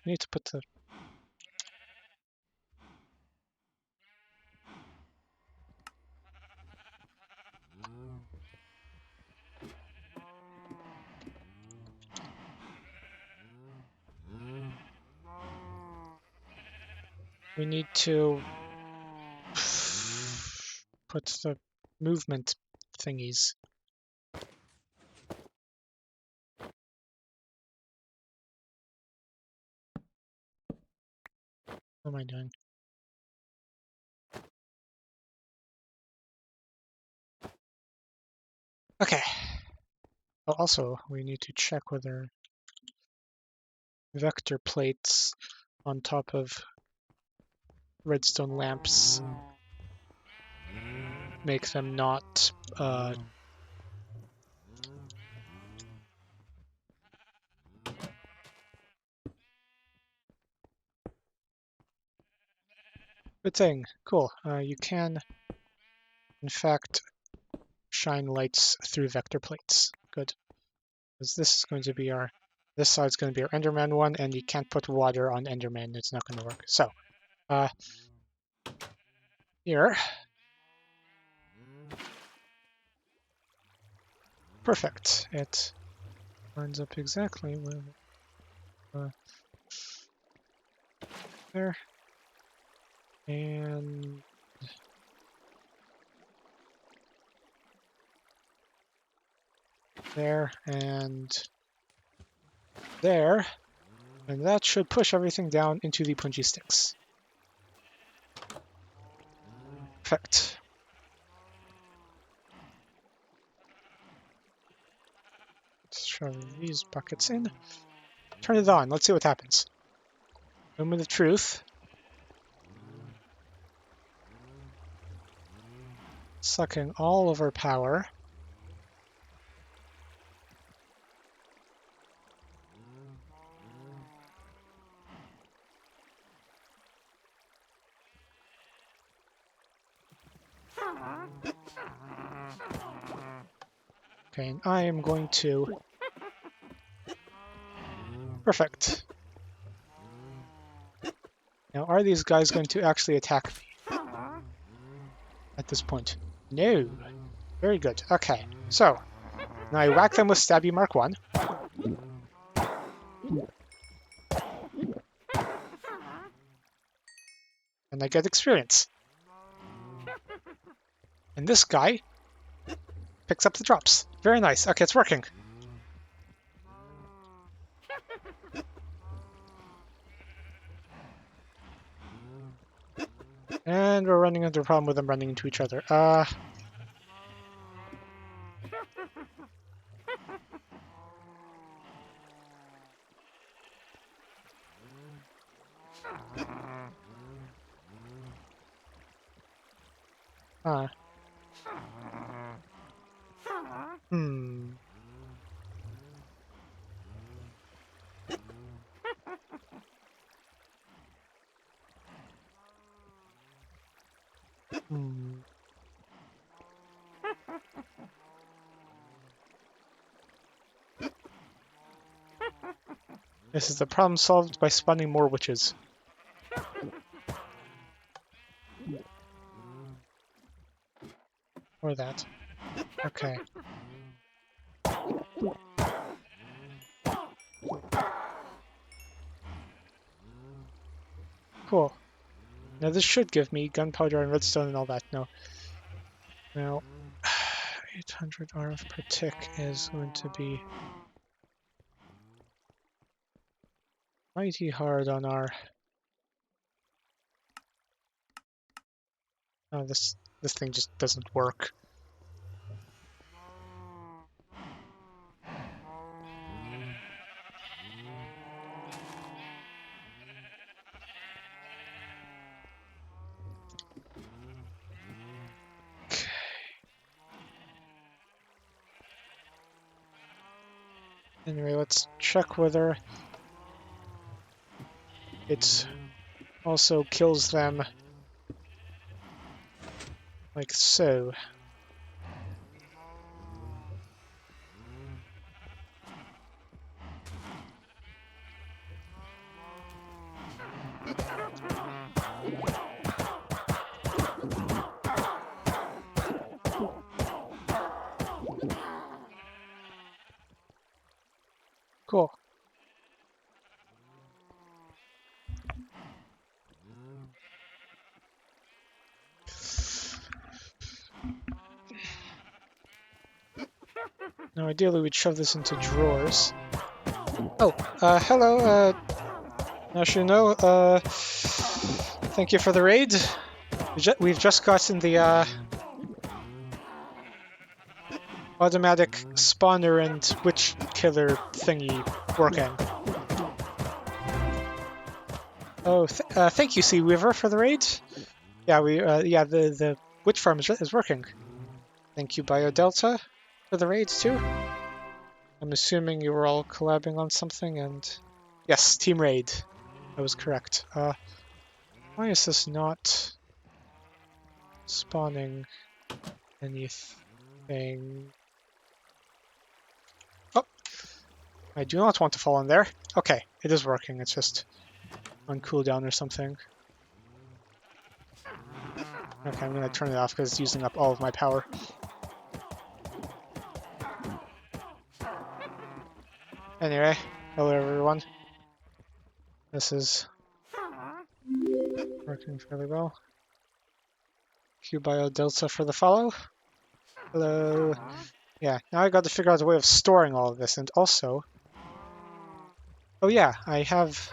need to put the, we need to put the movement thingies. What am I doing? Okay. Well, also, we need to check whether vector plates on top of redstone lamps make them not good thing. Cool. You can, in fact, shine lights through vector plates. Good. Because this is going to be our, this side's going to be our Enderman one, and you can't put water on Enderman. It's not going to work. So, here. Perfect. It lines up exactly with there. And there, and there. And that should push everything down into the punchy sticks. Perfect. Let's shove these buckets in. Turn it on. Let's see what happens. Moment of truth. Sucking all of our power. Okay, and I am going to... Perfect. Now, are these guys going to actually attack me at this point? No. Very good. Okay, so now I whack them with Stabby Mark 1. And I get experience. And this guy picks up the drops. Very nice. Okay, it's working. And we're running into a problem with them running into each other. Huh. Hmm. Hmm. This is the problem solved by spawning more witches. Or that. Okay. Cool. Now this should give me gunpowder and redstone and all that. No. Now, 800 RF per tick is going to be mighty hard on our... Oh, this thing just doesn't work. Anyway, let's check whether it also kills them like so. Cool. Now ideally we'd shove this into drawers. Oh, hello, as you know, thank you for the raid. We've just gotten the, automatic spawner and witch killer thingy working. Oh, thank you, Seaweaver, for the raid. Yeah, the witch farm is working. Thank you, BioDelta, for the raids too. I'm assuming you were all collabing on something, and yes, team raid. I was correct. Why is this not spawning anything? Oh, I do not want to fall in there. Okay, it is working. It's just on cooldown or something. Okay, I'm gonna turn it off because it's using up all of my power. Anyway, hello everyone. This is working fairly well. Q Bio Delta for the follow. Hello. Yeah, now I got to figure out a way of storing all of this, and also... Oh yeah, I have...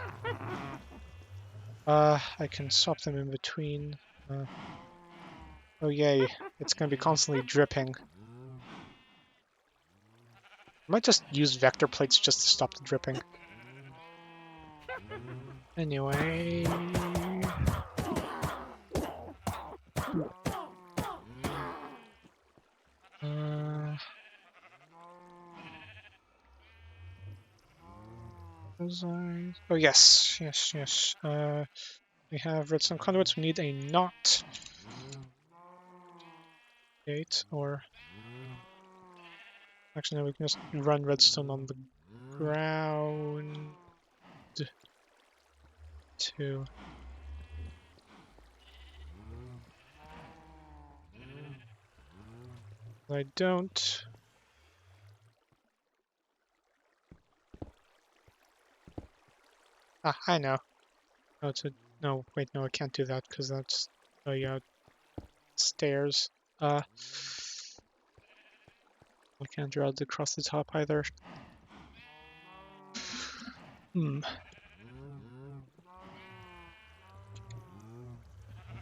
I can swap them in between. Oh yay, it's gonna be constantly dripping. I might just use vector plates just to stop the dripping. Anyway... Oh yes, yes, yes. We have redstone conduits. We need a not gate, or actually no, we can just run redstone on the ground too. I don't. Ah, I know. Oh, it's a no. Wait, no, I can't do that because that's oh yeah, stairs. I can't draw it across the top either. Hmm.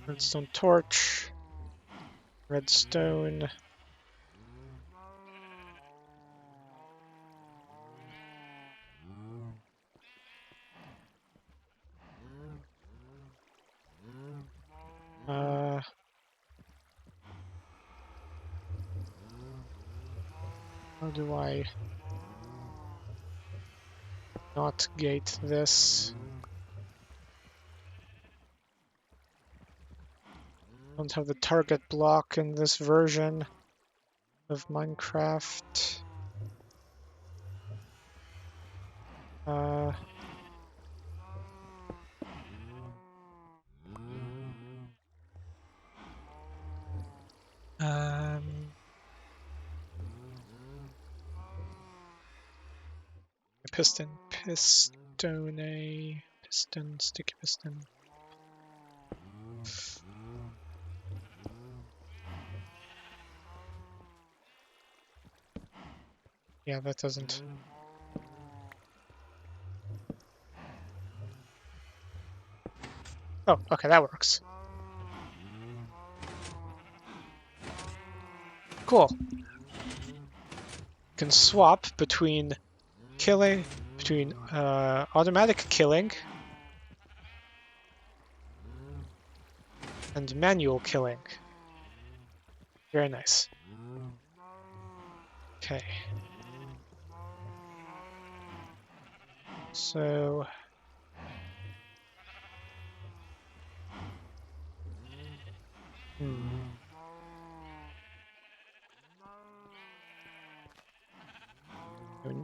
Redstone torch. Redstone. How do I not gate this? Don't have the target block in this version of Minecraft. Uh, um, piston, sticky piston. Yeah, that doesn't. Oh, okay, that works. Cool. Can swap between automatic killing and manual killing. Very nice. Okay. So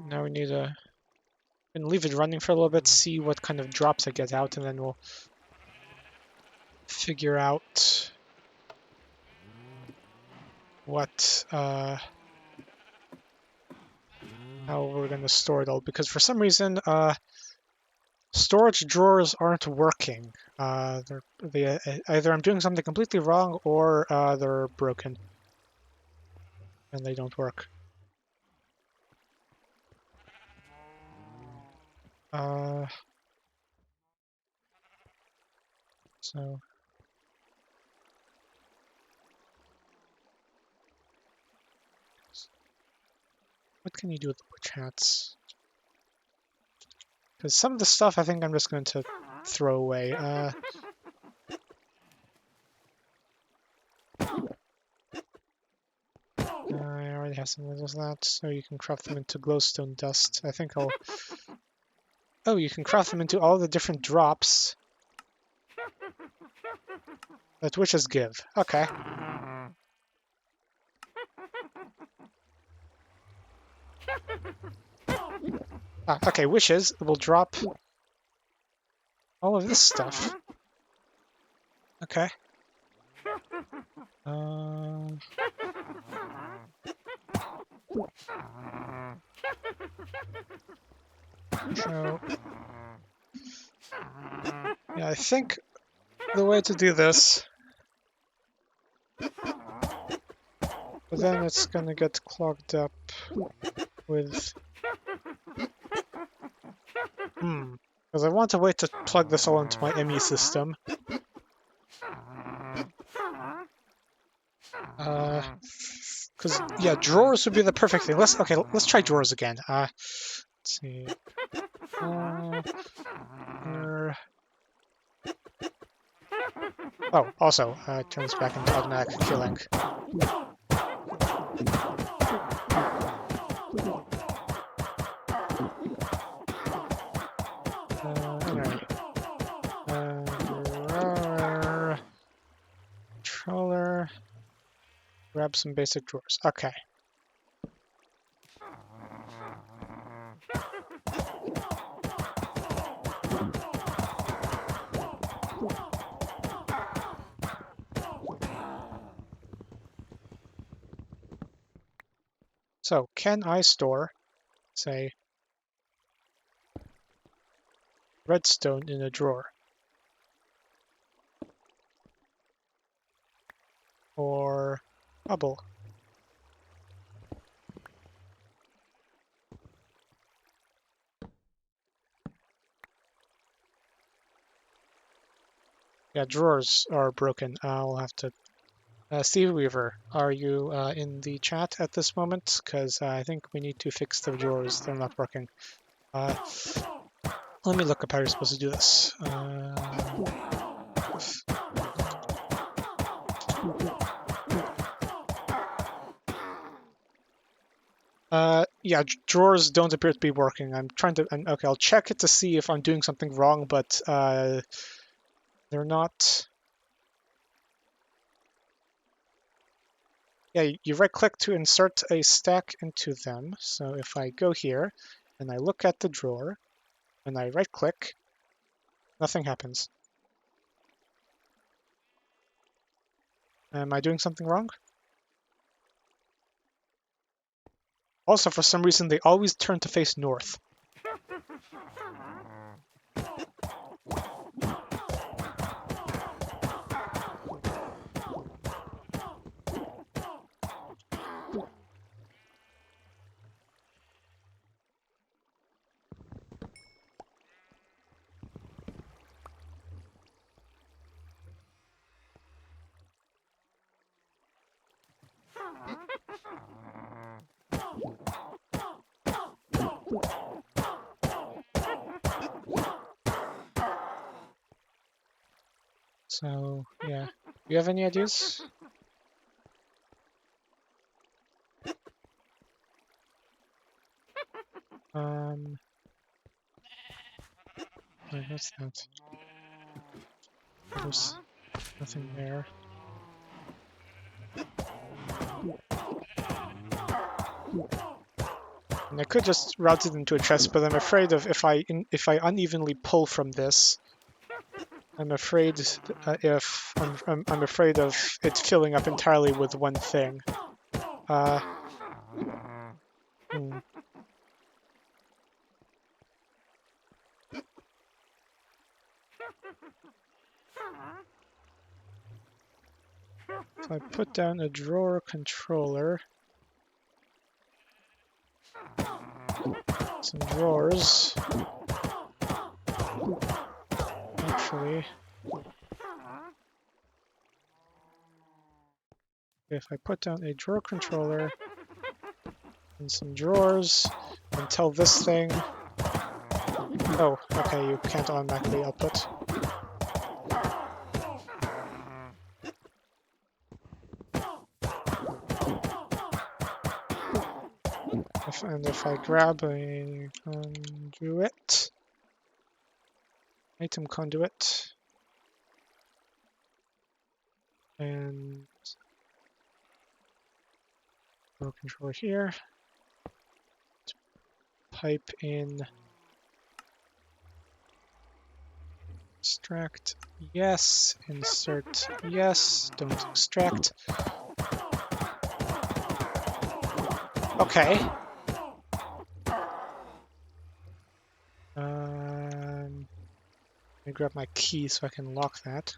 now we need to leave it running for a little bit, see what kind of drops I get out, and then we'll figure out what how we're going to store it all. Because for some reason, storage drawers aren't working. Either I'm doing something completely wrong or they're broken and they don't work. So what can you do with the witch hats? Because some of the stuff I think I'm just going to throw away. I already have some of that, so you can craft them into glowstone dust. I think I'll... Oh, you can craft them into all the different drops that witches give. Okay. Okay, witches will drop all of this stuff. Okay. So, yeah, I think the way to do this, but then it's gonna get clogged up with... Because I want a way to plug this all into my ME system. Because, yeah, drawers would be the perfect thing. Let's try drawers again. Let's see. Oh, also, turns back into automatic killing. Controller. Grab some basic drawers. Okay. So, can I store, say, redstone in a drawer? Or bubble? Yeah, drawers are broken. I'll have to... Seaweaver, are you in the chat at this moment? Because I think we need to fix the drawers. They're not working. Let me look up how you're supposed to do this. Yeah, drawers don't appear to be working. I'm trying to, okay, I'll check it to see if I'm doing something wrong, but they're not. Yeah, you right click to insert a stack into them. So if I go here and I look at the drawer and I right click, nothing happens. Am I doing something wrong? Also, for some reason, they always turn to face north. So, yeah. Do you have any ideas? Wait, what's that? There's nothing there. And I could just route it into a chest, but I'm afraid of if I unevenly pull from this, I'm afraid if I'm afraid of it filling up entirely with one thing. Uh, hmm. So I put down a drawer controller, some drawers. Actually, if I put down a drawer controller and some drawers and tell this thing, oh, okay, you can't automatically output. And if I grab a conduit, item conduit, and drawer controller here, pipe in extract, yes, insert, yes, don't extract. Okay. Let me grab my key so I can lock that.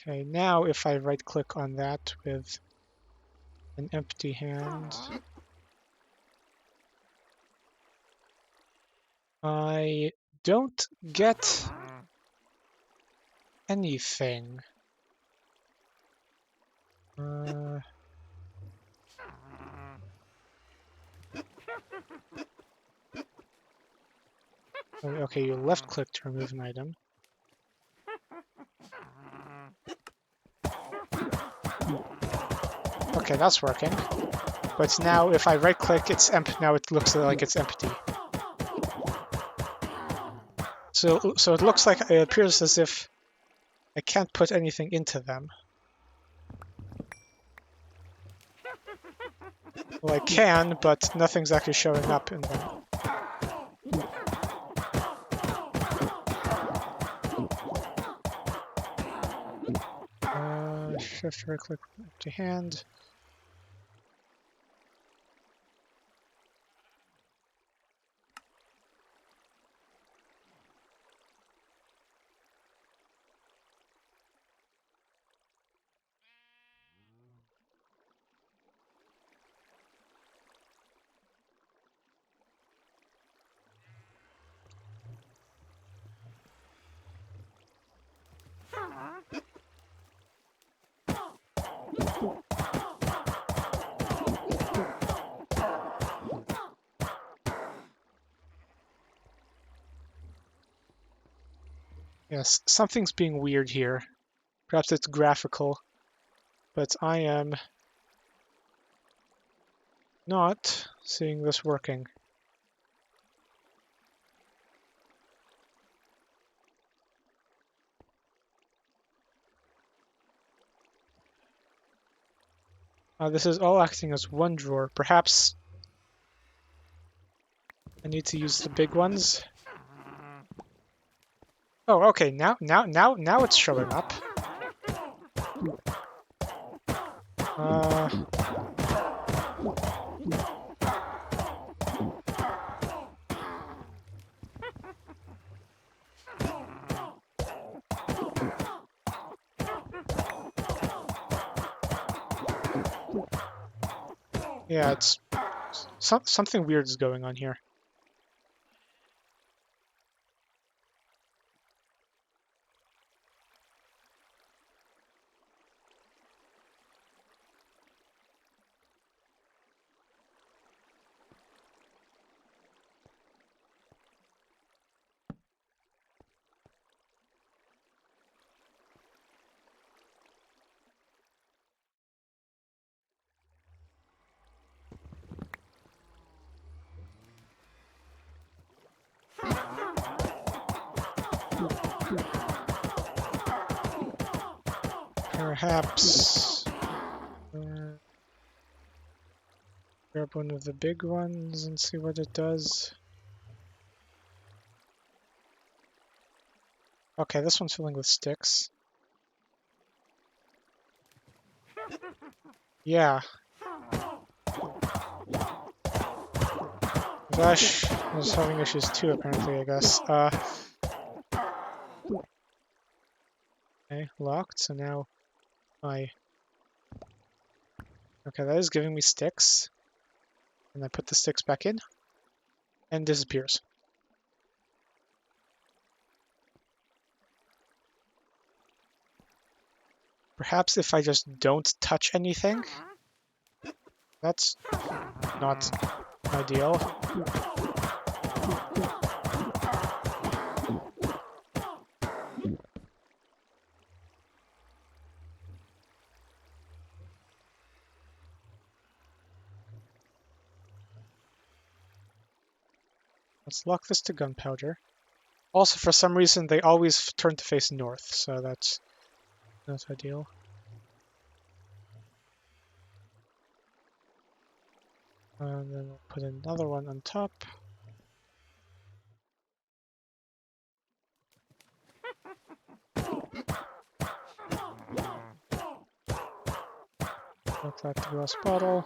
Okay, now if I right click on that with an empty hand, I don't get anything. Okay, you left click to remove an item. Okay, that's working. But now if I right click, it's empty. Now it looks like it's empty. So it looks like it appears as if I can't put anything into them. Well, I can, but nothing's actually showing up in them. Shift right click empty hand. Yes, something's being weird here. Perhaps it's graphical, but I am not seeing this working. This is all acting as one drawer. Perhaps I need to use the big ones. Oh, okay. Now it's showing up. Uh, yeah, it's something weird is going on here. Perhaps grab one of the big ones and see what it does. Okay, this one's filling with sticks. Yeah. Dash is having issues too, apparently, I guess. Okay, locked, so now I... Okay, that is giving me sticks. And I put the sticks back in, and disappears. Perhaps if I just don't touch anything? That's not ideal. Let's lock this to gunpowder. Also, for some reason, they always turn to face north, so that's not ideal. And then we'll put another one on top. Lock that to glass bottle.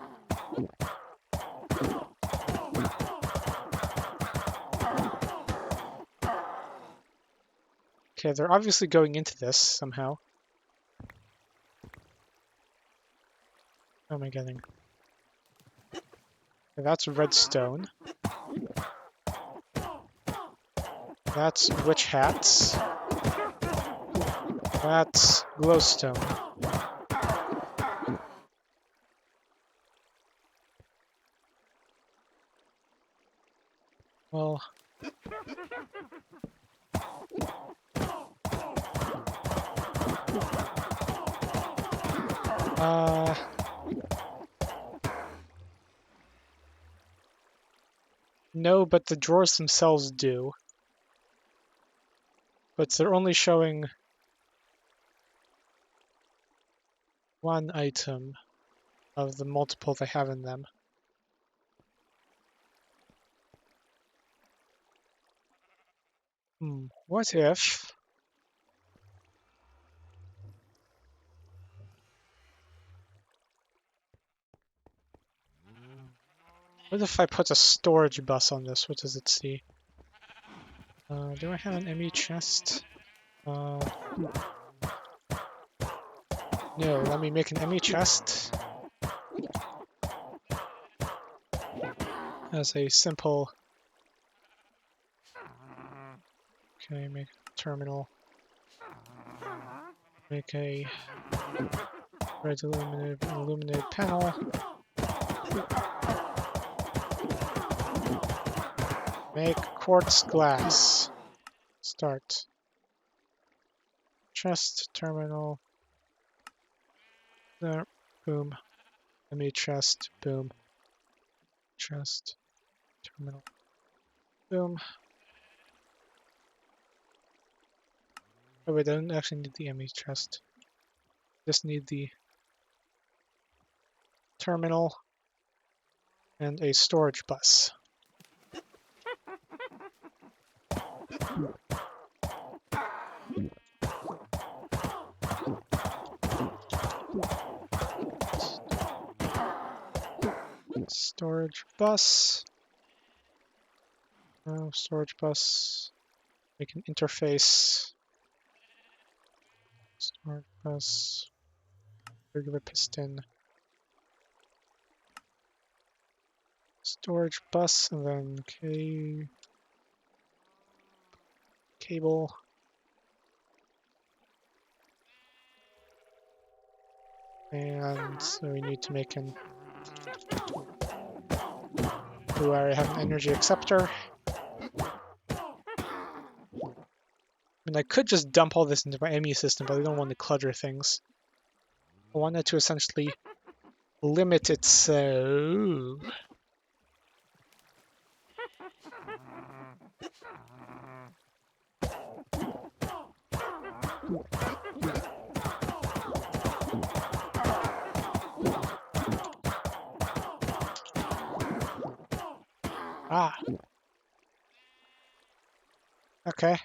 Okay, they're obviously going into this somehow. How am I getting? Okay, that's redstone. That's witch hats. That's glowstone. Well... No, but the drawers themselves do. But they're only showing one item of the multiple they have in them. What if... What if I put a storage bus on this? What does it see? Do I have an ME chest? No, let me make an ME chest as a simple... Okay, make a terminal. Make a red illuminated panel. Make quartz glass. Start. chest, terminal, there, boom, enemy chest, boom, chest, terminal, boom. Oh wait, I don't actually need the enemy chest. Just need the terminal and a storage bus. Storage bus. Oh, storage bus. Make an interface. Storage bus. Regular piston. Storage bus, and then cable. And so we need to make an. Do I have an energy acceptor? I mean, I could just dump all this into my ME system, but I don't want to clutter things. I wanted to essentially limit it so... Ah. Okay.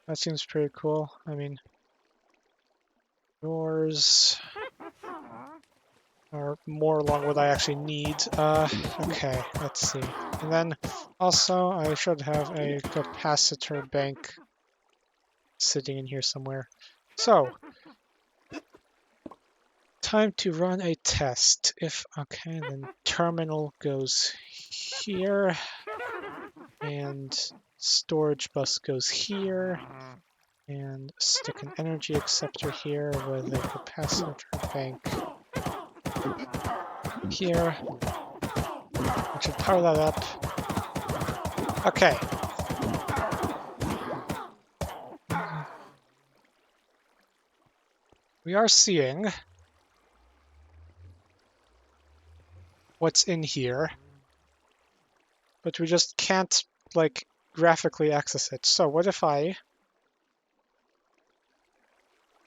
That seems pretty cool. I mean, doors are more along what I actually need. Okay, let's see. And then also I should have a capacitor bank sitting in here somewhere. So, time to run a test. Okay, then terminal goes here, and storage bus goes here, and stick an energy acceptor here with a capacitor bank here. I should power that up. Okay. We are seeing what's in here, but we just can't, like, graphically access it. So what if I...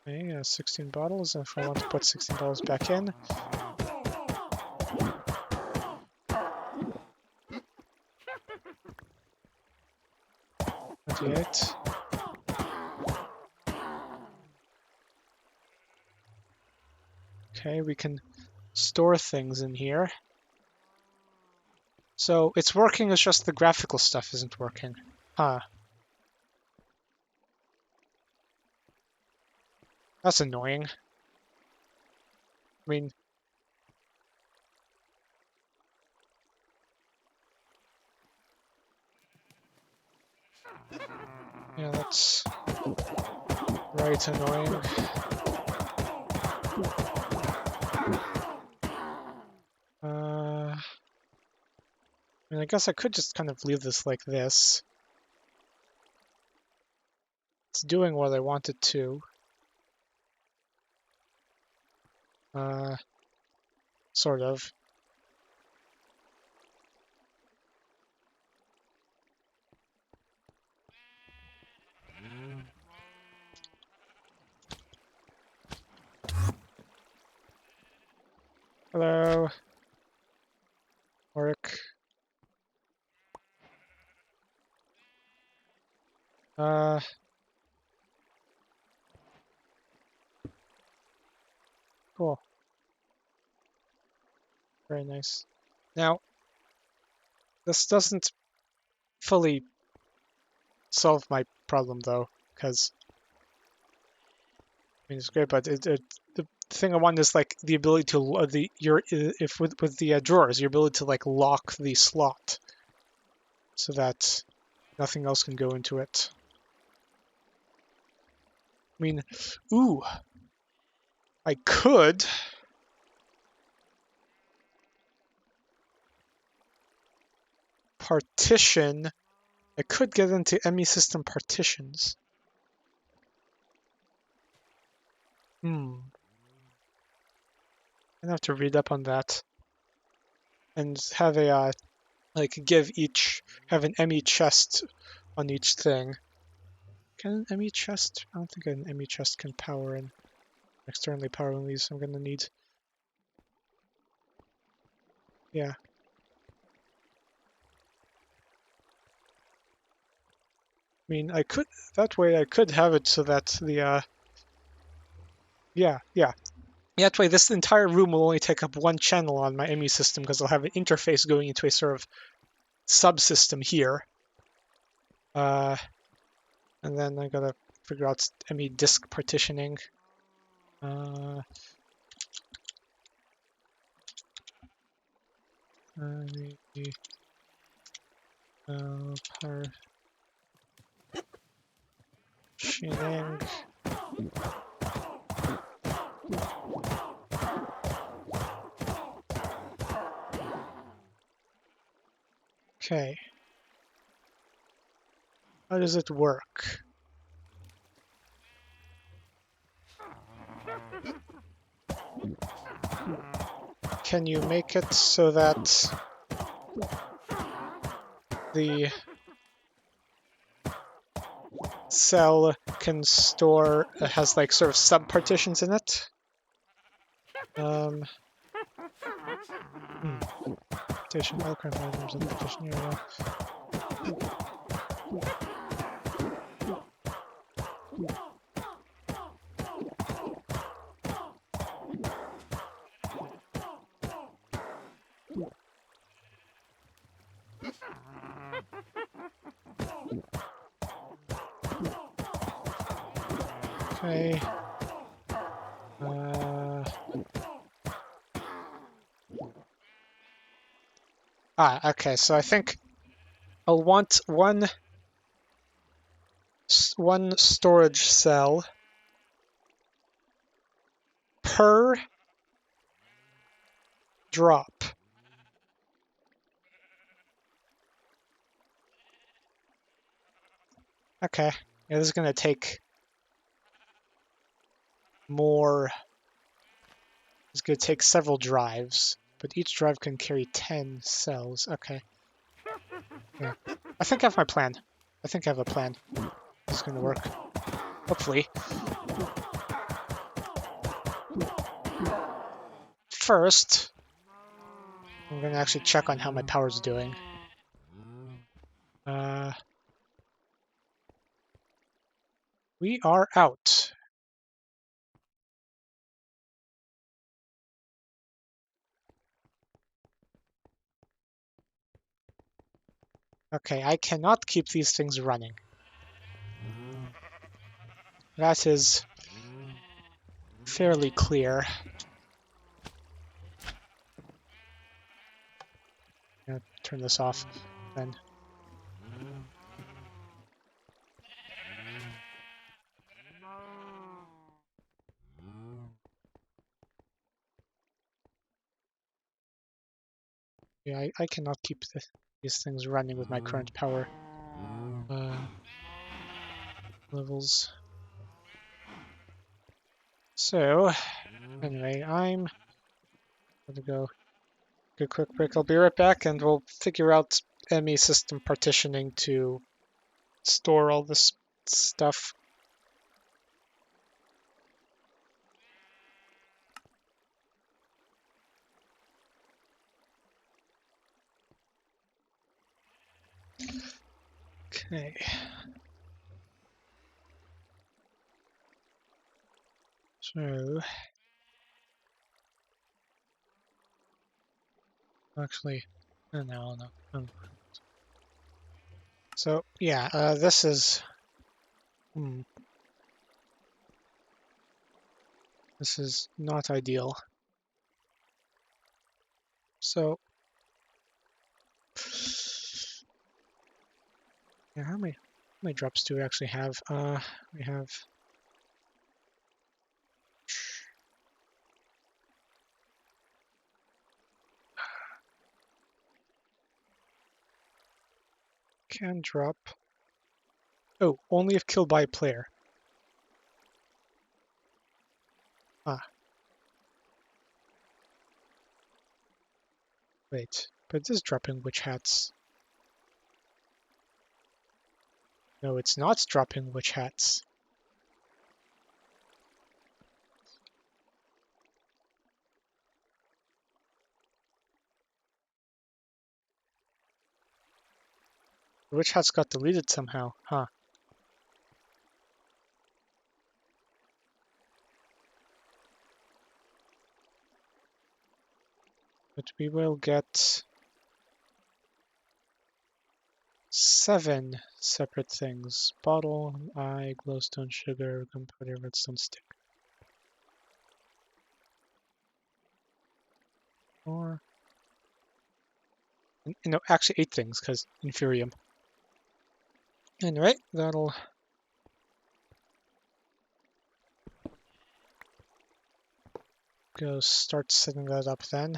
Okay, 16 bottles, and if I want to put 16 bottles back in. 28. Okay, we can store things in here. So it's working, it's just the graphical stuff isn't working. Huh. That's annoying. I mean... Yeah, that's right annoying. I mean, I guess I could just kind of leave this like this. It's doing what I want it to. Sort of. Hello. Work. Cool. Very nice. Now, this doesn't fully solve my problem though, because I mean it's great, but the thing I want is like the ability to if with the drawers, your ability to like lock the slot so that nothing else can go into it. I mean, ooh, I could partition I could get into ME system partitions. I'd have to read up on that and have a like have an ME chest on each thing. Can an ME chest? I don't think an ME chest can power in externally powering these. So I'm gonna need. Yeah. I mean, I could that way I could have it so that the yeah. That way this entire room will only take up one channel on my ME system because I'll have an interface going into a sort of subsystem here. And then I gotta figure out ME disk partitioning. Partitioning. Okay. How does it work? Can you make it so that the cell can store, has like sort of sub-partitions in it? Partition, autocraft items in the partition area. Okay. Okay, so I think I'll want one storage cell per drop. Okay. Yeah, this is gonna take more. It's gonna take several drives, but each drive can carry 10 cells. Okay. Yeah. I think I have my plan. I think I have a plan. This is gonna work. Hopefully. First, I'm gonna actually check on how my power's doing. We are out. Okay, I cannot keep these things running. That is fairly clear. I'm gonna turn this off then. Yeah, I cannot keep these things running with my current power levels. So, anyway, I'm gonna go a quick break. I'll be right back and we'll figure out ME system partitioning to store all this stuff. Okay. So, actually, no. So, yeah, this is... This is not ideal. So, yeah, how many drops do we actually have? We have... Can drop. Oh, only if killed by a player. Ah, wait. But it is dropping witch hats. No, it's not dropping witch hats. The witch hats got deleted somehow, huh? But we will get 7 separate things. Bottle, eye, glowstone, sugar, gunpowder, redstone stick. Or... no, actually 8 things, because inferium. Anyway, that'll... go start setting that up then.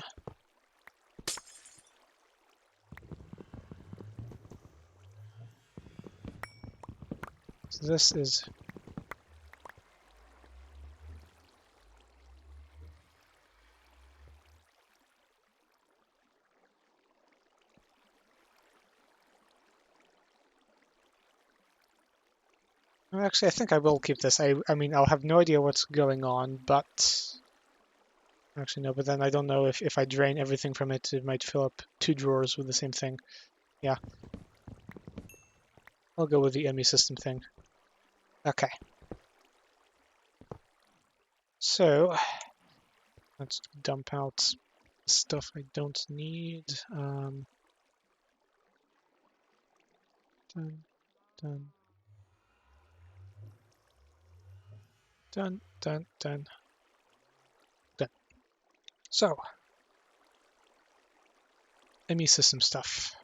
So this is... actually, I think I will keep this. I mean, I'll have no idea what's going on, but... actually, no, but then I don't know if I drain everything from it, it might fill up 2 drawers with the same thing. Yeah. I'll go with the ME system thing. Okay. So, let's dump out stuff I don't need. Done, done, done, done, done, done. So, ME system stuff.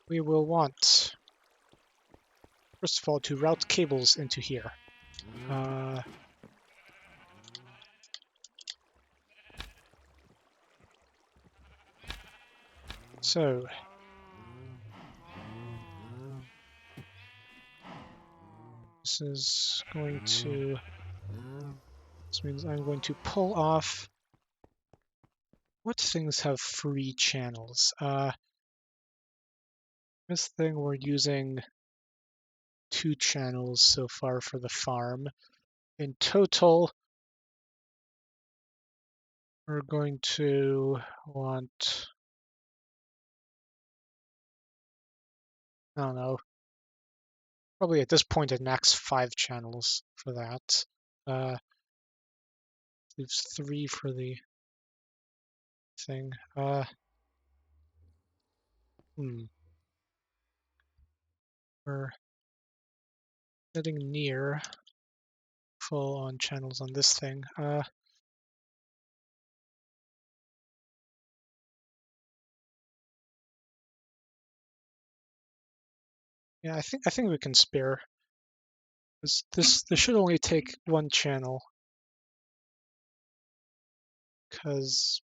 We will want, first of all, to route cables into here. So, this is going to, this means I'm going to pull off, what things have free channels? This thing we're using 2 channels so far for the farm. In total, we're going to want, I don't know, probably at this point at max 5 channels for that. Leaves 3 for the thing. We're getting near full on channels on this thing. Yeah, I think we can spare. This should only take 1 channel, because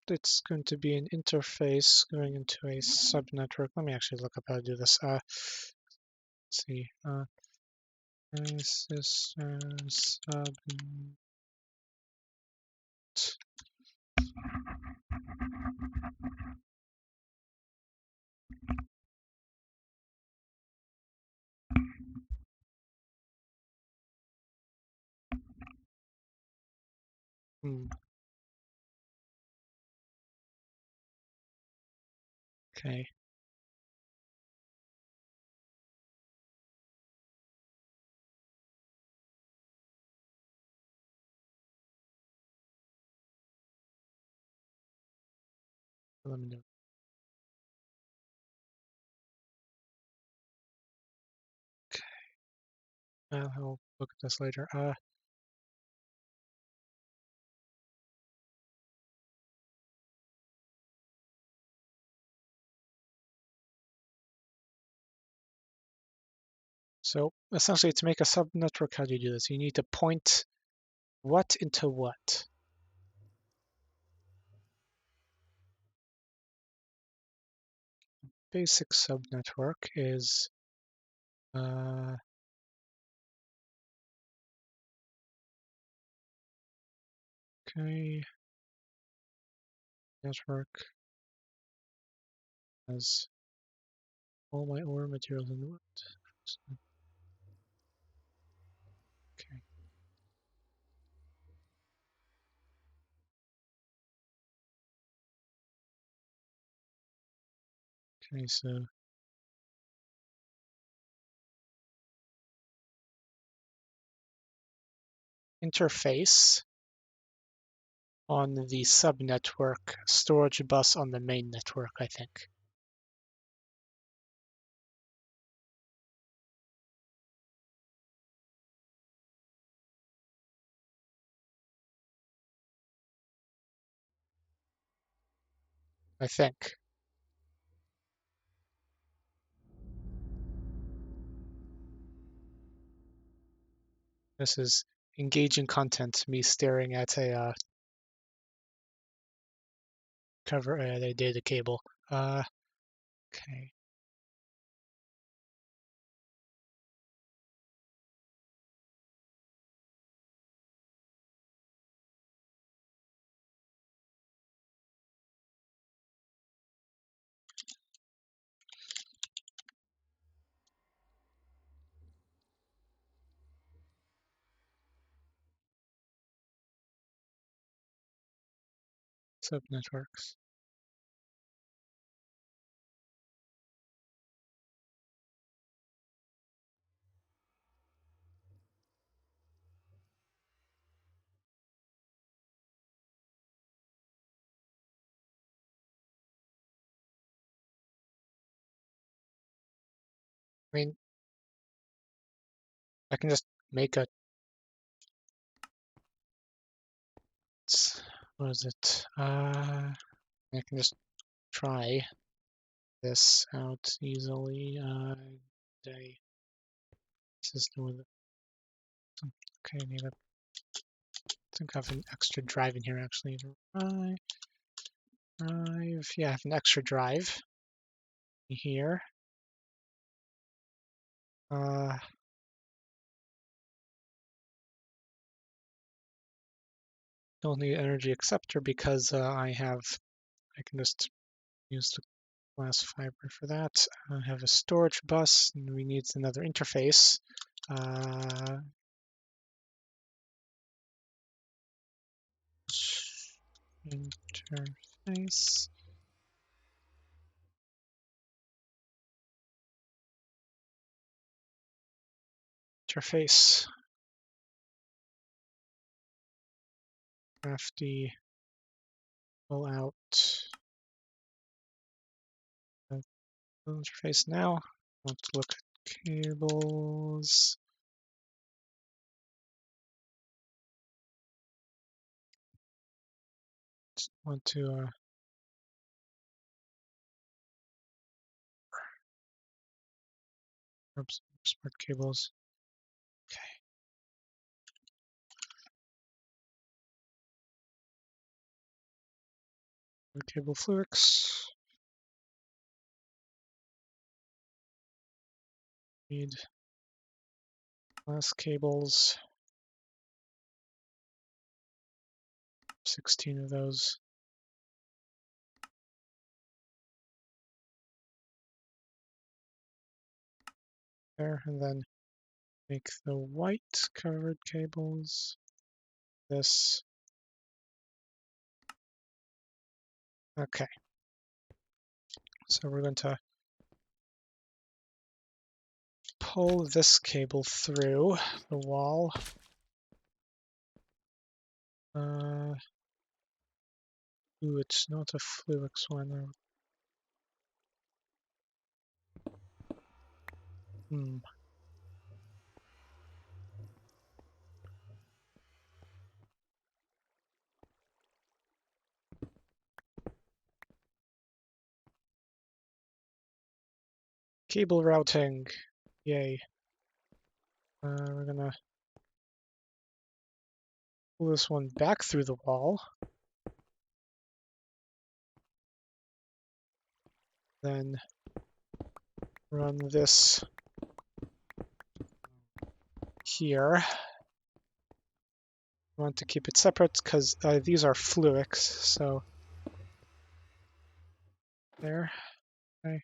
it's going to be an interface going into a subnetwork. Let me actually look up how to do this. Let's see. System sub. Okay. Let me know. Okay. I'll look at this later. So essentially, to make a subnetwork, how do you do this? You need to point what into what? basic subnetwork is okay, network has all my ore materials in wood. Okay. Okay, so interface on the subnetwork, storage bus on the main network, I think. I think. This is engaging content, me staring at a cover a data cable. Okay. Subnetworks. I mean, I can just make a, what is it? I can just try this out easily. Day system with, okay, I need a, I think I have an extra drive in here actually. Drive, yeah, I have an extra drive here. Don't need energy acceptor because I can just use the glass fiber for that. I have a storage bus, and we need another interface. Interface. Interface. Crafty. Pull out. Interface now. Want to look at cables. Just want to oops, smart cables. Cable flux. Need glass cables. 16 of those. There, and then make the white covered cables. This. Okay. So we're going to pull this cable through the wall. Ooh, it's not a Fluix one. Cable routing. Yay. We're gonna pull this one back through the wall. Then run this here. I want to keep it separate because these are fluics, so there. Okay.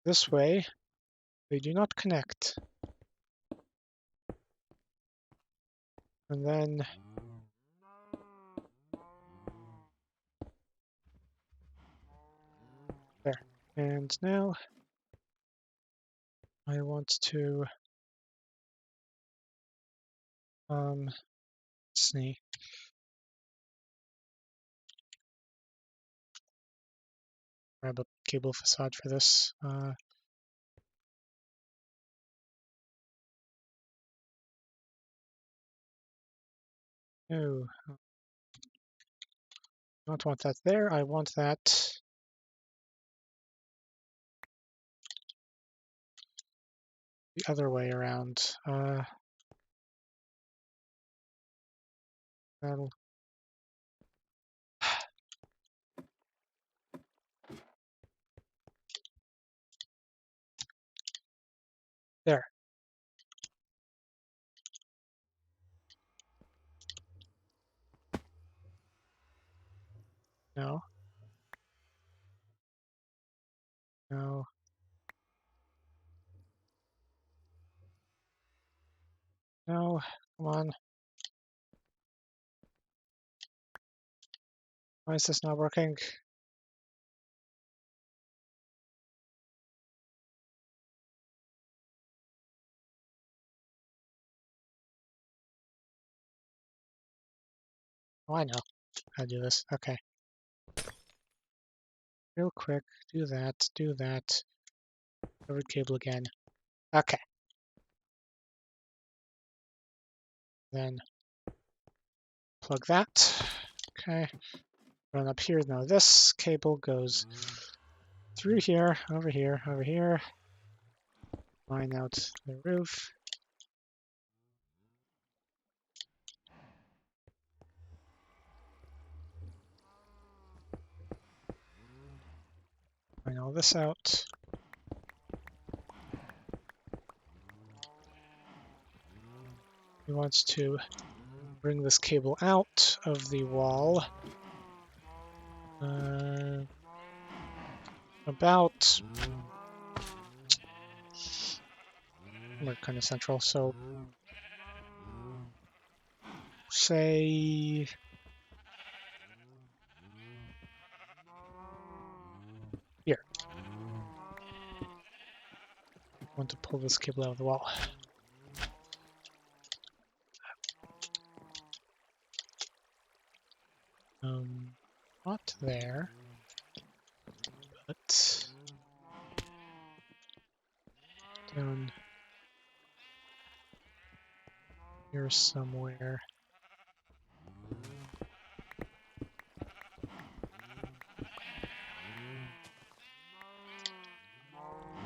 This way, they do not connect. And then there. And now I want to let's see. Grab a cable facade for this. No, I don't want that there. I want that the other way around. That'll there. No, no, no. Come on. Why is this not working? Oh, I know how to do this. Okay. Real quick, do that, do that. Covered cable again. Okay. Then plug that. Okay. Run up here. Now this cable goes through here, over here, over here. Line out the roof. Line all this out. He wants to bring this cable out of the wall. About we're kind of central, so say here. I want to pull this cable out of the wall. Not there, but down here somewhere.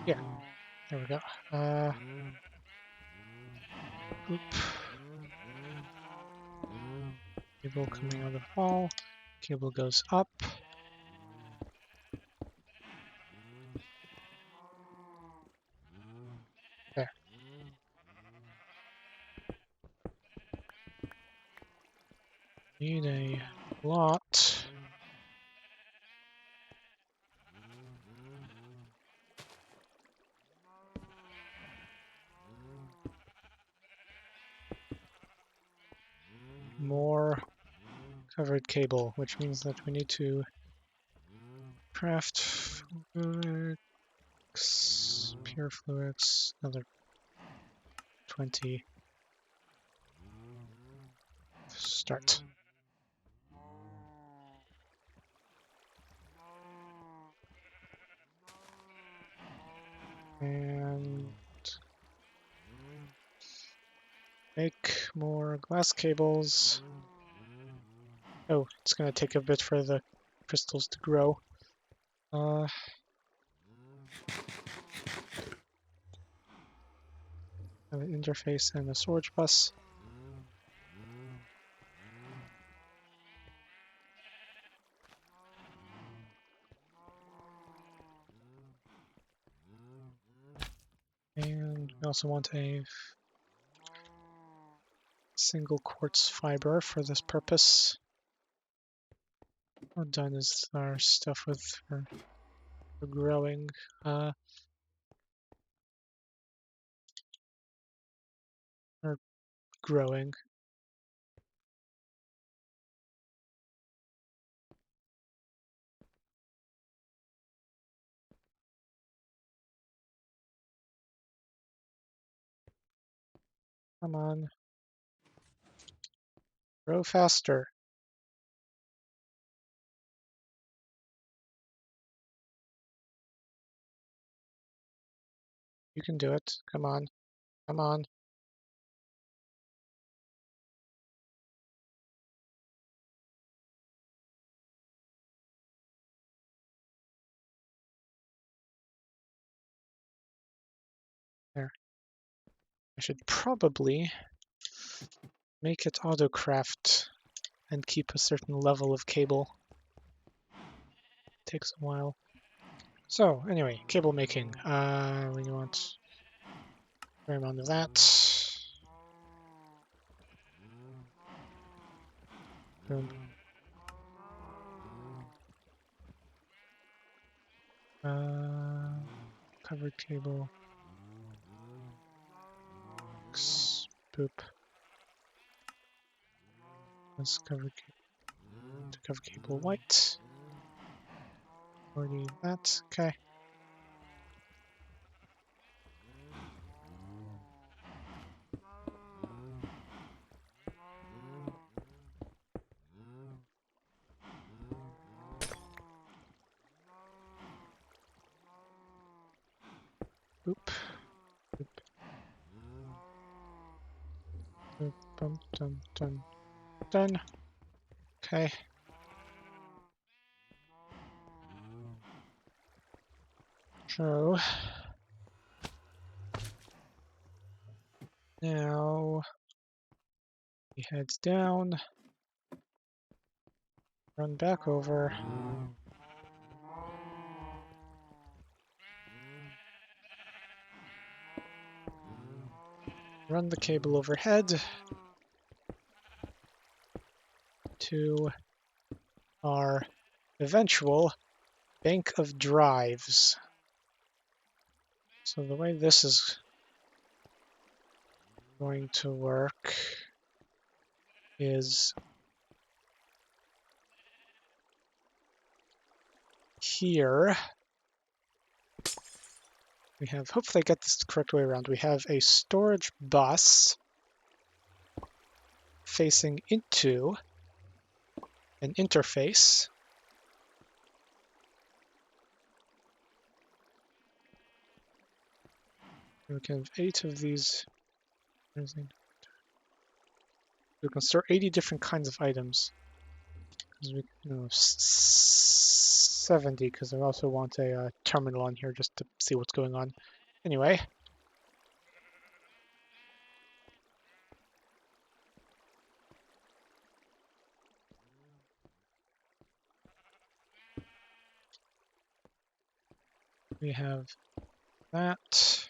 Yeah, there we go. Oop. Cable coming out of the wall. Cable goes up. There. Need a lot. More covered cable, which means that we need to craft fluids, pure fluids, another 20. Start. And make more glass cables. Oh, it's going to take a bit for the crystals to grow. An interface and a storage bus. And we also want a single quartz fiber for this purpose. How done is our stuff with for growing? Or growing. Come on. Grow faster. You can do it. Come on. Come on. There. I should probably make it autocraft and keep a certain level of cable. Takes a while. So, anyway, cable making. We want a fair amount of that. Boom. Covered cable. Boop. Let's cover cable white. Already that. Okay. Boop. Boop. Boop. Bum, dun, dun. Done. Okay. So now he heads down, run back over. Run the cable overhead to our eventual bank of drives. So the way this is going to work is here we have, hopefully I get this the correct way around, we have a storage bus facing into an interface. We can have 8 of these. We can store 80 different kinds of items. We, no, 70, because I also want a terminal on here just to see what's going on. Anyway. We have that.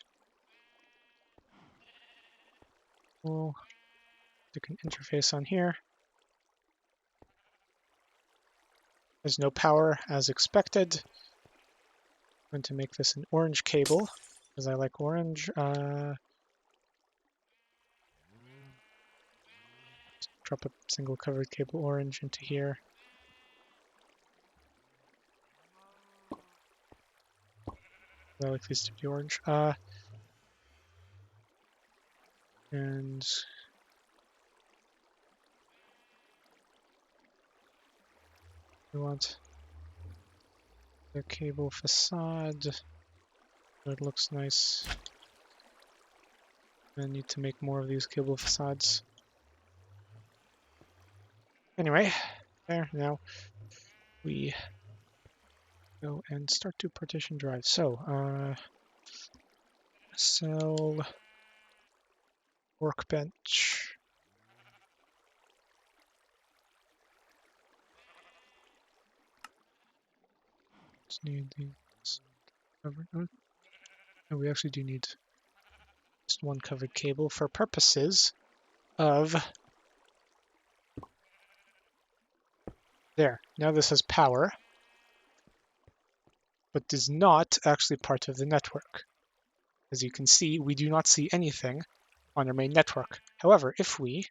We'll stick an interface on here. There's no power as expected. I'm going to make this an orange cable because I like orange. Drop a single covered cable orange into here. I like these to be orange. And we want the cable facade. It looks nice. I need to make more of these cable facades. Anyway, there, now we go and start to partition drive. So, cell workbench. Just need these covered. Oh, we actually do need just one covered cable for purposes of... There, now this has power, but is not actually part of the network. As you can see, we do not see anything on our main network. However, if we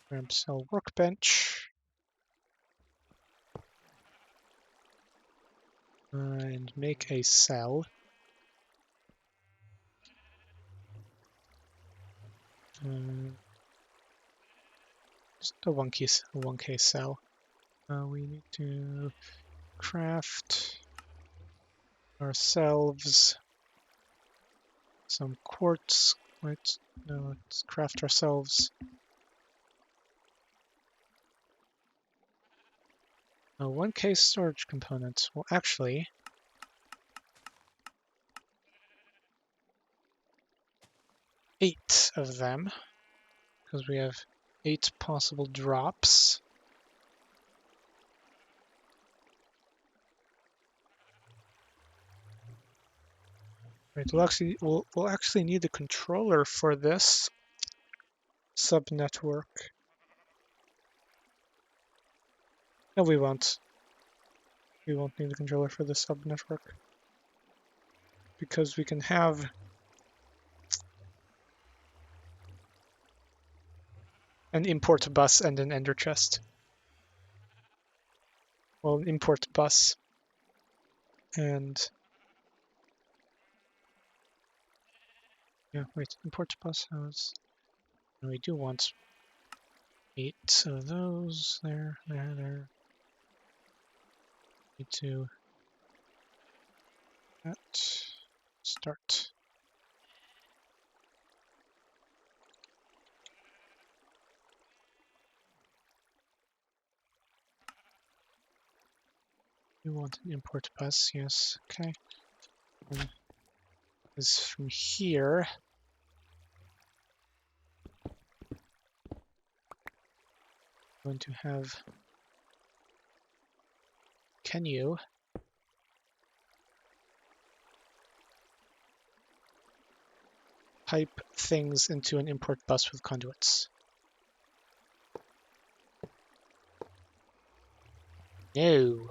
grab cell workbench and make a cell, just a 1K cell, we need to craft ourselves some quartz. Wait, no, let's craft ourselves a 1K storage component. Well, actually, eight of them, because we have 8 possible drops. Right, we'll actually need the controller for this subnetwork. No, we won't. We won't need the controller for the subnetwork because we can have an import bus and an ender chest. Well, an import bus and yeah, wait, import bus has. And we do want 8 of those. There. Need to start. We want an import bus, yes, okay. Is from here. Going to have. Can you pipe things into an import bus with conduits? No.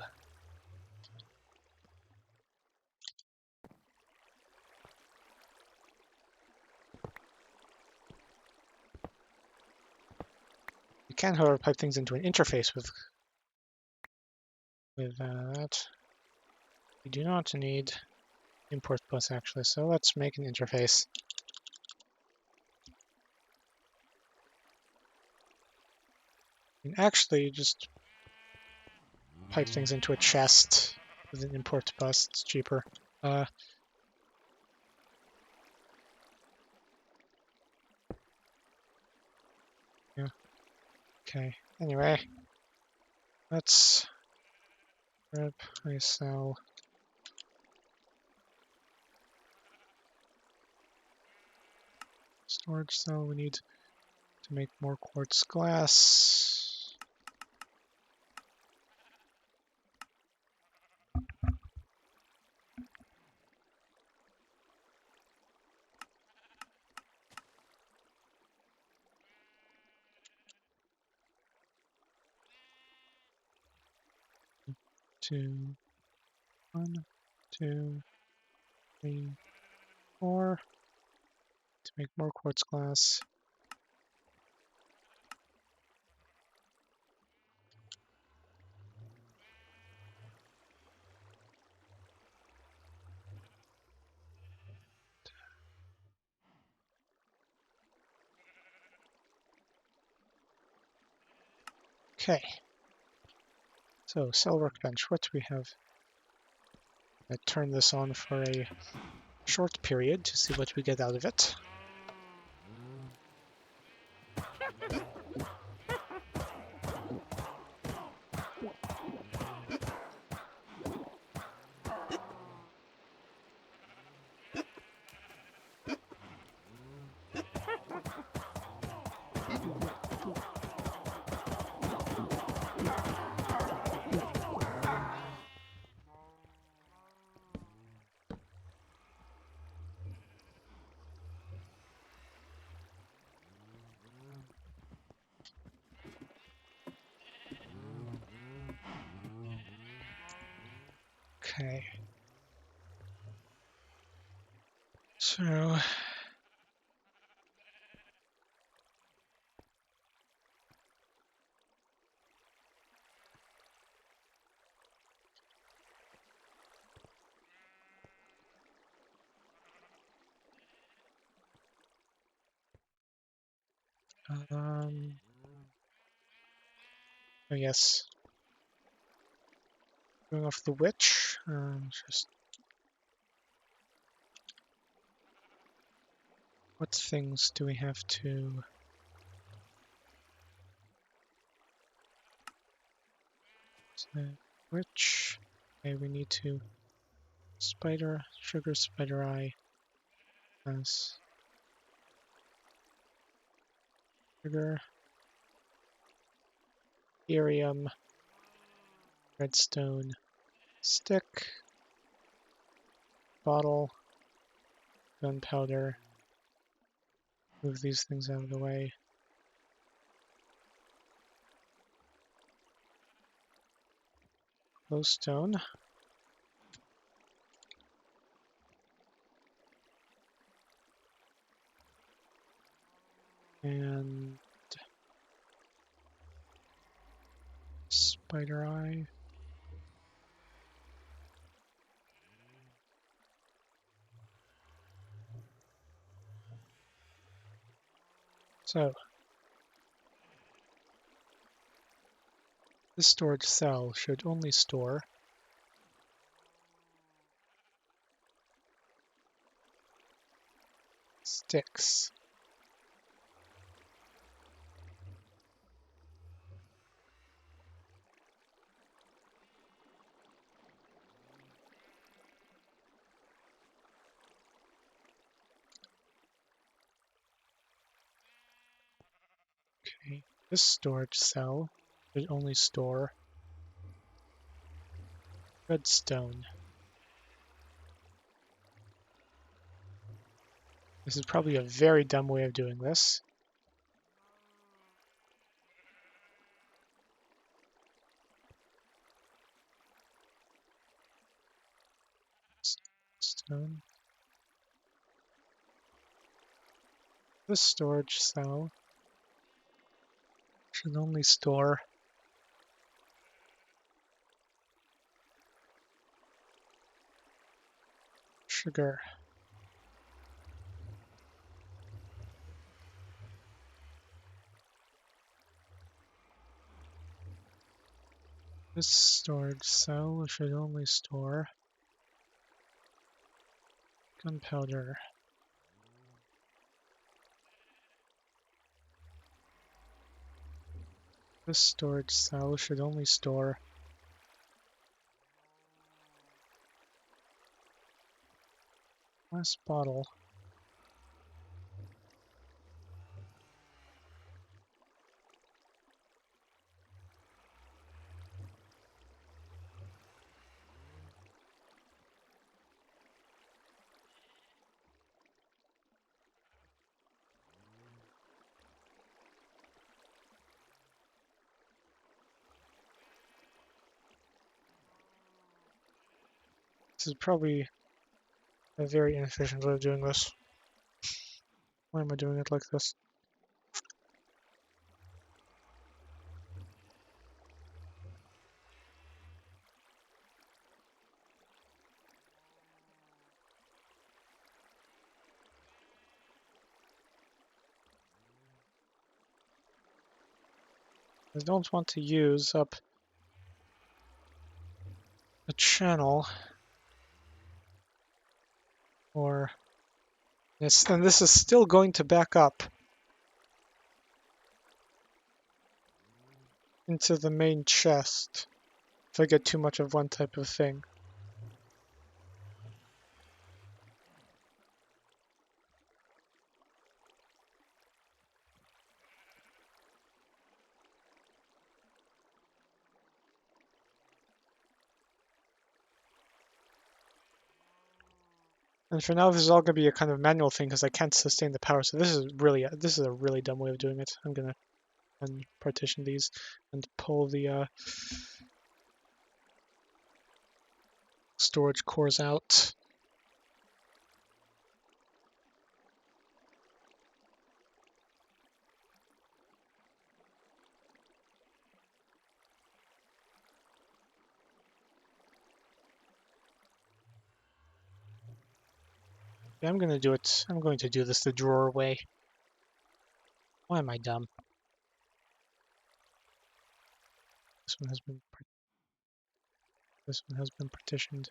You can, however, pipe things into an interface with that. We do not need import bus actually, so let's make an interface. And actually, just pipe things into a chest with an import bus. It's cheaper. Yeah. Okay. Anyway, let's grab a cell. Storage cell. We need to make more quartz glass. One, two, three, 4. To make more quartz glass. Okay. So, cell workbench, what do we have? I turn this on for a short period to see what we get out of it. Okay. So oh yes, going off the witch. Just what things do we have to? Witch. Okay, we need to spider, sugar, spider eye, as sugar, irium, redstone, stick, bottle, gunpowder. Move these things out of the way. Glowstone. And spider eye. So this storage cell should only store sticks. Okay, this storage cell should only store redstone. This is probably a very dumb way of doing this. Stone. This storage cell should only store sugar. This storage cell should only store gunpowder. This storage cell should only store glass bottle. This is probably a very inefficient way of doing this. Why am I doing it like this? I don't want to use up a channel or this, and this is still going to back up into the main chest if I get too much of one type of thing. And for now, this is all going to be a kind of manual thing because I can't sustain the power. So this is a really dumb way of doing it. I'm gonna unpartition these and pull the storage cores out. Yeah, I'm gonna do it. I'm going to do this the drawer way. Why am I dumb? This one has been partitioned.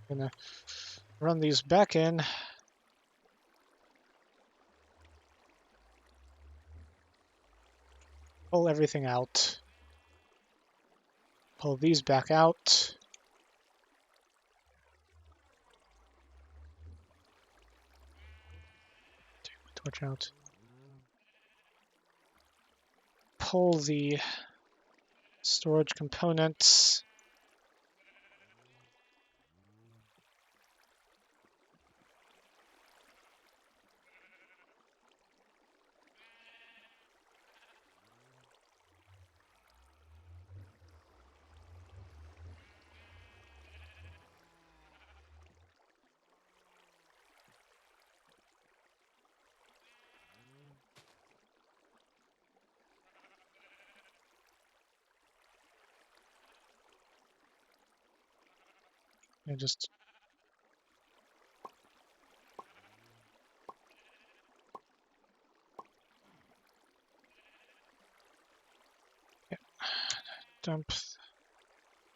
Gonna run these back in. Pull everything out. Pull these back out. Take my torch out. Pull the storage components. And just dump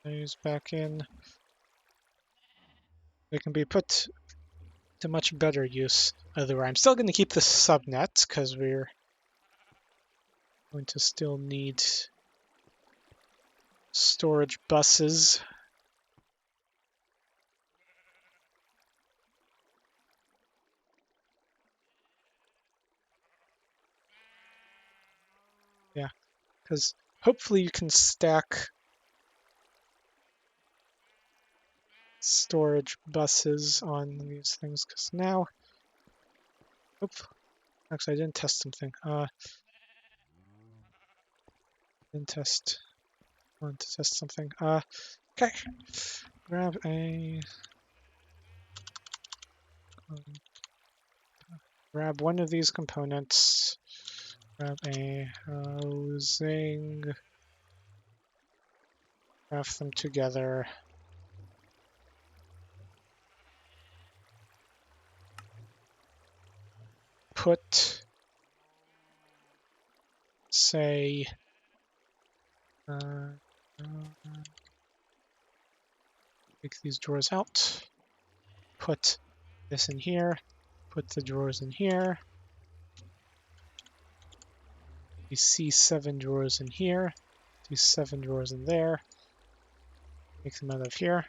these back in. They can be put to much better use otherwise. I'm still going to keep the subnet because we're going to still need storage buses. Yeah, because hopefully you can stack storage buses on these things. Because now, oops, actually I didn't test something. Didn't test. Want to test something. Okay. Grab one of these components. Grab a housing. Craft them together. Put, say, take these drawers out. Put this in here. Put the drawers in here. These C7 drawers in here. These 7 drawers in there. Make them out of here.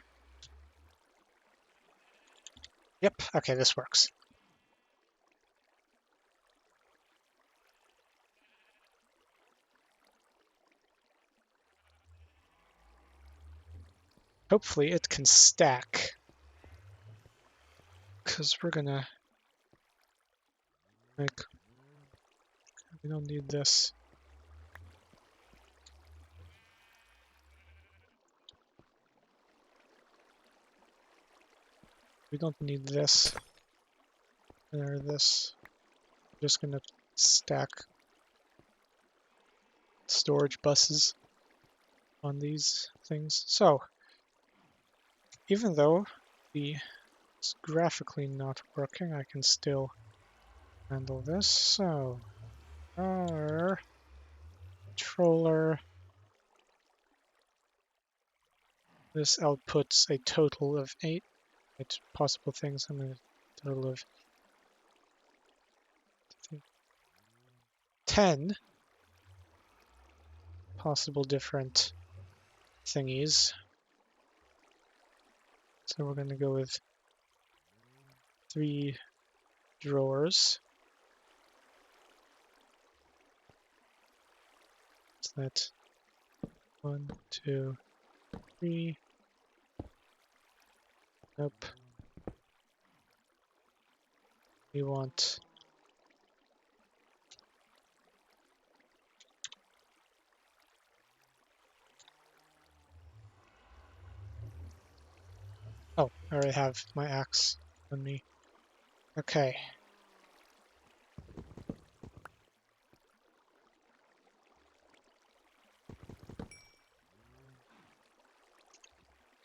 Yep, okay, this works. Hopefully it can stack. Because we're gonna make... We don't need this. We don't need this. Or this. I'm just gonna stack storage buses on these things. So, even though it's graphically not working, I can still handle this. So, our controller, this outputs a total of 8 possible things. I'm going to total of 10 possible different thingies. So we're going to go with 3 drawers. So that's 1, 2, 3. Nope. We want... Oh, I already have my axe on me. Okay.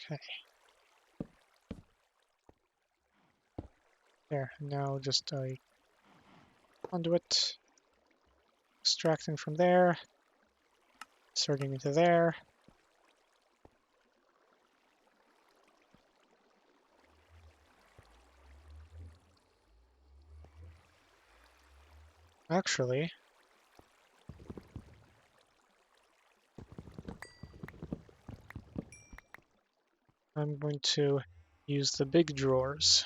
Okay. There, now just a conduit. Extracting from there. Inserting into there. Actually, I'm going to use the big drawers.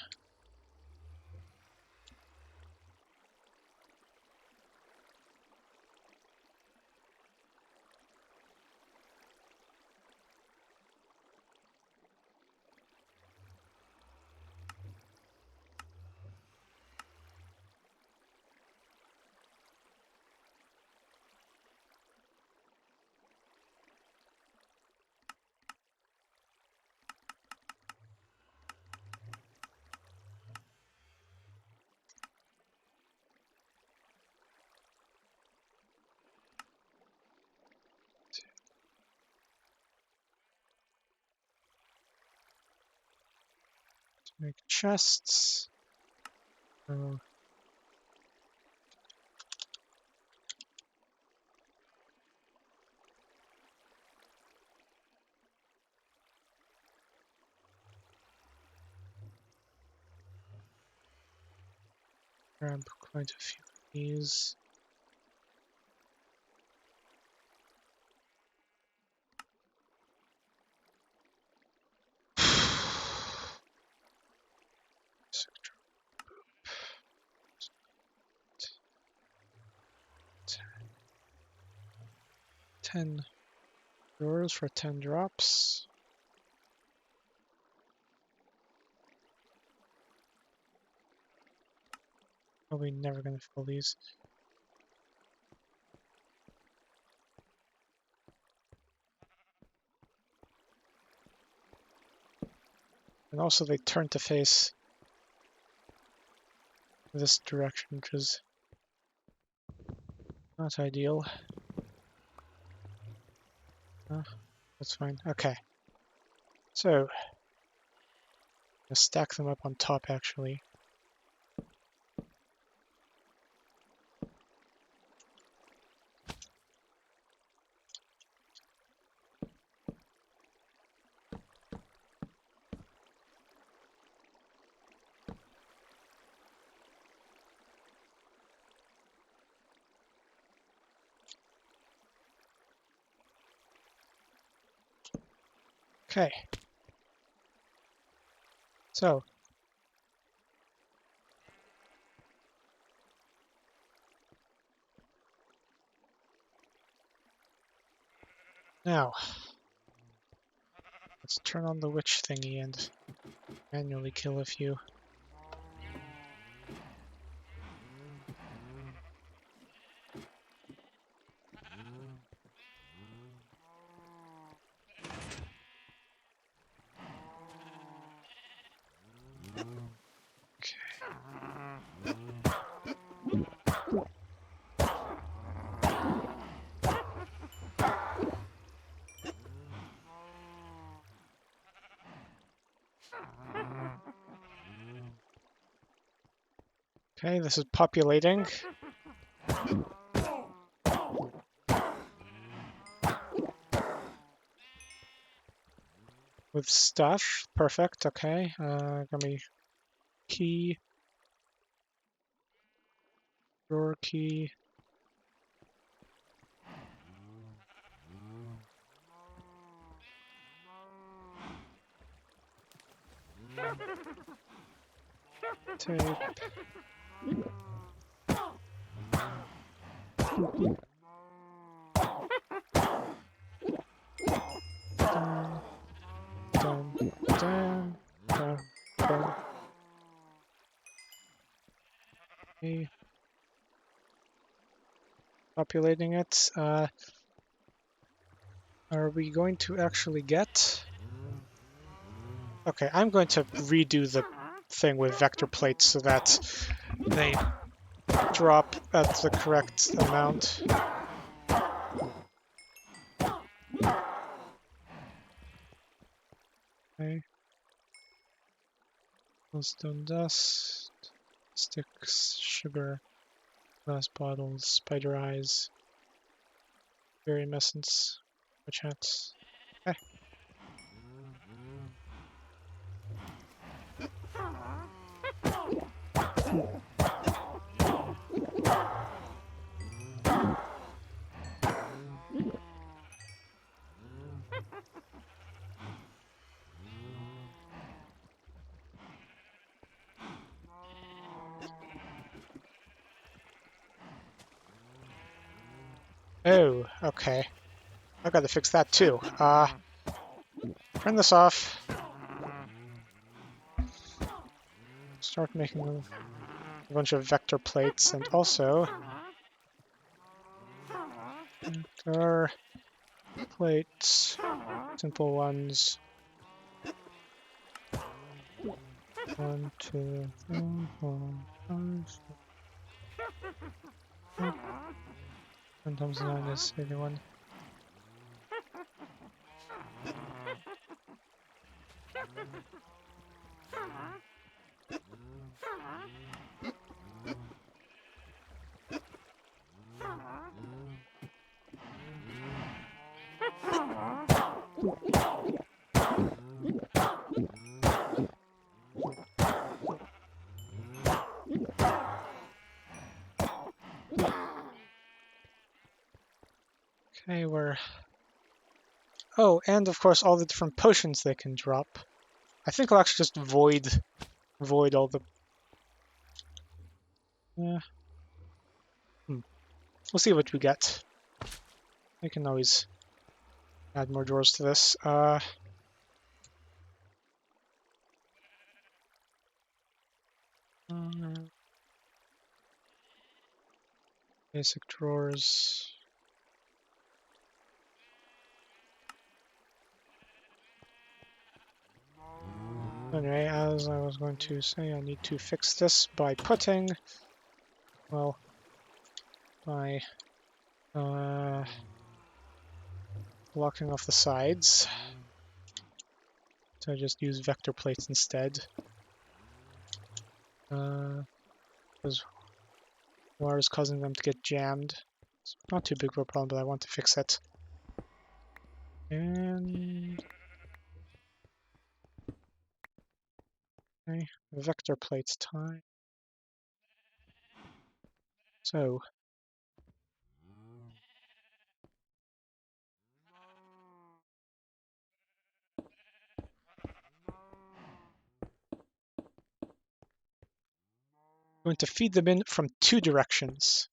Make chests. Oh, grab quite a few of these. $10 for 10 drops. Probably never gonna fill these. And also they turn to face this direction, which is not ideal. That's fine. Okay. So, let's stack them up on top actually. Okay. So, now, let's turn on the witch thingy and manually kill a few. Okay, this is populating. With stuff. Perfect, okay. Got me key. Drawer key. Tape. Down, down, down, down. Okay. Populating it. Are we going to actually get... Okay, I'm going to redo the thing with vector plates so that they drop at the correct amount. Okay. Stone dust, sticks, sugar, glass bottles, spider eyes, berry essence, witch hats. Okay. Oh, okay. I've got to fix that too. Turn this off. Start making a bunch of vector plates and also vector plates, simple ones. 1, 2, 3, 4, 5, 6. 1 times 9 is 81. Okay, we're... Oh, and of course all the different potions they can drop. I think I'll actually just void all the... Yeah. We'll see what we get. I can always add more drawers to this. Basic drawers. Anyway, as I was going to say, I need to fix this by putting, well, by blocking off the sides. So I just use vector plates instead. Because water is causing them to get jammed. It's not too big of a problem, but I want to fix it. And... Okay, vector plates time. So... I'm going to feed them in from 2 directions.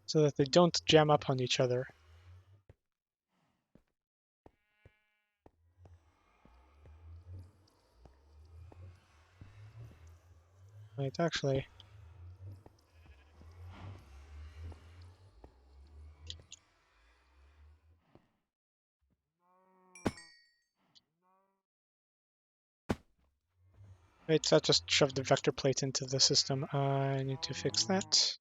So that they don't jam up on each other. Wait, actually... Wait, that just shoved the vector plate into the system. I need to fix that.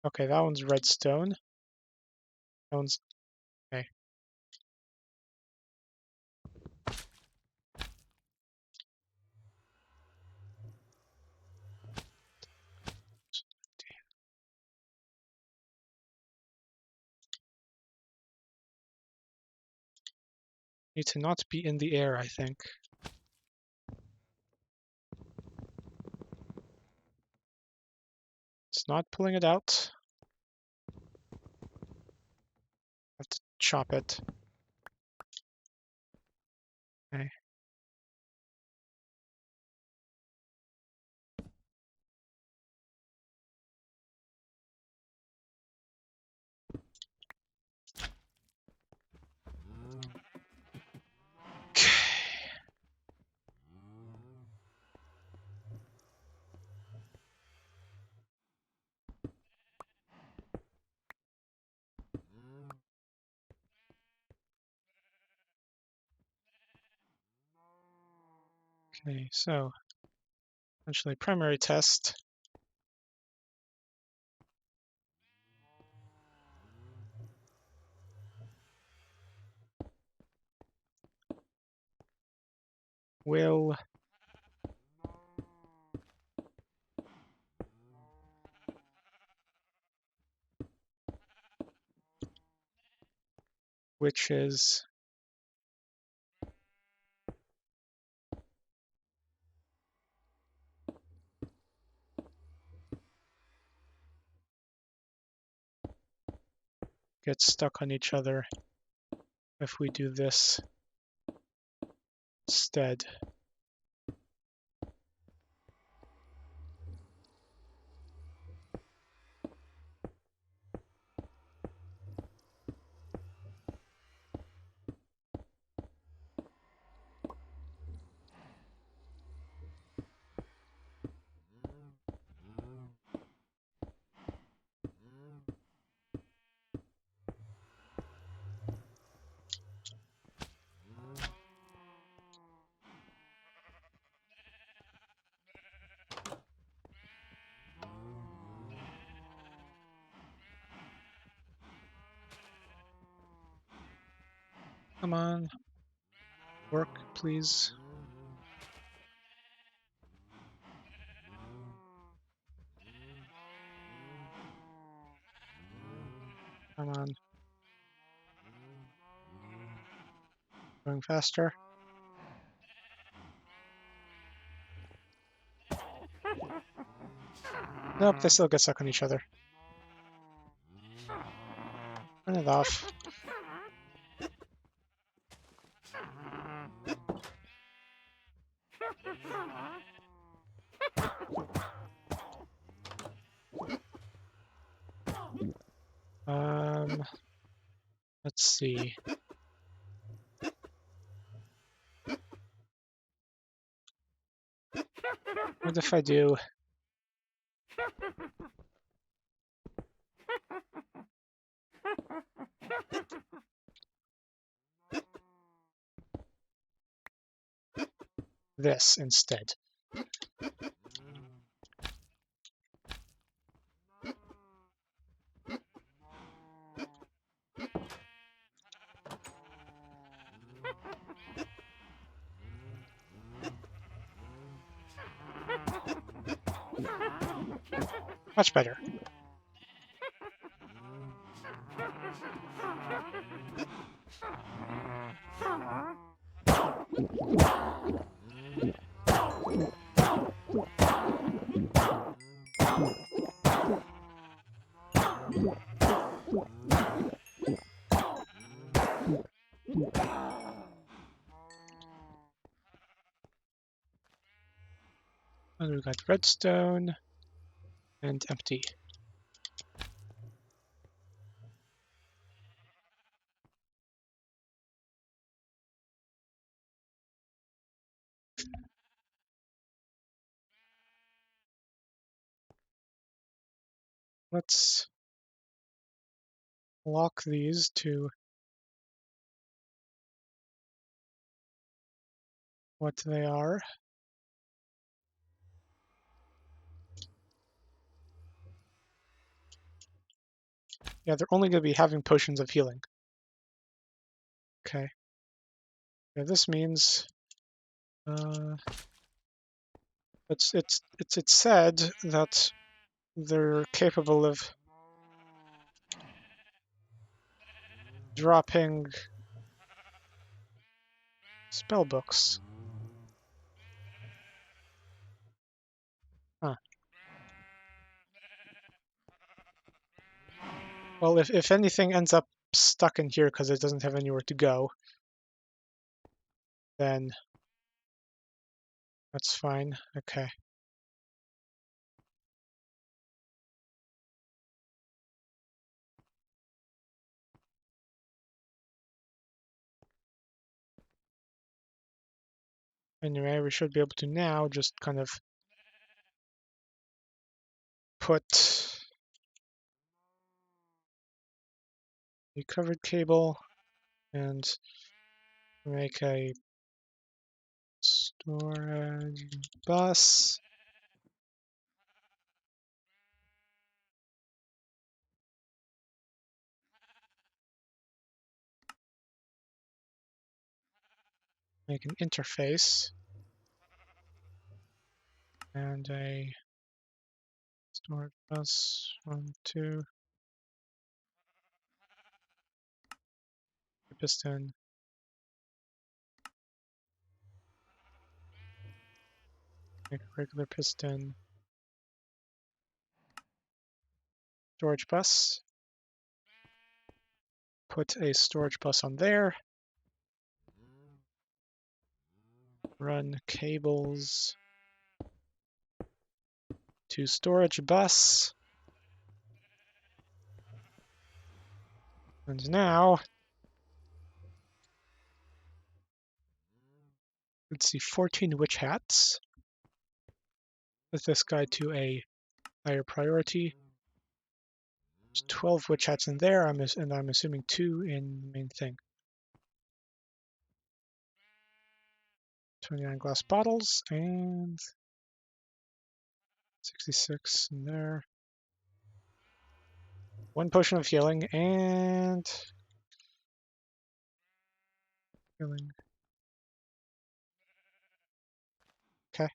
Okay, that one's redstone. That one's... Okay. Need to not be in the air, I think. It's not pulling it out. Have to chop it. Okay. Okay, so essentially primary test. Will witches get stuck on each other if we do this instead? Come on, work, please. Come on. Going faster. Nope, they still get stuck on each other. Turn it off. Let's see. What if I do this instead? Much better. And we got redstone and empty. Let's lock these to what they are. Yeah, they're only going to be having potions of healing. Okay. Yeah, this means it's said that they're capable of dropping spell books. Huh. Well, if anything ends up stuck in here because it doesn't have anywhere to go, then that's fine. Okay. Anyway, we should be able to now just kind of put a covered cable and make a Storage bus. Make an interface. And a storage bus, 1, 2, piston. Make a regular piston. Storage bus. Put a storage bus on there. Run cables to storage bus. And now, let's see, 14 witch hats. Set this guy to a higher priority. There's 12 witch hats in there, and I'm assuming 2 in the main thing. 29 glass bottles, and 66 in there. 1 potion of healing, and healing. Okay.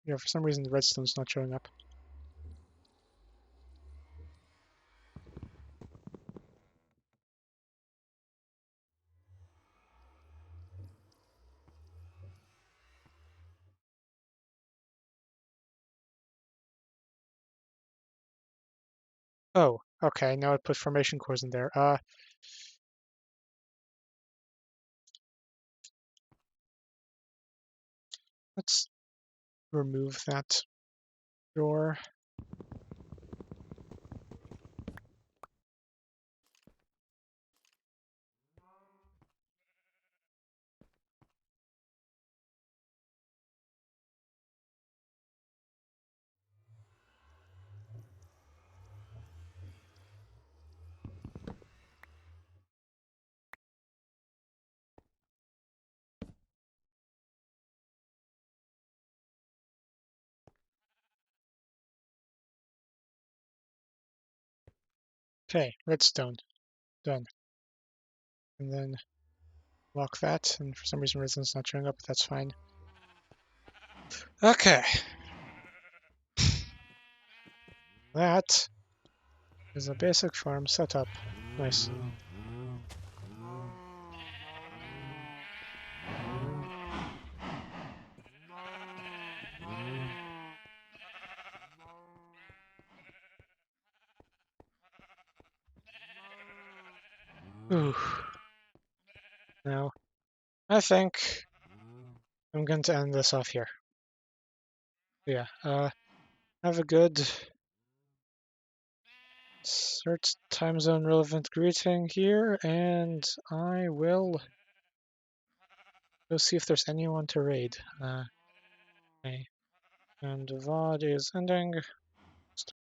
Yeah, for some reason the redstone's not showing up. Oh, okay, now I put formation cores in there. Let's remove that door. Okay, redstone, done. And then lock that, and for some reason redstone's not showing up, but that's fine. Okay. That is a basic farm setup. Nice. Ooh. Now, I think I'm going to end this off here. Yeah, have a good search time zone relevant greeting here, and I will go see if there's anyone to raid. Okay. And the VOD is ending.